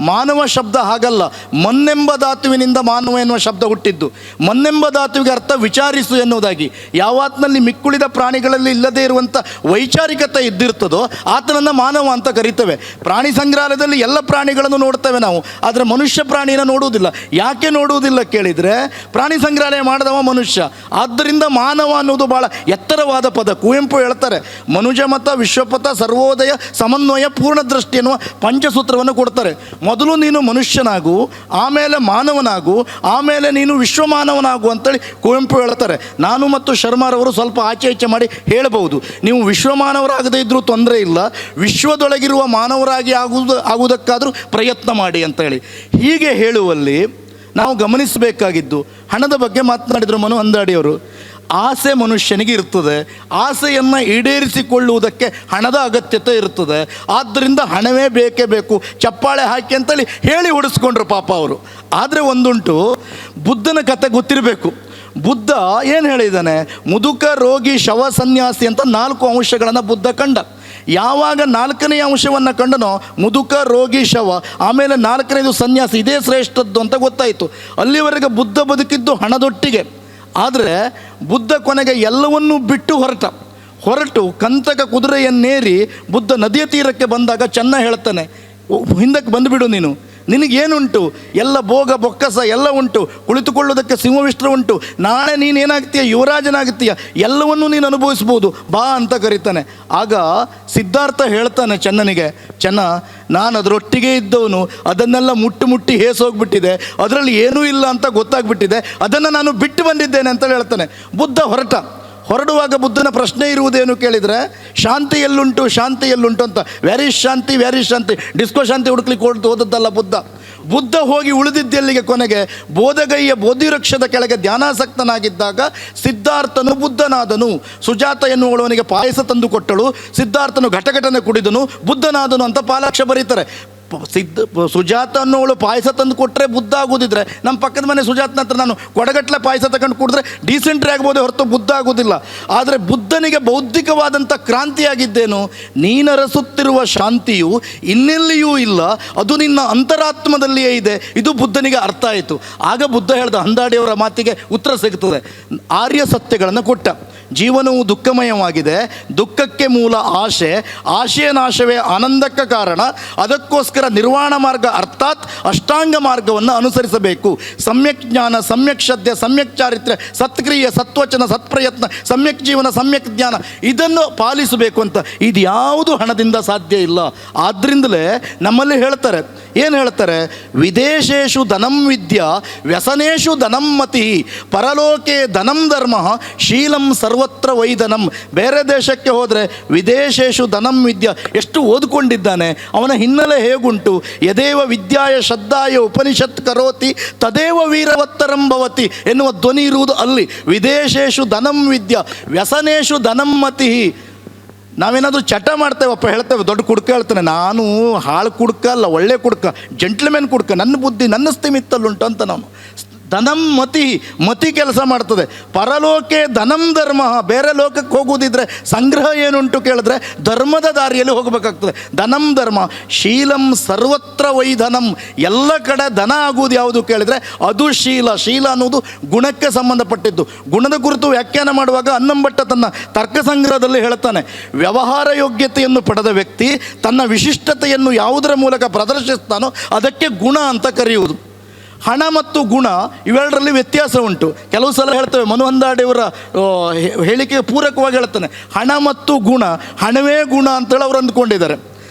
ಮಾನವ ಶಬ್ದ ಹಾಗಲ್ಲ. ಮನ್ನೆಂಬ ಧಾತುವಿನಿಂದ ಮಾನವ ಎನ್ನುವ ಶಬ್ದ ಹುಟ್ಟಿದ್ದು. ಮನ್ನೆಂಬ ಧಾತುವಿಗೆ ಅರ್ಥ ವಿಚಾರಿಸು ಎನ್ನುವುದಾಗಿ. ಯಾವಾತನಲ್ಲಿ ಮಿಕ್ಕುಳಿದ ಪ್ರಾಣಿಗಳಲ್ಲಿ ಇಲ್ಲದೇ ಇರುವಂಥ ವೈಚಾರಿಕತೆ ಇದ್ದಿರ್ತದೋ ಆತನನ್ನು ಮಾನವ ಅಂತ ಕರಿತೇವೆ. ಪ್ರಾಣಿ ಸಂಗ್ರಹಾಲಯದಲ್ಲಿ ಎಲ್ಲ ಪ್ರಾಣಿಗಳನ್ನು ನೋಡ್ತೇವೆ ನಾವು, ಆದರೆ ಮನುಷ್ಯ ಪ್ರಾಣಿನ ನೋಡುವುದಿಲ್ಲ. ಯಾಕೆ ನೋಡುವುದಿಲ್ಲ ಕೇಳಿದರೆ, ಪ್ರಾಣಿ ಸಂಗ್ರಹಾಲಯ ಮಾಡಿದವ ಮನುಷ್ಯ. ಆದ್ದರಿಂದ ಮಾನವ ಅನ್ನೋದು ಭಾಳ ಎತ್ತರವಾದ ಪದ. ಕುವೆಂಪು ಹೇಳ್ತಾರೆ, ಮನುಜ ಮತ ವಿಶ್ವಪಥ ಸರ್ವೋದಯ ಸಮನ್ವಯ ಪೂರ್ಣದೃಷ್ಟಿ ಎನ್ನುವ ಪಂಚಸೂತ್ರವನ್ನು ಕೊಡ್ತಾರೆ. ಮೊದಲು ನೀನು ಮನುಷ್ಯನಾಗು, ಆಮೇಲೆ ಮಾನವನಾಗು, ಆಮೇಲೆ ನೀನು ವಿಶ್ವಮಾನವನಾಗು ಅಂತೇಳಿ ಕುವೆಂಪು ಹೇಳ್ತಾರೆ. ನಾನು ಮತ್ತು ಶರ್ಮಾರವರು ಸ್ವಲ್ಪ ಆಚೆ ಈಚೆ ಮಾಡಿ ಹೇಳಬಹುದು, ನೀವು ವಿಶ್ವಮಾನವರಾಗದೇ ಇದ್ದರೂ ತೊಂದರೆ ಇಲ್ಲ, ವಿಶ್ವದೊಳಗಿರುವ ಮಾನವರಾಗಿ ಆಗುವುದಕ್ಕಾದರೂ ಪ್ರಯತ್ನ ಮಾಡಿ ಅಂತೇಳಿ. ಹೀಗೆ ಹೇಳುವಲ್ಲಿ ನಾವು ಗಮನಿಸಬೇಕಾಗಿದ್ದು, ಹಣದ ಬಗ್ಗೆ ಮಾತನಾಡಿದರು ಮನು ಹಂದಾಡಿಯವರು. ಆಸೆ ಮನುಷ್ಯನಿಗೆ ಇರ್ತದೆ. ಆಸೆಯನ್ನು ಈಡೇರಿಸಿಕೊಳ್ಳುವುದಕ್ಕೆ ಹಣದ ಅಗತ್ಯತೆ ಇರ್ತದೆ. ಆದ್ದರಿಂದ ಹಣವೇ ಬೇಕೇ ಬೇಕು, ಚಪ್ಪಾಳೆ ಹಾಕಿ ಅಂತೇಳಿ ಹೇಳಿ ಹೊಡಿಸ್ಕೊಂಡ್ರು ಪಾಪ ಅವರು. ಆದರೆ ಒಂದುಂಟು, ಬುದ್ಧನ ಕತೆ ಗೊತ್ತಿರಬೇಕು. ಬುದ್ಧ ಏನು ಹೇಳಿದ್ದಾನೆ, ಮುದುಕ ರೋಗಿ ಶವ ಸನ್ಯಾಸಿ ಅಂತ 4 ಅಂಶಗಳನ್ನು ಬುದ್ಧ ಕಂಡ. ಯಾವಾಗ 4ನೇ ಅಂಶವನ್ನು ಕಂಡನೋ, ಮುದುಕ ರೋಗಿ ಶವ, ಆಮೇಲೆ 4ನೇದು ಸನ್ಯಾಸಿ, ಇದೇ ಶ್ರೇಷ್ಠದ್ದು ಅಂತ ಗೊತ್ತಾಯಿತು. ಅಲ್ಲಿವರೆಗೆ ಬುದ್ಧ ಬದುಕಿದ್ದು ಹಣದೊಟ್ಟಿಗೆ. ಆದರೆ ಬುದ್ಧ ಕೊನೆಗೆ ಎಲ್ಲವನ್ನೂ ಬಿಟ್ಟು ಹೊರಟು ಕಂತಕ ಕುದುರೆಯನ್ನೇರಿ ಬುದ್ಧ ನದಿಯ ತೀರಕ್ಕೆ ಬಂದಾಗ ಚೆನ್ನ ಹೇಳ್ತಾನೆ, ಹಿಂದಕ್ಕೆ ಬಂದುಬಿಡು, ನಿನಗೇನುಂಟು, ಎಲ್ಲ ಭೋಗ ಬೊಕ್ಕಸ ಎಲ್ಲ ಉಂಟು, ಕುಳಿತುಕೊಳ್ಳೋದಕ್ಕೆ ಸಿಂಹವಿಷ್ಟ್ರ ಉಂಟು, ನಾಳೆ ನೀನೇನಾಗ್ತೀಯ, ಯುವರಾಜನಾಗ್ತೀಯ, ಎಲ್ಲವನ್ನೂ ನೀನು ಅನುಭವಿಸ್ಬೋದು, ಬಾ ಅಂತ ಕರೀತಾನೆ. ಆಗ ಸಿದ್ಧಾರ್ಥ ಹೇಳ್ತಾನೆ ಚೆನ್ನನಿಗೆ, ಚೆನ್ನ, ನಾನು ಅದರೊಟ್ಟಿಗೆ ಇದ್ದವನು, ಅದನ್ನೆಲ್ಲ ಮುಟ್ಟಿ ಹೇಸೋಗ್ಬಿಟ್ಟಿದೆ, ಅದರಲ್ಲಿ ಏನೂ ಇಲ್ಲ ಅಂತ ಗೊತ್ತಾಗ್ಬಿಟ್ಟಿದೆ, ಅದನ್ನು ನಾನು ಬಿಟ್ಟು ಬಂದಿದ್ದೇನೆ ಅಂತ ಹೇಳ್ತಾನೆ. ಬುದ್ಧ ಹೊರಡುವಾಗ ಬುದ್ಧನ ಪ್ರಶ್ನೆ ಇರುವುದೇನು ಕೇಳಿದರೆ, ಶಾಂತಿ ಎಲ್ಲುಂಟು ಅಂತ. ವ್ಯಾರಿ ಶಾಂತಿ ಡಿಸ್ಕೋ ಶಾಂತಿ ಹುಡುಕ್ಲಿಕ್ಕೆ ಹೋದದ್ದಲ್ಲ ಬುದ್ಧ. ಬುದ್ಧ ಹೋಗಿ ಉಳಿದಿದ್ದೆಲ್ಲಿಗೆ ಕೊನೆಗೆ ಬೋಧಗೈಯ ಬೋಧಿವೃಕ್ಷದ ಕೆಳಗೆ ಧ್ಯಾನಾಸಕ್ತನಾಗಿದ್ದಾಗ ಸಿದ್ಧಾರ್ಥನು ಬುದ್ಧನಾದನು. ಸುಜಾತ ಎನ್ನುವಳವನಿಗೆ ಪಾಯಸ ತಂದು ಕೊಟ್ಟಳು, ಸಿದ್ಧಾರ್ಥನು ಘಟಘಟನೆ ಕುಡಿದನು, ಬುದ್ಧನಾದನು ಅಂತ ಪಾಲಾಕ್ಷ ಬರೀತಾರೆ. ಸುಜಾತ ಅನ್ನೋಳು ಪಾಯಸ ತಂದು ಕೊಟ್ಟರೆ ಬುದ್ಧ ಆಗೋದಿದ್ರೆ ನಮ್ಮ ಪಕ್ಕದ ಮನೆ ಸುಜಾತನ ಹತ್ರ ನಾನು ಕೊಡಗಟ್ಲೆ ಪಾಯಸ ತಗೊಂಡು ಕುಡಿದ್ರೆ ಡೀಸೆಂಟ್ರಿ ಆಗ್ಬೋದೇ ಹೊರತು ಬುದ್ಧ ಆಗೋದಿಲ್ಲ. ಆದರೆ ಬುದ್ಧನಿಗೆ ಬೌದ್ಧಿಕವಾದಂಥ ಕ್ರಾಂತಿಯಾಗಿದ್ದೇನು, ನೀನರಸುತ್ತಿರುವ ಶಾಂತಿಯು ಇನ್ನೆಲ್ಲಿಯೂ ಇಲ್ಲ, ಅದು ನಿನ್ನ ಅಂತರಾತ್ಮದಲ್ಲಿಯೇ ಇದೆ. ಇದು ಬುದ್ಧನಿಗೆ ಅರ್ಥ ಆಯಿತು. ಆಗ ಬುದ್ಧ ಹೇಳಿದ ಹಂದಾಡಿಯವರ ಮಾತಿಗೆ ಉತ್ತರ ಸಿಗ್ತದೆ. ಆರ್ಯ ಸತ್ಯಗಳನ್ನು ಕೊಟ್ಟ. ಜೀವನವು ದುಃಖಮಯವಾಗಿದೆ, ದುಃಖಕ್ಕೆ ಮೂಲ ಆಶೆ, ಆಶೆಯ ನಾಶವೇ ಆನಂದಕ್ಕೆ ಕಾರಣ. ಅದಕ್ಕೋಸ್ಕರ ನಿರ್ವಾಣ ಮಾರ್ಗ ಅರ್ಥಾತ್ ಅಷ್ಟಾಂಗ ಮಾರ್ಗವನ್ನು ಅನುಸರಿಸಬೇಕು. ಸಮ್ಯಕ್ ಜ್ಞಾನ, ಸಮ್ಯಕ್ ಶ್ರದ್ಧೆ, ಸಮ್ಯಕ್ ಚಾರಿತ್ರ್ಯ, ಸತ್ಕ್ರಿಯೆ, ಸತ್ವಚನ, ಸತ್ಪ್ರಯತ್ನ, ಸಮ್ಯಕ್ ಜೀವನ, ಸಮ್ಯಕ್ ಜ್ಞಾನ, ಇದನ್ನು ಪಾಲಿಸಬೇಕು ಅಂತ. ಇದು ಯಾವುದು ಹಣದಿಂದ ಸಾಧ್ಯ ಇಲ್ಲ. ಆದ್ದರಿಂದಲೇ ನಮ್ಮಲ್ಲಿ ಹೇಳ್ತಾರೆ, ಏನು ಹೇಳ್ತಾರೆ, ವಿದೇಶೇಶು ಧನಂ ವಿದ್ಯಾ ವ್ಯಸನೇಶು ಧನಂ ಮತಿ, ಪರಲೋಕೆ ಧನಂ ಧರ್ಮ, ಶೀಲಂ ಸರ್ವತ್ರ ವೈಧನಂ. ಬೇರೆ ದೇಶಕ್ಕೆ ಹೋದರೆ ವಿದೇಶೇಶು ಧನಂ ವಿದ್ಯಾ, ಎಷ್ಟು ಓದ್ಕೊಂಡಿದ್ದಾನೆ, ಅವನ ಹಿನ್ನೆಲೆ ಹೇಗುಂಟು, ಯದೇವ ವಿದ್ಯಾಯ ಶ್ರದ್ಧಾಯ ಉಪನಿಷತ್ ಕರೋತಿ ತದೇವ ವೀರವತ್ತರಂ ಭವತಿ ಎನ್ನುವ ಧ್ವನಿ ಇರುವುದು ಅಲ್ಲಿ. ವಿದೇಶೇಶು ಧನಂ ವಿದ್ಯಾ ವ್ಯಸನೇಶು ಧನಂ ಮತಿ. ನಾವೇನಾದರೂ ಚಟ ಮಾಡ್ತೇವಪ್ಪ, ಹೇಳ್ತೇವೆ, ದೊಡ್ಡ ಕುಡ್ಕ ಹೇಳ್ತಾನೆ, ನಾನು ಹಾಳು ಕುಡ್ಕ ಅಲ್ಲ, ಒಳ್ಳೆ ಕುಡ್ಕ, ಜೆಂಟ್ಲ್ಮೆನ್ ಕುಡ್ಕ, ನನ್ನ ಬುದ್ಧಿ ನನ್ನ ಸ್ಥಿಮಿತ್ತಲ್ಲುಂಟು ಅಂತ. ನಾವು ಧನಂ ಮತಿ, ಮತಿ ಕೆಲಸ ಮಾಡ್ತದೆ. ಪರಲೋಕೆ ಧನಂ ಧರ್ಮ, ಬೇರೆ ಲೋಕಕ್ಕೆ ಹೋಗುವುದಿದ್ರೆ ಸಂಗ್ರಹ ಏನುಂಟು ಕೇಳಿದ್ರೆ ಧರ್ಮದ ದಾರಿಯಲ್ಲಿ ಹೋಗಬೇಕಾಗ್ತದೆ. ಧನಂ ಧರ್ಮ, ಶೀಲಂ ಸರ್ವತ್ರ ವೈಧನಂ, ಎಲ್ಲ ಕಡೆ ಧನ ಆಗುವುದು ಯಾವುದು ಕೇಳಿದರೆ ಅದು ಶೀಲ. ಶೀಲ ಅನ್ನೋದು ಗುಣಕ್ಕೆ ಸಂಬಂಧಪಟ್ಟಿದ್ದು. ಗುಣದ ಕುರಿತು ವ್ಯಾಖ್ಯಾನ ಮಾಡುವಾಗ ಅನ್ನಂಭಟ್ಟ ತನ್ನ ತರ್ಕ ಸಂಗ್ರಹದಲ್ಲಿ ಹೇಳ್ತಾನೆ, ವ್ಯವಹಾರ ಯೋಗ್ಯತೆಯನ್ನು ಪಡೆದ ವ್ಯಕ್ತಿ ತನ್ನ ವಿಶಿಷ್ಟತೆಯನ್ನು ಯಾವುದರ ಮೂಲಕ ಪ್ರದರ್ಶಿಸ್ತಾನೋ ಅದಕ್ಕೆ ಗುಣ ಅಂತ ಕರೆಯುವುದು. ಹಣ ಮತ್ತು ಗುಣ ಇವೆರಡರಲ್ಲಿ ವ್ಯತ್ಯಾಸ ಉಂಟು. ಕೆಲವು ಸಲ ಹೇಳ್ತೇವೆ, ಮನುಹಂದಾಡಿಯವರ ಹೇಳಿಕೆಗೆ ಪೂರಕವಾಗಿ ಹೇಳ್ತಾನೆ, ಹಣ ಮತ್ತು ಗುಣ, ಹಣವೇ ಗುಣ ಅಂತೇಳಿ ಅವರು ಅಂದ್ಕೊಂಡಿದ್ದಾರೆ.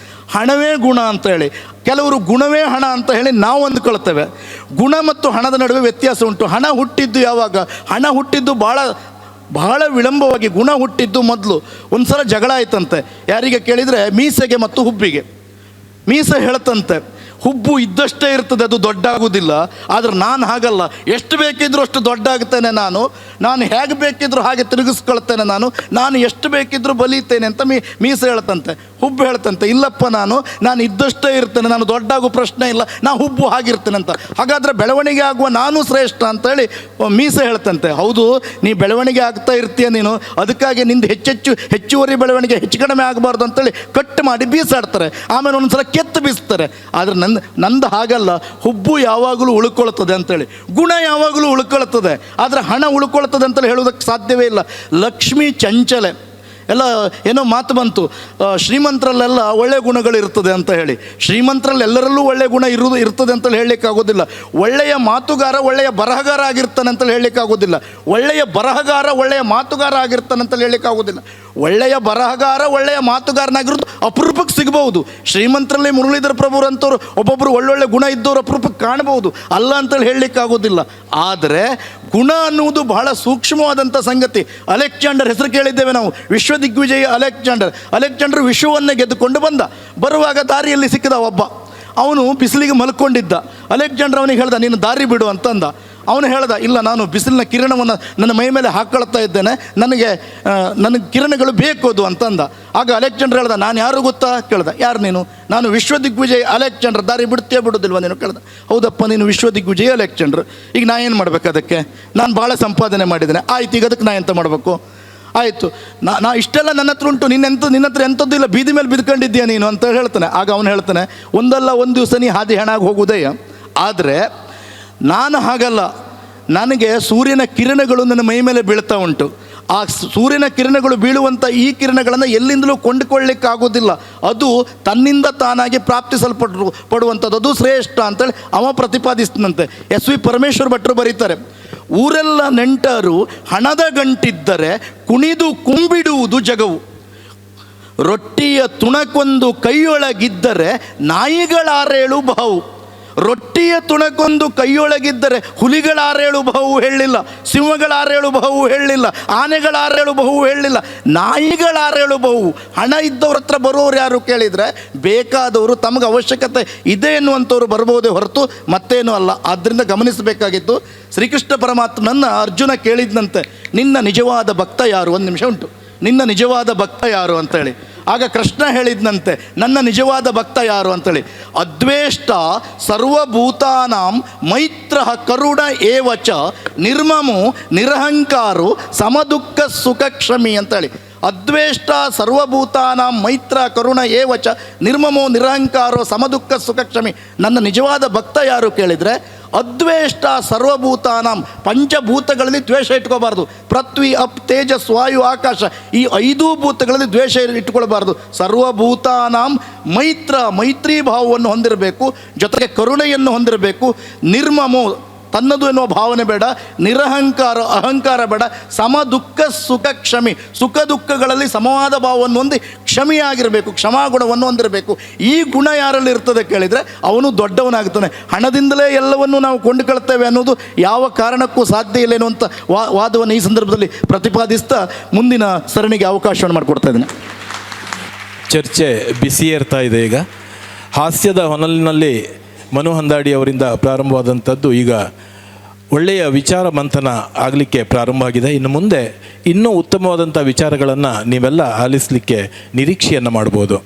ಹಣವೇ ಗುಣ ಅಂತೇಳಿ, ಕೆಲವರು ಗುಣವೇ ಹಣ ಅಂತ ಹೇಳಿ ನಾವು ಅಂದ್ಕೊಳ್ತೇವೆ. ಗುಣ ಮತ್ತು ಹಣದ ನಡುವೆ ವ್ಯತ್ಯಾಸ ಉಂಟು. ಹಣ ಹುಟ್ಟಿದ್ದು ಯಾವಾಗ, ಹಣ ಹುಟ್ಟಿದ್ದು ಬಹಳ ವಿಳಂಬವಾಗಿ. ಗುಣ ಹುಟ್ಟಿದ್ದು ಮೊದಲು. ಒಂದು ಸಲ ಜಗಳ ಆಯ್ತಂತೆ, ಯಾರಿಗೆ ಕೇಳಿದರೆ ಮೀಸೆಗೆ ಮತ್ತು ಹುಬ್ಬಿಗೆ. ಮೀಸೆ ಹೇಳ್ತಂತೆ, ಹುಬ್ಬು ಇದ್ದಷ್ಟೇ ಇರ್ತದೆ, ಅದು ದೊಡ್ಡ ಆಗೋದಿಲ್ಲ. ಆದರೆ ನಾನು ಹಾಗಲ್ಲ, ಎಷ್ಟು ಬೇಕಿದ್ರೂ ಅಷ್ಟು ದೊಡ್ಡ ಆಗ್ತೇನೆ ನಾನು ಹೇಗೆ ಬೇಕಿದ್ರೂ ಹಾಗೆ ತಿರುಗಿಸ್ಕೊಳ್ತೇನೆ, ನಾನು ಎಷ್ಟು ಬೇಕಿದ್ರೂ ಬಲಿತೇನೆ ಅಂತ ಮೀಸೆ ಹೇಳ್ತಂತೆ. ಹುಬ್ಬು ಹೇಳ್ತಂತೆ, ಇಲ್ಲಪ್ಪ ನಾನು ಇದ್ದಷ್ಟೇ ಇರ್ತೇನೆ, ನಾನು ದೊಡ್ಡ ಆಗೋ ಪ್ರಶ್ನೆ ಇಲ್ಲ, ನಾನು ಹುಬ್ಬು ಹಾಗಿರ್ತೇನೆ ಅಂತ. ಹಾಗಾದರೆ ಬೆಳವಣಿಗೆ ಆಗುವ ನಾನು ಶ್ರೇಷ್ಠ ಅಂತೇಳಿ ಮೀಸೆ ಹೇಳ್ತಂತೆ. ಹೌದು, ನೀ ಬೆಳವಣಿಗೆ ಆಗ್ತಾ ಇರ್ತೀಯ ನೀನು, ಅದಕ್ಕಾಗಿ ನಿಂದು ಹೆಚ್ಚುವರಿ ಬೆಳವಣಿಗೆ ಹೆಚ್ಚು ಕಡಿಮೆ ಆಗಬಾರ್ದು ಅಂತೇಳಿ ಕಟ್ ಮಾಡಿ ಬೀಸಾಡ್ತಾರೆ. ಆಮೇಲೆ ಒಂದೊಂದ್ಸಲ ಕೆತ್ತು ಬೀಸ್ತಾರೆ. ಆದರೆ ನಂದು ಹಾಗಲ್ಲ, ಹುಬ್ಬು ಯಾವಾಗಲೂ ಉಳ್ಕೊಳ್ತದೆ ಅಂತೇಳಿ, ಗುಣ ಯಾವಾಗಲೂ ಉಳ್ಕೊಳ್ತದೆ. ಆದರೆ ಹಣ ಉಳ್ಕೊಳ್ತದೆ ಅಂತೇಳಿ ಹೇಳೋದಕ್ಕೆ ಸಾಧ್ಯವೇ ಇಲ್ಲ. ಲಕ್ಷ್ಮಿ ಚಂಚಲೆ, ಎಲ್ಲ ಏನೋ ಮಾತು ಬಂತು, ಶ್ರೀಮಂತರಲ್ಲೆಲ್ಲ ಒಳ್ಳೆಯ ಗುಣಗಳಿರ್ತದೆ ಅಂತ ಹೇಳಿ. ಶ್ರೀಮಂತರಲ್ಲಿ ಎಲ್ಲರಲ್ಲೂ ಒಳ್ಳೆಯ ಗುಣ ಇರ್ತದೆ ಅಂತೇಳಿ ಹೇಳಲಿಕ್ಕಾಗೋದಿಲ್ಲ. ಒಳ್ಳೆಯ ಮಾತುಗಾರ ಒಳ್ಳೆಯ ಬರಹಗಾರ ಆಗಿರ್ತಾನೆ ಅಂತೇಳಿ ಹೇಳಲಿಕ್ಕಾಗೋದಿಲ್ಲ. ಒಳ್ಳೆಯ ಬರಹಗಾರ ಒಳ್ಳೆಯ ಮಾತುಗಾರ ಆಗಿರ್ತಾನೆ ಅಂತೇಳಿ ಹೇಳಲಿಕ್ಕಾಗೋದಿಲ್ಲ. ಒಳ್ಳೆಯ ಬರಹಗಾರ ಒಳ್ಳೆಯ ಮಾತುಗಾರನಾಗಿರೋದು ಅಪರೂಪಕ್ಕೆ ಸಿಗಬಹುದು. ಶ್ರೀಮಂತರಲ್ಲಿ ಮುರಳೀಧರ ಪ್ರಭುರಂಥವ್ರು ಒಬ್ಬೊಬ್ಬರು ಒಳ್ಳೊಳ್ಳೆ ಗುಣ ಇದ್ದವರು ಅಪರೂಪಕ್ಕೆ ಕಾಣಬಹುದು, ಅಲ್ಲ ಅಂತೇಳಿ ಹೇಳಲಿಕ್ಕಾಗೋದಿಲ್ಲ. ಆದರೆ ಗುಣ ಅನ್ನುವುದು ಬಹಳ ಸೂಕ್ಷ್ಮವಾದಂಥ ಸಂಗತಿ. ಅಲೆಕ್ಸಾಂಡರ್ ಹೆಸರು ಕೇಳಿದ್ದೇವೆ ನಾವು, ವಿಶ್ವದಿಗ್ವಿಜಯ ಅಲೆಕ್ಸಾಂಡರ್ ವಿಶ್ವವನ್ನೇ ಗೆದ್ದುಕೊಂಡು ಬರುವಾಗ ದಾರಿಯಲ್ಲಿ ಸಿಕ್ಕಿದ ಒಬ್ಬ, ಅವನು ಬಿಸಿಲಿಗೆ ಮಲ್ಕೊಂಡಿದ್ದ. ಅಲೆಕ್ಸಾಂಡರ್ ಅವನಿಗೆ ಹೇಳ್ದ, ನೀನು ದಾರಿ ಬಿಡು ಅಂತಂದ. ಅವನು ಹೇಳ್ದ, ಇಲ್ಲ, ನಾನು ಬಿಸಿಲಿನ ಕಿರಣವನ್ನು ನನ್ನ ಮೈ ಮೇಲೆ ಹಾಕ್ಕೊಳ್ತಾ ಇದ್ದೇನೆ, ನನಗೆ ಕಿರಣಗಳು ಬೇಕು ಅದು ಅಂತಂದ. ಆಗ ಅಲೆಕ್ಸಾಂಡರ್ ಹೇಳ್ದ, ನಾನು ಯಾರು ಗೊತ್ತಾ ಕೇಳ್ದ. ಯಾರು ನೀನು? ನಾನು ವಿಶ್ವದಿಗ್ವಿಜಯ ಅಲೆಕ್ಸಾಂಡರ್. ದಾರಿ ಬಿಡೋದಿಲ್ವ ನೀನು ಕೇಳ್ದ. ಹೌದಪ್ಪ, ನೀನು ವಿಶ್ವದಿಗ್ವಿಜಯ ಅಲೆಕ್ಸಾಂಡರ್. ಈಗ ನಾ ಏನು ಮಾಡಬೇಕು ಅದಕ್ಕೆ? ನಾನು ಭಾಳ ಸಂಪಾದನೆ ಮಾಡಿದ್ದೇನೆ. ಆಯ್ತು, ಈಗ ಅದಕ್ಕೆ ನಾ ಎಂತ ಮಾಡಬೇಕು? ಆಯಿತು, ನಾ ಇಷ್ಟೆಲ್ಲ ನನ್ನ ಹತ್ರ ಉಂಟು, ನಿನ್ನ ಹತ್ರ ಎಂಥದ್ದು ಇಲ್ಲ, ಬೀದಿ ಮೇಲೆ ಬಿದ್ಕೊಂಡಿದ್ದೀಯ ನೀನು ಅಂತ ಹೇಳ್ತಾನೆ. ಆಗ ಅವನು ಹೇಳ್ತಾನೆ, ಒಂದಲ್ಲ ಒಂದು ದಿವಸ ನೀ ಹಾದಿ ಹೆಣಾಗಿ ಹೋಗುವುದೇ. ಆದರೆ ನಾನು ಹಾಗಲ್ಲ, ನನಗೆ ಸೂರ್ಯನ ಕಿರಣಗಳು ನನ್ನ ಮೈ ಮೇಲೆ ಬೀಳ್ತಾ ಉಂಟು. ಆ ಸೂರ್ಯನ ಕಿರಣಗಳು ಬೀಳುವಂಥ ಈ ಕಿರಣಗಳನ್ನು ಎಲ್ಲಿಂದಲೂ ಕೊಂಡುಕೊಳ್ಳಲಿಕ್ಕಾಗೋದಿಲ್ಲ. ಅದು ತನ್ನಿಂದ ತಾನಾಗಿ ಪಡುವಂಥದ್ದು, ಅದು ಶ್ರೇಷ್ಠ ಅಂತೇಳಿ ಅವ ಪ್ರತಿಪಾದಿಸ್ತನಂತೆ. SV ಪರಮೇಶ್ವರ್ ಭಟ್ರು ಬರೀತಾರೆ, ಊರೆಲ್ಲ ನೆಂಟರು ಹಣದ ಗಂಟಿದ್ದರೆ ಕುಣಿದು ಕುಂಬಿಡುವುದು ಜಗವು, ರೊಟ್ಟಿಯ ತುಣಕೊಂದು ಕೈಯೊಳಗಿದ್ದರೆ ನಾಯಿಗಳಾರೇಳು ಬಾವು. ರೊಟ್ಟಿಯ ತುಣಕೊಂದು ಕೈಯೊಳಗಿದ್ದರೆ ಹುಲಿಗಳಾರೇಳು ಬಹು ಹೇಳಿಲ್ಲ, ಸಿಂಹಗಳಾರೇಳು ಬಹು ಹೇಳಿಲ್ಲ, ಆನೆಗಳಾರೇಳು ಬಹು ಹೇಳಿಲ್ಲ, ನಾಯಿಗಳಾರೇಳು ಬಹು. ಹಣ ಇದ್ದವ್ರ ಹತ್ರ ಬರೋರು ಯಾರು ಕೇಳಿದರೆ ಬೇಕಾದವರು, ತಮಗೆ ಅವಶ್ಯಕತೆ ಇದೆ ಎನ್ನುವಂಥವ್ರು ಬರ್ಬೋದೇ ಹೊರತು ಮತ್ತೇನೂ ಅಲ್ಲ. ಆದ್ದರಿಂದ ಗಮನಿಸಬೇಕಾಗಿತ್ತು, ಶ್ರೀಕೃಷ್ಣ ಪರಮಾತ್ಮನನ್ನು ಅರ್ಜುನ ಕೇಳಿದ್ನಂತೆ, ನಿನ್ನ ನಿಜವಾದ ಭಕ್ತ ಯಾರು? ಒಂದು ನಿಮಿಷ ಉಂಟು, ನಿನ್ನ ನಿಜವಾದ ಭಕ್ತ ಯಾರು ಅಂತೇಳಿ. ಆಗ ಕೃಷ್ಣ ಹೇಳಿದ್ನಂತೆ, ನನ್ನ ನಿಜವಾದ ಭಕ್ತ ಯಾರು ಅಂತೇಳಿ, ಅದ್ವೇಷ್ಟ ಸರ್ವಭೂತಾನಾಂ ಮೈತ್ರ ಕರುಣ ಏವಚ ನಿರ್ಮಮೋ ನಿರಹಂಕಾರು ಸಮದುಃಖ ಸುಖ ಕ್ಷಮಿ ಅಂತೇಳಿ. ಅದ್ವೇಷ್ಟ ಸರ್ವಭೂತಾನಾಂ ಮೈತ್ರ ಕರುಣ ಏವಚ ನಿರ್ಮಮೋ ನಿರಹಂಕಾರೋ ಸಮದುಃಖ ಸುಖ ಕ್ಷಮಿ. ನನ್ನ ನಿಜವಾದ ಭಕ್ತ ಯಾರು ಕೇಳಿದರೆ, ಅದ್ವೇಷ್ಟ ಸರ್ವಭೂತಾನಾಂ, ಪಂಚಭೂತಗಳಲ್ಲಿ ದ್ವೇಷ ಇಟ್ಕೋಬಾರ್ದು. ಪೃಥ್ವಿ ಅಪ್ ತೇಜಸ್ ವಾಯು ಆಕಾಶ, ಈ 5 ಭೂತಗಳಲ್ಲಿ ದ್ವೇಷ ಇಟ್ಕೊಳ್ಬಾರ್ದು. ಸರ್ವಭೂತಾನಾಂ ಮೈತ್ರಿ ಭಾವವನ್ನು ಹೊಂದಿರಬೇಕು, ಜೊತೆಗೆ ಕರುಣೆಯನ್ನು ಹೊಂದಿರಬೇಕು. ನಿರ್ಮಮೋ, ತನ್ನದು ಎನ್ನುವ ಭಾವನೆ ಬೇಡ, ನಿರಹಂಕಾರ ಅಹಂಕಾರ ಬೇಡ, ಸಮ ದುಃಖ ಸುಖ ಕ್ಷಮಿ, ಸುಖ ದುಃಖಗಳಲ್ಲಿ ಸಮವಾದ ಭಾವವನ್ನು ಹೊಂದಿ ಕ್ಷಮಿಯಾಗಿರಬೇಕು, ಕ್ಷಮಾಗುಣವನ್ನು ಹೊಂದಿರಬೇಕು. ಈ ಗುಣ ಯಾರಲ್ಲಿ ಇರ್ತದೆ ಕೇಳಿದರೆ ಅವನು ದೊಡ್ಡವನಾಗ್ತಾನೆ. ಹಣದಿಂದಲೇ ಎಲ್ಲವನ್ನೂ ನಾವು ಕೊಂಡುಕೊಳ್ತೇವೆ ಅನ್ನೋದು ಯಾವ ಕಾರಣಕ್ಕೂ ಸಾಧ್ಯ ಇಲ್ಲ ಎನ್ನುವಂಥ ವಾದವನ್ನು ಈ ಸಂದರ್ಭದಲ್ಲಿ ಪ್ರತಿಪಾದಿಸ್ತಾ ಮುಂದಿನ ಸರಣಿಗೆ ಅವಕಾಶವನ್ನು ಮಾಡಿಕೊಡ್ತಾ ಇದ್ದೇನೆ. ಚರ್ಚೆ ಬಿಸಿಯೇರ್ತಾ ಇದೆ. ಈಗ ಹಾಸ್ಯದ ಹೊನಲಿನಲ್ಲಿ ಮನು ಹಂದಾಡಿ ಅವರಿಂದ ಪ್ರಾರಂಭವಾದಂಥದ್ದು ಈಗ ಒಳ್ಳೆಯ ವಿಚಾರ ಮಂಥನ ಆಗಲಿಕ್ಕೆ ಪ್ರಾರಂಭ ಆಗಿದೆ. ಇನ್ನು ಮುಂದೆ ಇನ್ನೂ ಉತ್ತಮವಾದಂಥ ವಿಚಾರಗಳನ್ನು ನೀವೆಲ್ಲ ಆಲಿಸಲಿಕ್ಕೆ ನಿರೀಕ್ಷೆಯನ್ನು ಮಾಡ್ಬೋದು.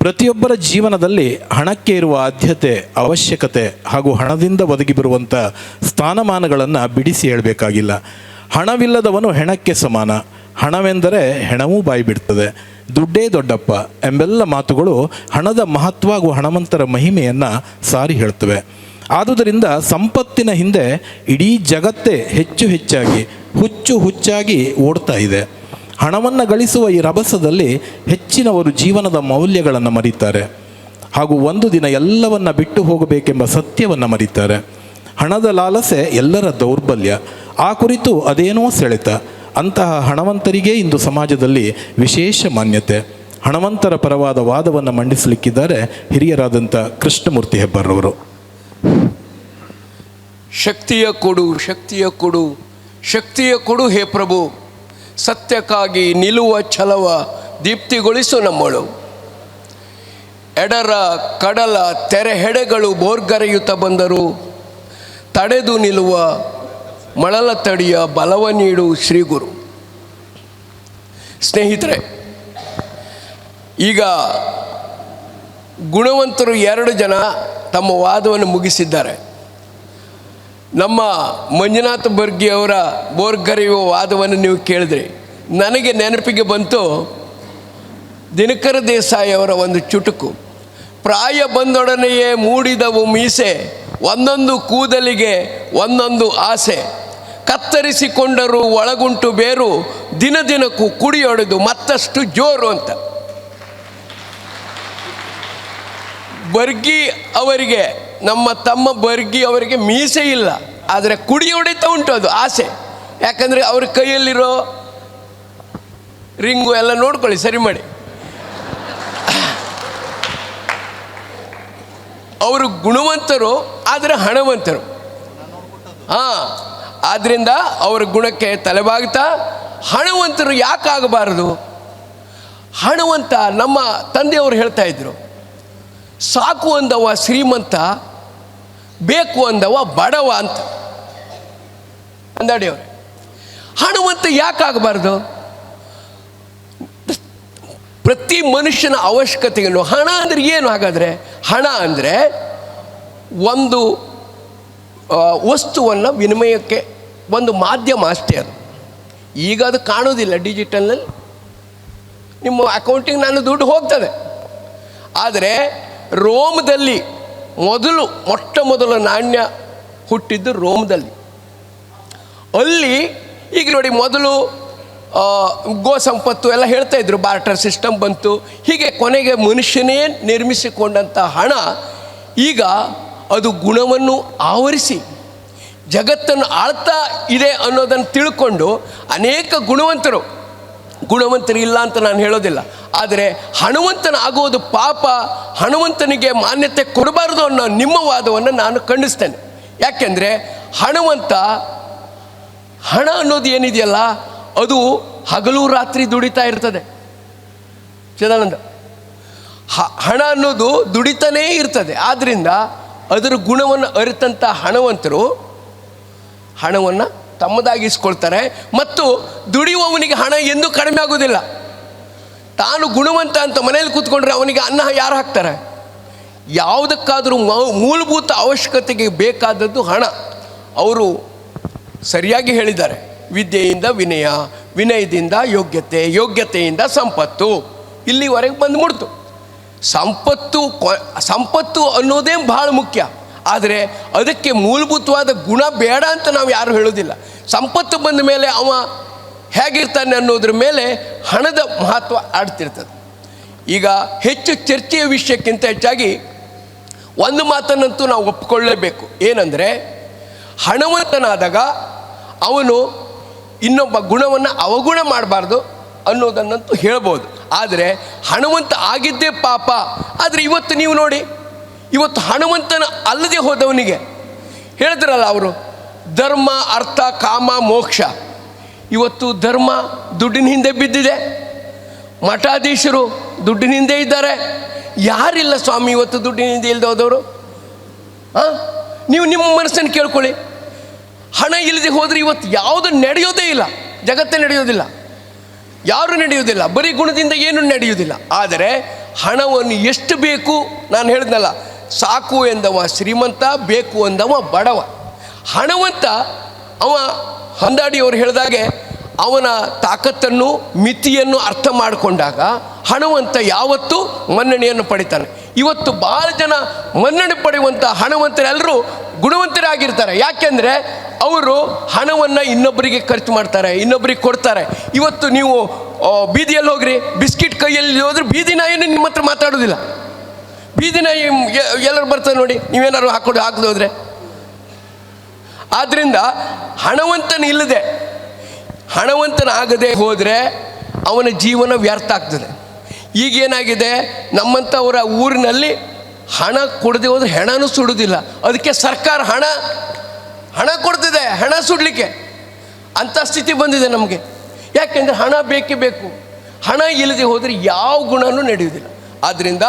ಪ್ರತಿಯೊಬ್ಬರ ಜೀವನದಲ್ಲಿ ಹಣಕ್ಕೆ ಇರುವ ಆದ್ಯತೆ, ಅವಶ್ಯಕತೆ ಹಾಗೂ ಹಣದಿಂದ ಒದಗಿ ಬರುವಂಥ ಸ್ಥಾನಮಾನಗಳನ್ನು ಬಿಡಿಸಿ ಹೇಳಬೇಕಾಗಿಲ್ಲ. ಹಣವಿಲ್ಲದವನು ಹೆಣಕ್ಕೆ ಸಮಾನ, ಹಣವೆಂದರೆ ಹೆಣವೂ ಬಾಯಿ ಬಿಡ್ತದೆ, ದುಡ್ಡೇ ದೊಡ್ಡಪ್ಪ ಎಂಬೆಲ್ಲ ಮಾತುಗಳು ಹಣದ ಮಹತ್ವ ಹಾಗೂ ಹಣವಂತರ ಮಹಿಮೆಯನ್ನು ಸಾರಿ ಹೇಳ್ತವೆ. ಆದುದರಿಂದ ಸಂಪತ್ತಿನ ಹಿಂದೆ ಇಡೀ ಜಗತ್ತೇ ಹೆಚ್ಚಾಗಿ ಹುಚ್ಚಾಗಿ ಓಡ್ತಾ ಇದೆ. ಹಣವನ್ನು ಗಳಿಸುವ ಈ ರಭಸದಲ್ಲಿ ಹೆಚ್ಚಿನವರು ಜೀವನದ ಮೌಲ್ಯಗಳನ್ನು ಮರೀತಾರೆ ಹಾಗೂ ಒಂದು ದಿನ ಎಲ್ಲವನ್ನ ಬಿಟ್ಟು ಹೋಗಬೇಕೆಂಬ ಸತ್ಯವನ್ನು ಮರೀತಾರೆ. ಹಣದ ಲಾಲಸೆ ಎಲ್ಲರ ದೌರ್ಬಲ್ಯ, ಆ ಕುರಿತು ಅದೇನೋ ಸೆಳೆತ. ಅಂತಹ ಹಣವಂತರಿಗೇ ಇಂದು ಸಮಾಜದಲ್ಲಿ ವಿಶೇಷ ಮಾನ್ಯತೆ. ಹಣವಂತರ ಪರವಾದ ವಾದವನ್ನು ಮಂಡಿಸಲಿಕ್ಕಿದ್ದಾರೆ ಹಿರಿಯರಾದಂಥ ಕೃಷ್ಣಮೂರ್ತಿ ಹೆಬ್ಬಾರ್ರವರು. ಶಕ್ತಿಯ ಕೊಡು, ಶಕ್ತಿಯ ಕೊಡು, ಶಕ್ತಿಯ ಕೊಡು ಹೇ ಪ್ರಭು, ಸತ್ಯಕ್ಕಾಗಿ ನಿಲ್ಲುವ ಛಲವ ದೀಪ್ತಿಗೊಳಿಸು ನಮ್ಮಳು. ಎಡರ ಕಡಲ ತೆರೆಹೆಡೆಗಳು ಬೋರ್ಗರೆಯುತ್ತ ಬಂದರು, ತಡೆದು ನಿಲ್ಲುವ ಮಳಲ ತಡಿಯ ಬಲವ ನೀಡು ಶ್ರೀ ಗುರು. ಸ್ನೇಹಿತರೆ, ಈಗ ಗುಣವಂತರು 2 ಜನ ತಮ್ಮ ವಾದವನ್ನು ಮುಗಿಸಿದ್ದಾರೆ. ನಮ್ಮ ಮಂಜುನಾಥ ಬರ್ಗಿಯವರ ಬೋರ್ಗರೆಯುವ ವಾದವನ್ನು ನೀವು ಕೇಳಿದ್ರಿ. ನನಗೆ ನೆನಪಿಗೆ ಬಂತು ದಿನಕರ ದೇಸಾಯಿ ಅವರ ಒಂದು ಚುಟುಕು. ಪ್ರಾಯ ಬಂದೊಡನೆಯೇ ಮೂಡಿದವು ಮೀಸೆ, ಒಂದೊಂದು ಕೂದಲಿಗೆ ಒಂದೊಂದು ಆಸೆ, ಕತ್ತರಿಸಿಕೊಂಡರೂ ಒಳಗುಂಟು ಬೇರು, ದಿನ ದಿನಕ್ಕೂ ಕುಡಿಯೊಡೆದು ಮತ್ತಷ್ಟು ಜೋರು ಅಂತ. ಬರ್ಗಿ ಅವರಿಗೆ, ನಮ್ಮ ತಮ್ಮ ಬರ್ಗಿ ಅವರಿಗೆ ಮೀಸೆ ಇಲ್ಲ, ಆದರೆ ಕುಡಿಯೊಡೆತ ಉಂಟು, ಅದು ಆಸೆ. ಯಾಕಂದರೆ ಅವ್ರ ಕೈಯಲ್ಲಿರೋ ರಿಂಗು ಎಲ್ಲ ನೋಡ್ಕೊಳ್ಳಿ, ಸರಿ ಮಾಡಿ. ಅವರು ಗುಣವಂತರು ಆದರೆ ಹಣವಂತರು. ಆದ್ದರಿಂದ ಅವರ ಗುಣಕ್ಕೆ ತಲೆಬಾಗ್ತಾ ಹಣವಂತರು ಯಾಕಾಗಬಾರದು? ಹಣವಂತ, ನಮ್ಮ ತಂದೆಯವರು ಹೇಳ್ತಾ ಇದ್ರು, ಸಾಕು ಅಂದವ ಶ್ರೀಮಂತ, ಬೇಕು ಅಂದವ ಬಡವ ಅಂತ. ಅಂದಾಡಿಯವ್ರೆ, ಹಣವಂತ ಯಾಕಾಗಬಾರ್ದು? ಪ್ರತಿ ಮನುಷ್ಯನ ಅವಶ್ಯಕತೆಯನ್ನು, ಹಣ ಅಂದರೆ ಏನು ಹಾಗಾದರೆ? ಹಣ ಅಂದರೆ ಒಂದು ವಸ್ತುವನ್ನು ವಿನಿಮಯಕ್ಕೆ ಒಂದು ಮಾಧ್ಯಮ ಅಷ್ಟೇ. ಅದು ಈಗ ಅದು ಕಾಣೋದಿಲ್ಲ. ಡಿಜಿಟಲ್ನಲ್ಲಿ ನಿಮ್ಮ ಅಕೌಂಟಿಗೆ ನಾನು ದುಡ್ಡು ಹೋಗ್ತದೆ. ಆದರೆ ರೋಮ್ದಲ್ಲಿ ಮೊಟ್ಟ ಮೊದಲ ನಾಣ್ಯ ಹುಟ್ಟಿದ್ದು ರೋಮ್ದಲ್ಲಿ. ಅಲ್ಲಿ ಈಗ ನೋಡಿ, ಮೊದಲು ಗೋ ಸಂಪತ್ತು ಎಲ್ಲ ಹೇಳ್ತಾ ಇದ್ರು, ಬಾರ್ಟರ್ ಸಿಸ್ಟಮ್ ಬಂತು. ಹೀಗೆ ಕೊನೆಗೆ ಮನುಷ್ಯನೇ ನಿರ್ಮಿಸಿಕೊಂಡಂಥ ಹಣ ಈಗ ಅದು ಗುಣವನ್ನು ಆವರಿಸಿ ಜಗತ್ತನ್ನು ಆಳ್ತಾ ಇದೆ ಅನ್ನೋದನ್ನು ತಿಳ್ಕೊಂಡು ಅನೇಕ ಗುಣವಂತರು ಗುಣವಂತರಿಲ್ಲ ಅಂತ ನಾನು ಹೇಳೋದಿಲ್ಲ. ಆದರೆ ಹಣವಂತನ ಆಗೋದು ಪಾಪ, ಹಣವಂತನಿಗೆ ಮಾನ್ಯತೆ ಕೊಡಬಾರ್ದು ಅನ್ನೋ ನಿಮ್ಮ ವಾದವನ್ನು ನಾನು ಖಂಡಿಸ್ತೇನೆ. ಯಾಕೆಂದರೆ ಹಣ ಅನ್ನೋದು ಏನಿದೆಯಲ್ಲ ಅದು ಹಗಲು ರಾತ್ರಿ ದುಡಿತಾ ಇರ್ತದೆ. ಚಿದಾನಂದ, ಹಣ ಅನ್ನೋದು ದುಡಿತಾನೇ ಇರ್ತದೆ. ಆದ್ದರಿಂದ ಅದರ ಗುಣವನ್ನು ಅರಿತಂಥ ಹಣವಂತರು ಹಣವನ್ನು ತಮ್ಮದಾಗಿಸ್ಕೊಳ್ತಾರೆ. ಮತ್ತು ದುಡಿಯುವವನಿಗೆ ಹಣ ಎಂದೂ ಕಡಿಮೆ ಆಗೋದಿಲ್ಲ. ತಾನು ಗುಣವಂತ ಅಂತ ಮನೇಲಿ ಕೂತ್ಕೊಂಡ್ರೆ ಅವನಿಗೆ ಅನ್ನ ಯಾರು ಹಾಕ್ತಾರೆ? ಯಾವುದಕ್ಕಾದರೂ ಮೂಲಭೂತ ಅವಶ್ಯಕತೆಗೆ ಬೇಕಾದದ್ದು ಹಣ. ಅವರು ಸರಿಯಾಗಿ ಹೇಳಿದ್ದಾರೆ, ವಿದ್ಯೆಯಿಂದ ವಿನಯ, ವಿನಯದಿಂದ ಯೋಗ್ಯತೆ, ಯೋಗ್ಯತೆಯಿಂದ ಸಂಪತ್ತು. ಇಲ್ಲಿವರೆಗೆ ಬಂದು ಮುಡ್ತು. ಸಂಪತ್ತು ಅನ್ನೋದೇ ಭಾಳ ಮುಖ್ಯ. ಆದರೆ ಅದಕ್ಕೆ ಮೂಲಭೂತವಾದ ಗುಣ ಬೇಡ ಅಂತ ನಾವು ಯಾರು ಹೇಳೋದಿಲ್ಲ. ಸಂಪತ್ತು ಬಂದ ಮೇಲೆ ಅವ ಹೇಗಿರ್ತಾನೆ ಅನ್ನೋದ್ರ ಮೇಲೆ ಹಣದ ಮಹತ್ವ ಆಡ್ತಿರ್ತದೆ. ಈಗ ಹೆಚ್ಚು ಚರ್ಚೆಯ ವಿಷಯಕ್ಕಿಂತ ಹೆಚ್ಚಾಗಿ ಒಂದು ಮಾತನ್ನಂತೂ ನಾವು ಒಪ್ಪಿಕೊಳ್ಳಲೇಬೇಕು. ಏನಂದರೆ, ಹಣವಂತನಾದಾಗ ಅವನು ಇನ್ನೊಬ್ಬ ಗುಣವನ್ನು ಅವಗುಣ ಮಾಡಬಾರ್ದು ಅನ್ನೋದನ್ನಂತೂ ಹೇಳ್ಬೋದು. ಆದರೆ ಹಣವಂತ ಆಗಿದ್ದೇ ಪಾಪ. ಆದರೆ ಇವತ್ತು ನೀವು ನೋಡಿ, ಇವತ್ತು ಹಣವಂತನ ಅಲ್ಲದೆ ಹೋದವನಿಗೆ ಹೇಳಿದ್ರಲ್ಲ ಅವರು, ಧರ್ಮ, ಅರ್ಥ, ಕಾಮ, ಮೋಕ್ಷ. ಇವತ್ತು ಧರ್ಮ ದುಡ್ಡಿನ ಹಿಂದೆ ಬಿದ್ದಿದೆ, ಮಠಾಧೀಶರು ದುಡ್ಡಿನ ಹಿಂದೆ ಇದ್ದಾರೆ. ಯಾರಿಲ್ಲ ಸ್ವಾಮಿ ಇವತ್ತು ದುಡ್ಡಿನ ಹಿಂದೆ ಇಲ್ಲದೆ ಹೋದವರು? ನೀವು ನಿಮ್ಮ ಮನಸ್ಸನ್ನು ಕೇಳ್ಕೊಳ್ಳಿ. ಹಣ ಇಲ್ಲದೆ ಹೋದರೆ ಇವತ್ತು ಯಾವುದು ನಡೆಯೋದೇ ಇಲ್ಲ, ಜಗತ್ತೇ ನಡೆಯೋದಿಲ್ಲ, ಯಾರು ನಡೆಯೋದಿಲ್ಲ, ಬರೀ ಗುಣದಿಂದ ಏನೂ ನಡೆಯೋದಿಲ್ಲ. ಆದರೆ ಹಣವನ್ನು ಎಷ್ಟು ಬೇಕು, ನಾನು ಹೇಳಿದ್ನಲ್ಲ, ಸಾಕು ಎಂದವ ಶ್ರೀಮಂತ, ಬೇಕು ಎಂದವ ಬಡವ. ಹಣವಂತ ಅವ ಹಂದಾಡಿಯವರು ಹೇಳಿದಾಗೆ ಅವನ ತಾಕತ್ತನ್ನು ಮಿತಿಯನ್ನು ಅರ್ಥ ಮಾಡಿಕೊಂಡಾಗ ಹಣವಂತ ಯಾವತ್ತೂ ಮನ್ನಣೆಯನ್ನು ಪಡಿತಾನೆ. ಇವತ್ತು ಭಾಳ ಜನ ಮನ್ನಣೆ ಪಡೆಯುವಂಥ ಹಣವಂತರೆಲ್ಲರೂ ಗುಣವಂತರಾಗಿರ್ತಾರೆ. ಯಾಕೆಂದರೆ ಅವರು ಹಣವನ್ನು ಇನ್ನೊಬ್ಬರಿಗೆ ಖರ್ಚು ಮಾಡ್ತಾರೆ, ಇನ್ನೊಬ್ಬರಿಗೆ ಕೊಡ್ತಾರೆ. ಇವತ್ತು ನೀವು ಬೀದಿಯಲ್ಲಿ ಹೋಗ್ರಿ, ಬಿಸ್ಕಿಟ್ ಕೈಯಲ್ಲಿ ಹೋದ್ರೆ ಬೀದಿ ನಾಯಿನೂ ನಿಮ್ಮ ಹತ್ರ ಮಾತಾಡೋದಿಲ್ಲ. ಬೀದಿ ನಾಯಿ ಎಲ್ಲರೂ ಬರ್ತಾರೆ ನೋಡಿ, ನೀವೇನಾದ್ರು ಹಾಕದೆ ಹೋದರೆ. ಆದ್ದರಿಂದ ಹಣವಂತನಾಗದೆ ಹೋದರೆ ಅವನ ಜೀವನ ವ್ಯರ್ಥ ಆಗ್ತದೆ. ಈಗೇನಾಗಿದೆ, ನಮ್ಮಂಥವರ ಊರಿನಲ್ಲಿ ಹಣ ಕೊಡದೆ ಹೋದರೆ ಹೆಣನೂ ಸುಡೋದಿಲ್ಲ. ಅದಕ್ಕೆ ಸರ್ಕಾರ ಹಣ ಕೊಡ್ತಿದೆ, ಹೆಣ ಸುಡಲಿಕ್ಕೆ. ಅಂಥ ಸ್ಥಿತಿ ಬಂದಿದೆ ನಮಗೆ. ಯಾಕೆಂದರೆ ಹಣ ಬೇಕೇ ಬೇಕು. ಹಣ ಇಲ್ಲದೆ ಹೋದರೆ ಯಾವ ಗುಣನೂ ನಡೆಯುವುದಿಲ್ಲ. ಆದ್ದರಿಂದ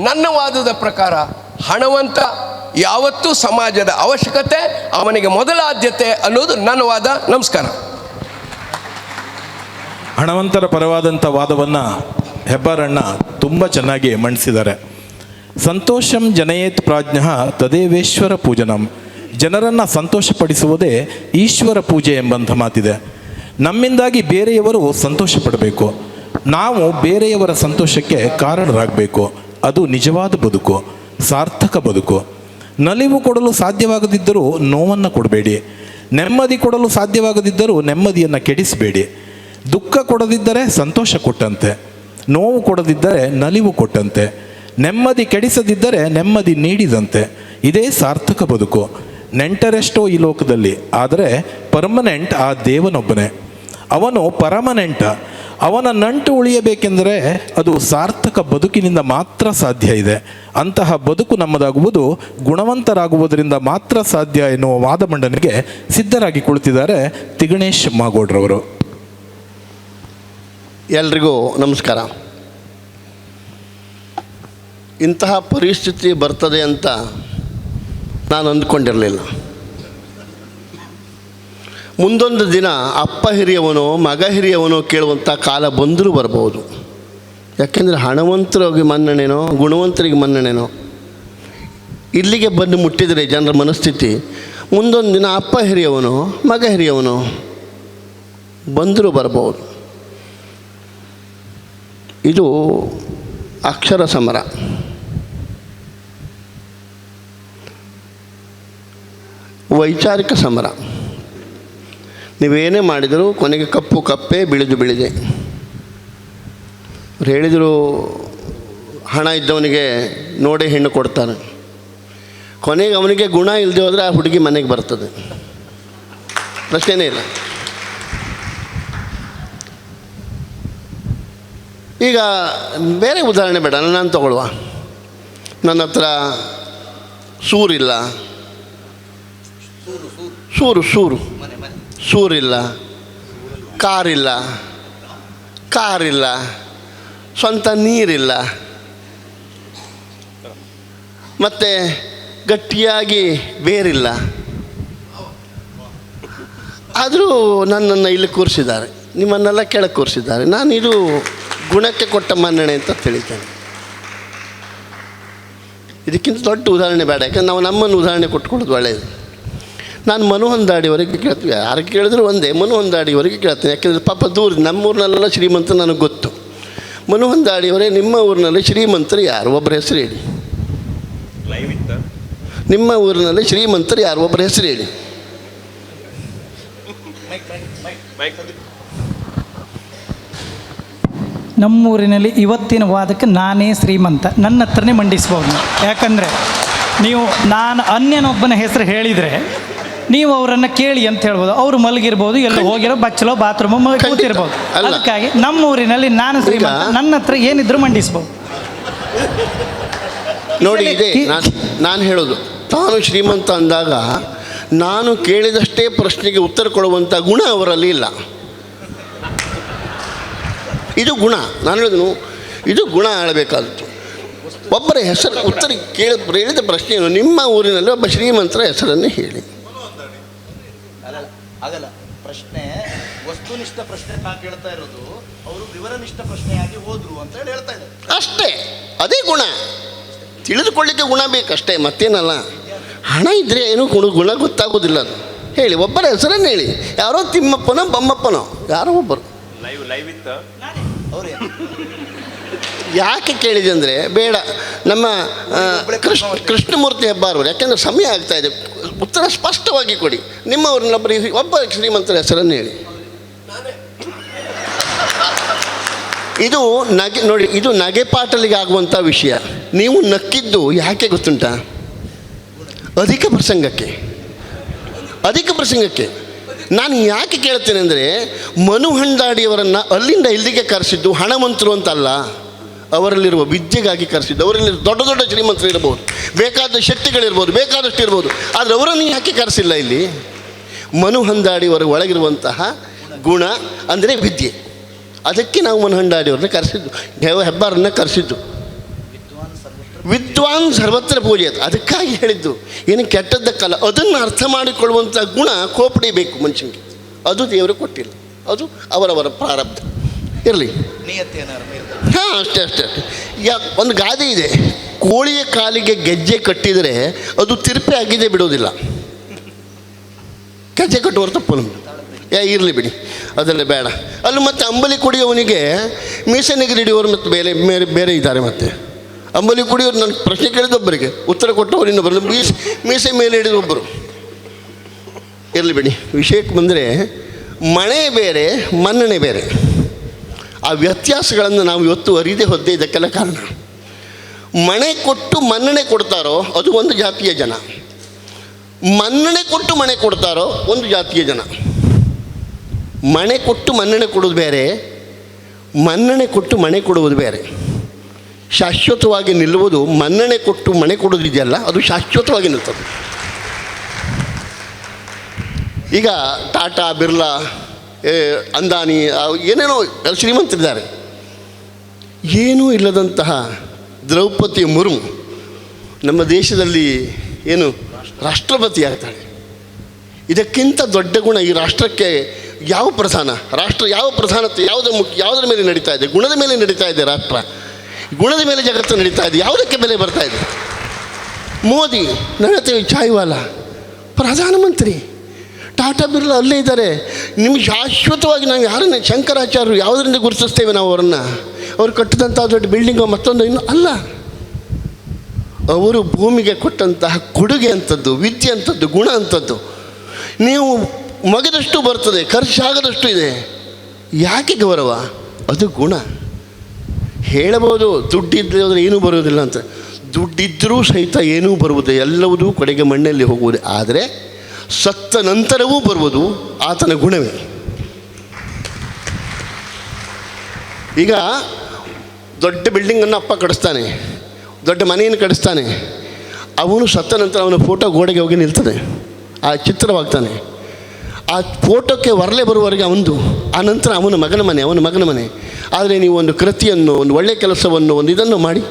ನನ್ನ ವಾದದ ಪ್ರಕಾರ ಹಣವಂತ ಯಾವತ್ತೂ ಸಮಾಜದ ಅವಶ್ಯಕತೆ, ಅವನಿಗೆ ಮೊದಲ ಆದ್ಯತೆ ಅನ್ನೋದು ನನ್ನ ವಾದ. ನಮಸ್ಕಾರ. ಹಣವಂತರ ಪರವಾದಂಥ ವಾದವನ್ನು ಹೆಬ್ಬಾರಣ್ಣ ತುಂಬ ಚೆನ್ನಾಗಿ ಮಂಡಿಸಿದ್ದಾರೆ. ಸಂತೋಷಂ ಜನಯೇತ್ ಪ್ರಾಜ್ಞ ತದೇವೇಶ್ವರ ಪೂಜನಂ. ಜನರನ್ನು ಸಂತೋಷಪಡಿಸುವುದೇ ಈಶ್ವರ ಪೂಜೆ ಎಂಬಂಥ ಮಾತಿದೆ. ನಮ್ಮಿಂದಾಗಿ ಬೇರೆಯವರು ಸಂತೋಷ ಪಡಬೇಕು, ನಾವು ಬೇರೆಯವರ ಸಂತೋಷಕ್ಕೆ ಕಾರಣರಾಗಬೇಕು. ಅದು ನಿಜವಾದ ಬದುಕು, ಸಾರ್ಥಕ ಬದುಕು. ನಲಿವು ಕೊಡಲು ಸಾಧ್ಯವಾಗದಿದ್ದರೂ ನೋವನ್ನು ಕೊಡಬೇಡಿ, ನೆಮ್ಮದಿ ಕೊಡಲು ಸಾಧ್ಯವಾಗದಿದ್ದರೂ ನೆಮ್ಮದಿಯನ್ನು ಕೆಡಿಸಬೇಡಿ. ದುಃಖ ಕೊಡದಿದ್ದರೆ ಸಂತೋಷ ಕೊಟ್ಟಂತೆ, ನೋವು ಕೊಡದಿದ್ದರೆ ನಲಿವು ಕೊಟ್ಟಂತೆ, ನೆಮ್ಮದಿ ಕೆಡಿಸದಿದ್ದರೆ ನೆಮ್ಮದಿ ನೀಡಿದಂತೆ. ಇದೇ ಸಾರ್ಥಕ ಬದುಕು. ನೆಂಟರೆಷ್ಟೋ ಈ ಲೋಕದಲ್ಲಿ, ಆದರೆ ಪರ್ಮನೆಂಟ್ ಆ ದೇವನೊಬ್ಬನೇ. ಅವನು ಪರ್ಮನೆಂಟ್. ಅವನ ನಂಟು ಉಳಿಯಬೇಕೆಂದರೆ ಅದು ಸಾರ್ಥಕ ಬದುಕಿನಿಂದ ಮಾತ್ರ ಸಾಧ್ಯ ಇದೆ. ಅಂತಹ ಬದುಕು ನಮ್ಮದಾಗುವುದು ಗುಣವಂತರಾಗುವುದರಿಂದ ಮಾತ್ರ ಸಾಧ್ಯ ಎನ್ನುವ ವಾದ ಮಂಡನೆಗೆ ಸಿದ್ಧರಾಗಿ ಕುಳಿತಿದ್ದಾರೆ ತಿಗಣೇಶ್ ಮಾಗೋಡ್ರವರು. ಎಲ್ರಿಗೂ ನಮಸ್ಕಾರ. ಇಂತಹ ಪರಿಸ್ಥಿತಿ ಬರ್ತದೆ ಅಂತ ನಾನು ಅಂದ್ಕೊಂಡಿರಲಿಲ್ಲ. ಮುಂದೊಂದು ದಿನ ಅಪ್ಪ ಹಿರಿಯವನೋ ಮಗ ಹಿರಿಯವನೋ ಕೇಳುವಂಥ ಕಾಲ ಬಂದರೂ ಬರ್ಬೋದು. ಯಾಕೆಂದರೆ ಹಣವಂತರಿಗೆ ಮನ್ನಣೆನೋ ಗುಣವಂತರಿಗೆ ಮನ್ನಣೆನೋ ಇಲ್ಲಿಗೆ ಬಂದು ಮುಟ್ಟಿದರೆ ಜನರ ಮನಸ್ಥಿತಿ, ಮುಂದೊಂದು ದಿನ ಅಪ್ಪ ಹಿರಿಯವನೋ ಮಗ ಹಿರಿಯವನೋ ಬಂದರೂ ಬರ್ಬೋದು. ಇದು ಅಕ್ಷರ ಸಮರ. ವೈಚಾರಿಕ ಸಮರ. ನೀವೇನೇ ಮಾಡಿದರೂ ಕೊನೆಗೆ ಕಪ್ಪು ಕಪ್ಪೆ, ಬಿಳಿದು ಬಿಳಿದೆ. ಅವ್ರು ಹೇಳಿದರು, ಹಣ ಇದ್ದವನಿಗೆ ನೋಡೇ ಹೆಣ್ಣು ಕೊಡ್ತಾರೆ. ಕೊನೆಗೆ ಅವನಿಗೆ ಗುಣ ಇಲ್ಲದೆ ಹೋದರೆ ಆ ಹುಡುಗಿ ಮನೆಗೆ ಬರ್ತದೆ, ಪ್ರಶ್ನೆನೇ ಇಲ್ಲ. ಈಗ ಬೇರೆ ಉದಾಹರಣೆ ಬೇಡ, ನಾನು ತಗೊಳ್ಳುವ. ನನ್ನ ಹತ್ರ ಸೂರಿಲ್ಲ, ಸೂರಿಲ್ಲ, ಕಾರಿಲ್ಲ, ಸ್ವಂತ ನೀರಿಲ್ಲ, ಮತ್ತು ಗಟ್ಟಿಯಾಗಿ ಬೇರಿಲ್ಲ. ಆದರೂ ನನ್ನನ್ನು ಇಲ್ಲಿ ಕೂರಿಸಿದ್ದಾರೆ, ನಿಮ್ಮನ್ನೆಲ್ಲ ಕೆಳಗೆ ಕೂರಿಸಿದ್ದಾರೆ. ನಾನು ಇದು ಗುಣಕ್ಕೆ ಕೊಟ್ಟ ಮನ್ನಣೆ ಅಂತ ತಿಳಿತೇನೆ. ಇದಕ್ಕಿಂತ ದೊಡ್ಡ ಉದಾಹರಣೆ ಬೇಡ, ಯಾಕಂದ್ರೆ ನಾವು ನಮ್ಮನ್ನು ಉದಾಹರಣೆ ಕೊಟ್ಕೊಳ್ಳೋದು ಒಳ್ಳೆಯದು. ನಾನು ಮನುಹೊಂದಾಡಿಯವರೆಗೆ ಕೇಳ್ತೀವಿ, ಯಾರು ಕೇಳಿದ್ರು ಒಂದೇ, ಮನುಹೊಂದಾಡಿಯವರೆಗೆ ಕೇಳ್ತೀನಿ. ಯಾಕೆಂದರೆ ಪಾಪ ದೂರ ನಮ್ಮೂರಿನಲ್ಲೆಲ್ಲ ಶ್ರೀಮಂತ ನನಗೆ ಗೊತ್ತು. ಮನುಹೊಂದಾಡಿಯವರೇ, ನಿಮ್ಮ ಊರಿನಲ್ಲಿ ಶ್ರೀಮಂತರು ಯಾರು? ಒಬ್ಬರ ಹೆಸರು ಹೇಳಿ. ನಿಮ್ಮ ಊರಿನಲ್ಲಿ ಶ್ರೀಮಂತರು ಯಾರು? ಒಬ್ಬರ ಹೆಸರು ಹೇಳಿ. ನಮ್ಮೂರಿನಲ್ಲಿ ಇವತ್ತಿನ ವಾದಕ್ಕೆ ನಾನೇ ಶ್ರೀಮಂತ, ನನ್ನ ಹತ್ರನೇ ಮಂಡಿಸ್ಬೋದು. ಯಾಕಂದರೆ ನೀವು ನಾನು ಅನ್ಯನೊಬ್ಬನ ಹೆಸರು ಹೇಳಿದರೆ ನೀವು ಅವರನ್ನು ಕೇಳಿ ಅಂತ ಹೇಳ್ಬೋದು. ಅವರು ಮಲಗಿರ್ಬೋದು, ಎಲ್ಲ ಹೋಗಿರೋ ಬಚ್ಚಲೋ ಬಾತ್ರೂಮೋ ಕೂತಿರ್ಬೋದು. ಅದಕ್ಕಾಗಿ ನಮ್ಮೂರಿನಲ್ಲಿ ನಾನು ಶ್ರೀಮಂತ, ನನ್ನ ಹತ್ರ ಏನಿದ್ರು ಮಂಡಿಸ್ಬೋದು. ನೋಡಿ, ಇದೆ ನಾನು ಹೇಳೋದು. ತಾನು ಶ್ರೀಮಂತ ಅಂದಾಗ ನಾನು ಕೇಳಿದಷ್ಟೇ ಪ್ರಶ್ನೆಗೆ ಉತ್ತರ ಕೊಡುವಂಥ ಗುಣ ಅವರಲ್ಲಿ ಇಲ್ಲ. ಇದು ಗುಣ. ನಾನು ಹೇಳಿದನು, ಇದು ಗುಣ ಆಳಬೇಕಾದದ್ದು. ಒಬ್ಬರ ಹೆಸರು ಉತ್ತರ ಹೇಳಿದ ಪ್ರಶ್ನೆ ಏನು? ನಿಮ್ಮ ಊರಿನಲ್ಲಿ ಒಬ್ಬ ಶ್ರೀಮಂತರ ಹೆಸರನ್ನು ಹೇಳಿ. ಆಗಲ್ಲ, ಪ್ರಶ್ನೆ ವಸ್ತುನಿಷ್ಠ ಪ್ರಶ್ನೆ ನಾನು ಕೇಳ್ತಾ ಇರೋದು, ಅವರು ವಿವರನಿಷ್ಠ ಪ್ರಶ್ನೆಯಾಗಿ ಹೋದ್ರು ಅಂತ ಹೇಳಿ ಹೇಳ್ತಾ ಇದ್ದಾರೆ ಅಷ್ಟೇ. ಅದೇ ಗುಣ. ತಿಳಿದುಕೊಳ್ಳಿಕ್ಕೆ ಗುಣ ಬೇಕಷ್ಟೇ, ಮತ್ತೇನಲ್ಲ. ಹಣ ಇದ್ದರೆ ಏನು ಗುಣ ಗೊತ್ತಾಗೋದಿಲ್ಲ. ಅದು ಹೇಳಿ, ಒಬ್ಬರ ಹೆಸರನ್ನು ಹೇಳಿ. ಯಾರೋ ತಿಮ್ಮಪ್ಪನೋ ಬಮ್ಮಪ್ಪನೋ ಯಾರೋ ಒಬ್ಬರು. ಯಾಕೆ ಕೇಳಿದೆ ಅಂದರೆ, ಬೇಡ, ನಮ್ಮ ಕೃಷ್ಣಮೂರ್ತಿ ಹೆಬ್ಬಾರವರು, ಯಾಕೆಂದರೆ ಸಮಯ ಆಗ್ತಾ ಇದೆ, ಉತ್ತರ ಸ್ಪಷ್ಟವಾಗಿ ಕೊಡಿ. ನಿಮ್ಮ ಒಬ್ಬ ಶ್ರೀಮಂತರ ಹೆಸರನ್ನು ಹೇಳಿ. ಇದು ನಗೆ ನೋಡಿ, ಇದು ನಗೆಪಾಟಲಿಗೆ ಆಗುವಂಥ ವಿಷಯ. ನೀವು ನಕ್ಕಿದ್ದು ಯಾಕೆ ಗೊತ್ತುಂಟ? ಅಧಿಕ ಪ್ರಸಂಗಕ್ಕೆ. ನಾನು ಯಾಕೆ ಕೇಳ್ತೇನೆ ಅಂದರೆ, ಮನುಹಂದಾಡಿಯವರನ್ನು ಅಲ್ಲಿಂದ ಇಲ್ಲಿಗೆ ಕರೆಸಿದ್ದು ಹಣವಂತರು ಅಂತಲ್ಲ, ಅವರಲ್ಲಿರುವ ವಿದ್ಯೆಗಾಗಿ ಕರೆಸಿದ್ದು. ಅವರಲ್ಲಿ ದೊಡ್ಡ ದೊಡ್ಡ ಶ್ರೀಮಂತರು ಇರ್ಬೋದು, ಬೇಕಾದ ಶಕ್ತಿಗಳಿರ್ಬೋದು, ಬೇಕಾದಷ್ಟು ಇರ್ಬೋದು. ಆದರೆ ಅವರನ್ನು ಯಾಕೆ ಕರೆಸಿಲ್ಲ ಇಲ್ಲಿ? ಮನುಹಂದಾಡಿಯವರ ಒಳಗಿರುವಂತಹ ಗುಣ ಅಂದರೆ ವಿದ್ಯೆ. ಅದಕ್ಕೆ ನಾವು ಮನುಹಂದಾಡಿಯವ್ರನ್ನ ಕರೆಸಿದ್ದು, ಹೆಬ್ಬಾರನ್ನ ಕರೆಸಿದ್ದು. ವಿದ್ವಾನ್ ಸರ್ವತ್ರ ಪೂಜೆ, ಅದಕ್ಕಾಗಿ ಹೇಳಿದ್ದು. ಏನು ಕೆಟ್ಟದ್ದಕ್ಕಲ್ಲ, ಅದನ್ನು ಅರ್ಥ ಮಾಡಿಕೊಳ್ಳುವಂಥ ಗುಣ ಕೋಪಡಿ ಬೇಕು ಮನುಷ್ಯನಿಗೆ. ಅದು ದೇವರು ಕೊಟ್ಟಿಲ್ಲ, ಅದು ಅವರವರ ಪ್ರಾರಬ್ಧ ಇರಲಿ. ಹಾಂ, ಅಷ್ಟೇ. ಒಂದು ಗಾದೆ ಇದೆ, ಕೋಳಿಯ ಕಾಲಿಗೆ ಗೆಜ್ಜೆ ಕಟ್ಟಿದರೆ ಅದು ತಿರುಪೆ ಆಗಿದೆ ಬಿಡೋದಿಲ್ಲ. ಗೆಜ್ಜೆ ಕಟ್ಟುವರು ತಪ್ಪು ನಮ್ಮದು. ಇರಲಿ ಬಿಡಿ, ಅದೆಲ್ಲ ಬೇಡ. ಅಲ್ಲಿ ಮತ್ತೆ ಅಂಬಲಿ ಕುಡಿಯೋವನಿಗೆ ಮೀಸೆ ನೆಗರಿಡಿಯೋರು ಮತ್ತು ಬೇರೆ ಇದ್ದಾರೆ. ಮತ್ತೆ ಅಂಬಲಿ ಕುಡಿಯೋರು, ನಾನು ಪ್ರಶ್ನೆ ಕೇಳಿದೊಬ್ಬರಿಗೆ ಉತ್ತರ ಕೊಟ್ಟವರು ಇನ್ನೊಬ್ಬರು, ಮೀಸೆ ಮೇಲೆ ಹಿಡಿದೊಬ್ಬರು. ಇರಲಿ ಬಿಡಿ. ವಿಷಯಕ್ಕೆ ಬಂದರೆ, ಮಣೆ ಬೇರೆ, ಮನ್ನಣೆ ಬೇರೆ. ಆ ವ್ಯತ್ಯಾಸಗಳನ್ನು ನಾವು ಇವತ್ತು ಅರಿದೇ ಹೊದ್ದೇ ಇದಕ್ಕೆಲ್ಲ ಕಾರಣ. ಮಣೆ ಕೊಟ್ಟು ಮನ್ನಣೆ ಕೊಡ್ತಾರೋ ಅದು ಒಂದು ಜಾತಿಯ ಜನ, ಮನ್ನಣೆ ಕೊಟ್ಟು ಮಣೆ ಕೊಡ್ತಾರೋ ಒಂದು ಜಾತಿಯ ಜನ. ಮಣೆ ಕೊಟ್ಟು ಮನ್ನಣೆ ಕೊಡೋದು ಬೇರೆ, ಮನ್ನಣೆ ಕೊಟ್ಟು ಮಣೆ ಕೊಡುವುದು ಬೇರೆ. ಶಾಶ್ವತವಾಗಿ ನಿಲ್ಲುವುದು ಮನ್ನಣೆ ಕೊಟ್ಟು ಮಣೆ ಕೊಡೋದಿದೆಯಲ್ಲ, ಅದು ಶಾಶ್ವತವಾಗಿ ನಿಲ್ತದೆ. ಈಗ ಟಾಟಾ, ಬಿರ್ಲಾ, ಅಂದಾನಿ, ಏನೇನೋ ಶ್ರೀಮಂತರಿದ್ದಾರೆ. ಏನೂ ಇಲ್ಲದಂತಹ ದ್ರೌಪದಿ ಮುರ್ಮು ನಮ್ಮ ದೇಶದಲ್ಲಿ ಏನು ರಾಷ್ಟ್ರಪತಿ ಆಗ್ತಾಳೆ. ಇದಕ್ಕಿಂತ ದೊಡ್ಡ ಗುಣ ಈ ರಾಷ್ಟ್ರಕ್ಕೆ ಯಾವ ಪ್ರಧಾನ? ರಾಷ್ಟ್ರ ಯಾವ ಪ್ರಧಾನತೆ, ಯಾವುದರ ಮೇಲೆ ನಡೀತಾ ಇದೆ? ಗುಣದ ಮೇಲೆ ನಡೀತಾ ಇದೆ ರಾಷ್ಟ್ರ. ಗುಣದ ಮೇಲೆ ಜಗತ್ತು ನಡೀತಾ ಇದೆ. ಯಾವುದಕ್ಕೆ ಬೆಲೆ ಬರ್ತಾ ಇದೆ? ಮೋದಿ, ನಡೀತೀವಿ ಚಾಯ್ವಾಲ, ಪ್ರಧಾನಮಂತ್ರಿ. ಟಾಟಾ, ಬಿರ್ಲಾ ಅಲ್ಲೇ ಇದ್ದಾರೆ. ನಿಮ್ಗೆ ಶಾಶ್ವತವಾಗಿ ನಾವು ಯಾರನ್ನ, ಶಂಕರಾಚಾರ್ಯರು ಯಾವುದರಿಂದ ಗುರುತಿಸ್ತೇವೆ ನಾವು ಅವರನ್ನು? ಅವರು ಕಟ್ಟಿದಂಥ ದೊಡ್ಡ ಬಿಲ್ಡಿಂಗು ಮತ್ತೊಂದು ಇನ್ನೂ ಅಲ್ಲ. ಅವರು ಭೂಮಿಗೆ ಕೊಟ್ಟಂತಹ ಕೊಡುಗೆ ಅಂಥದ್ದು, ವಿದ್ಯೆ ಅಂಥದ್ದು, ಗುಣ ಅಂಥದ್ದು. ನೀವು ಮಗದಷ್ಟು ಬರ್ತದೆ, ಖರ್ಚಾಗದಷ್ಟು ಇದೆ. ಯಾಕೆ ಗೌರವ? ಅದು ಗುಣ. ಹೇಳಬಹುದು ದುಡ್ಡಿದ್ದರೆ ಏನೂ ಬರುವುದಿಲ್ಲ ಅಂತ. ದುಡ್ಡಿದ್ದರೂ ಸಹಿತ ಏನೂ ಬರುವುದು, ಎಲ್ಲವುದೂ ಕಡೆಗೆ ಮಣ್ಣಲ್ಲಿ ಹೋಗುವುದು. ಆದರೆ ಸತ್ತ ನಂತರವೂ ಬರುವುದು ಆತನ ಗುಣವೇ. ಈಗ ದೊಡ್ಡ ಬಿಲ್ಡಿಂಗನ್ನು ಅಪ್ಪ ಕಟ್ಟಿಸ್ತಾನೆ, ದೊಡ್ಡ ಮನೆಯನ್ನು ಕಟ್ಟಿಸ್ತಾನೆ. ಅವನು ಸತ್ತ ನಂತರ ಅವನ ಫೋಟೋ ಗೋಡೆಗೆ ಹೋಗಿ ನಿಲ್ತದೆ, ಆ ಚಿತ್ರವಾಗ್ತಾನೆ. ಆ ಫೋಟೋಕ್ಕೆ ಹೊರಲೆ ಬರುವವರೆಗೆ ಅವನದು, ಆ ನಂತರ ಅವನ ಮಗನ ಮನೆ. ಆದರೆ ನೀವು ಒಂದು ಕೃತಿಯನ್ನು, ಒಂದು ಒಳ್ಳೆಯ ಕೆಲಸವನ್ನು, ಒಂದು ಇದನ್ನು ಮಾಡಿ,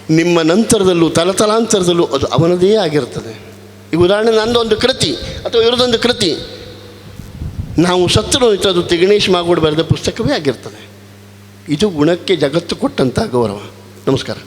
ನಿಮ್ಮ ನಂತರದಲ್ಲೂ ತಲತಲಾಂತರದಲ್ಲೂ ಅದು ಅವನದೇ ಆಗಿರ್ತದೆ. ಈಗ ಉದಾಹರಣೆ, ನಂದೊಂದು ಕೃತಿ ಅಥವಾ ಇವರದೊಂದು ಕೃತಿ, ನಾವು ಸತ್ತರೂ ಅದು ತಿಗಣೇಶ್ ಮಾಗೋಡು ಬರೆದ ಪುಸ್ತಕವೇ ಆಗಿರ್ತದೆ. ಇದು ಗುಣಕ್ಕೆ ಜಗತ್ತು ಕೊಟ್ಟಂಥ ಗೌರವ. ನಮಸ್ಕಾರ.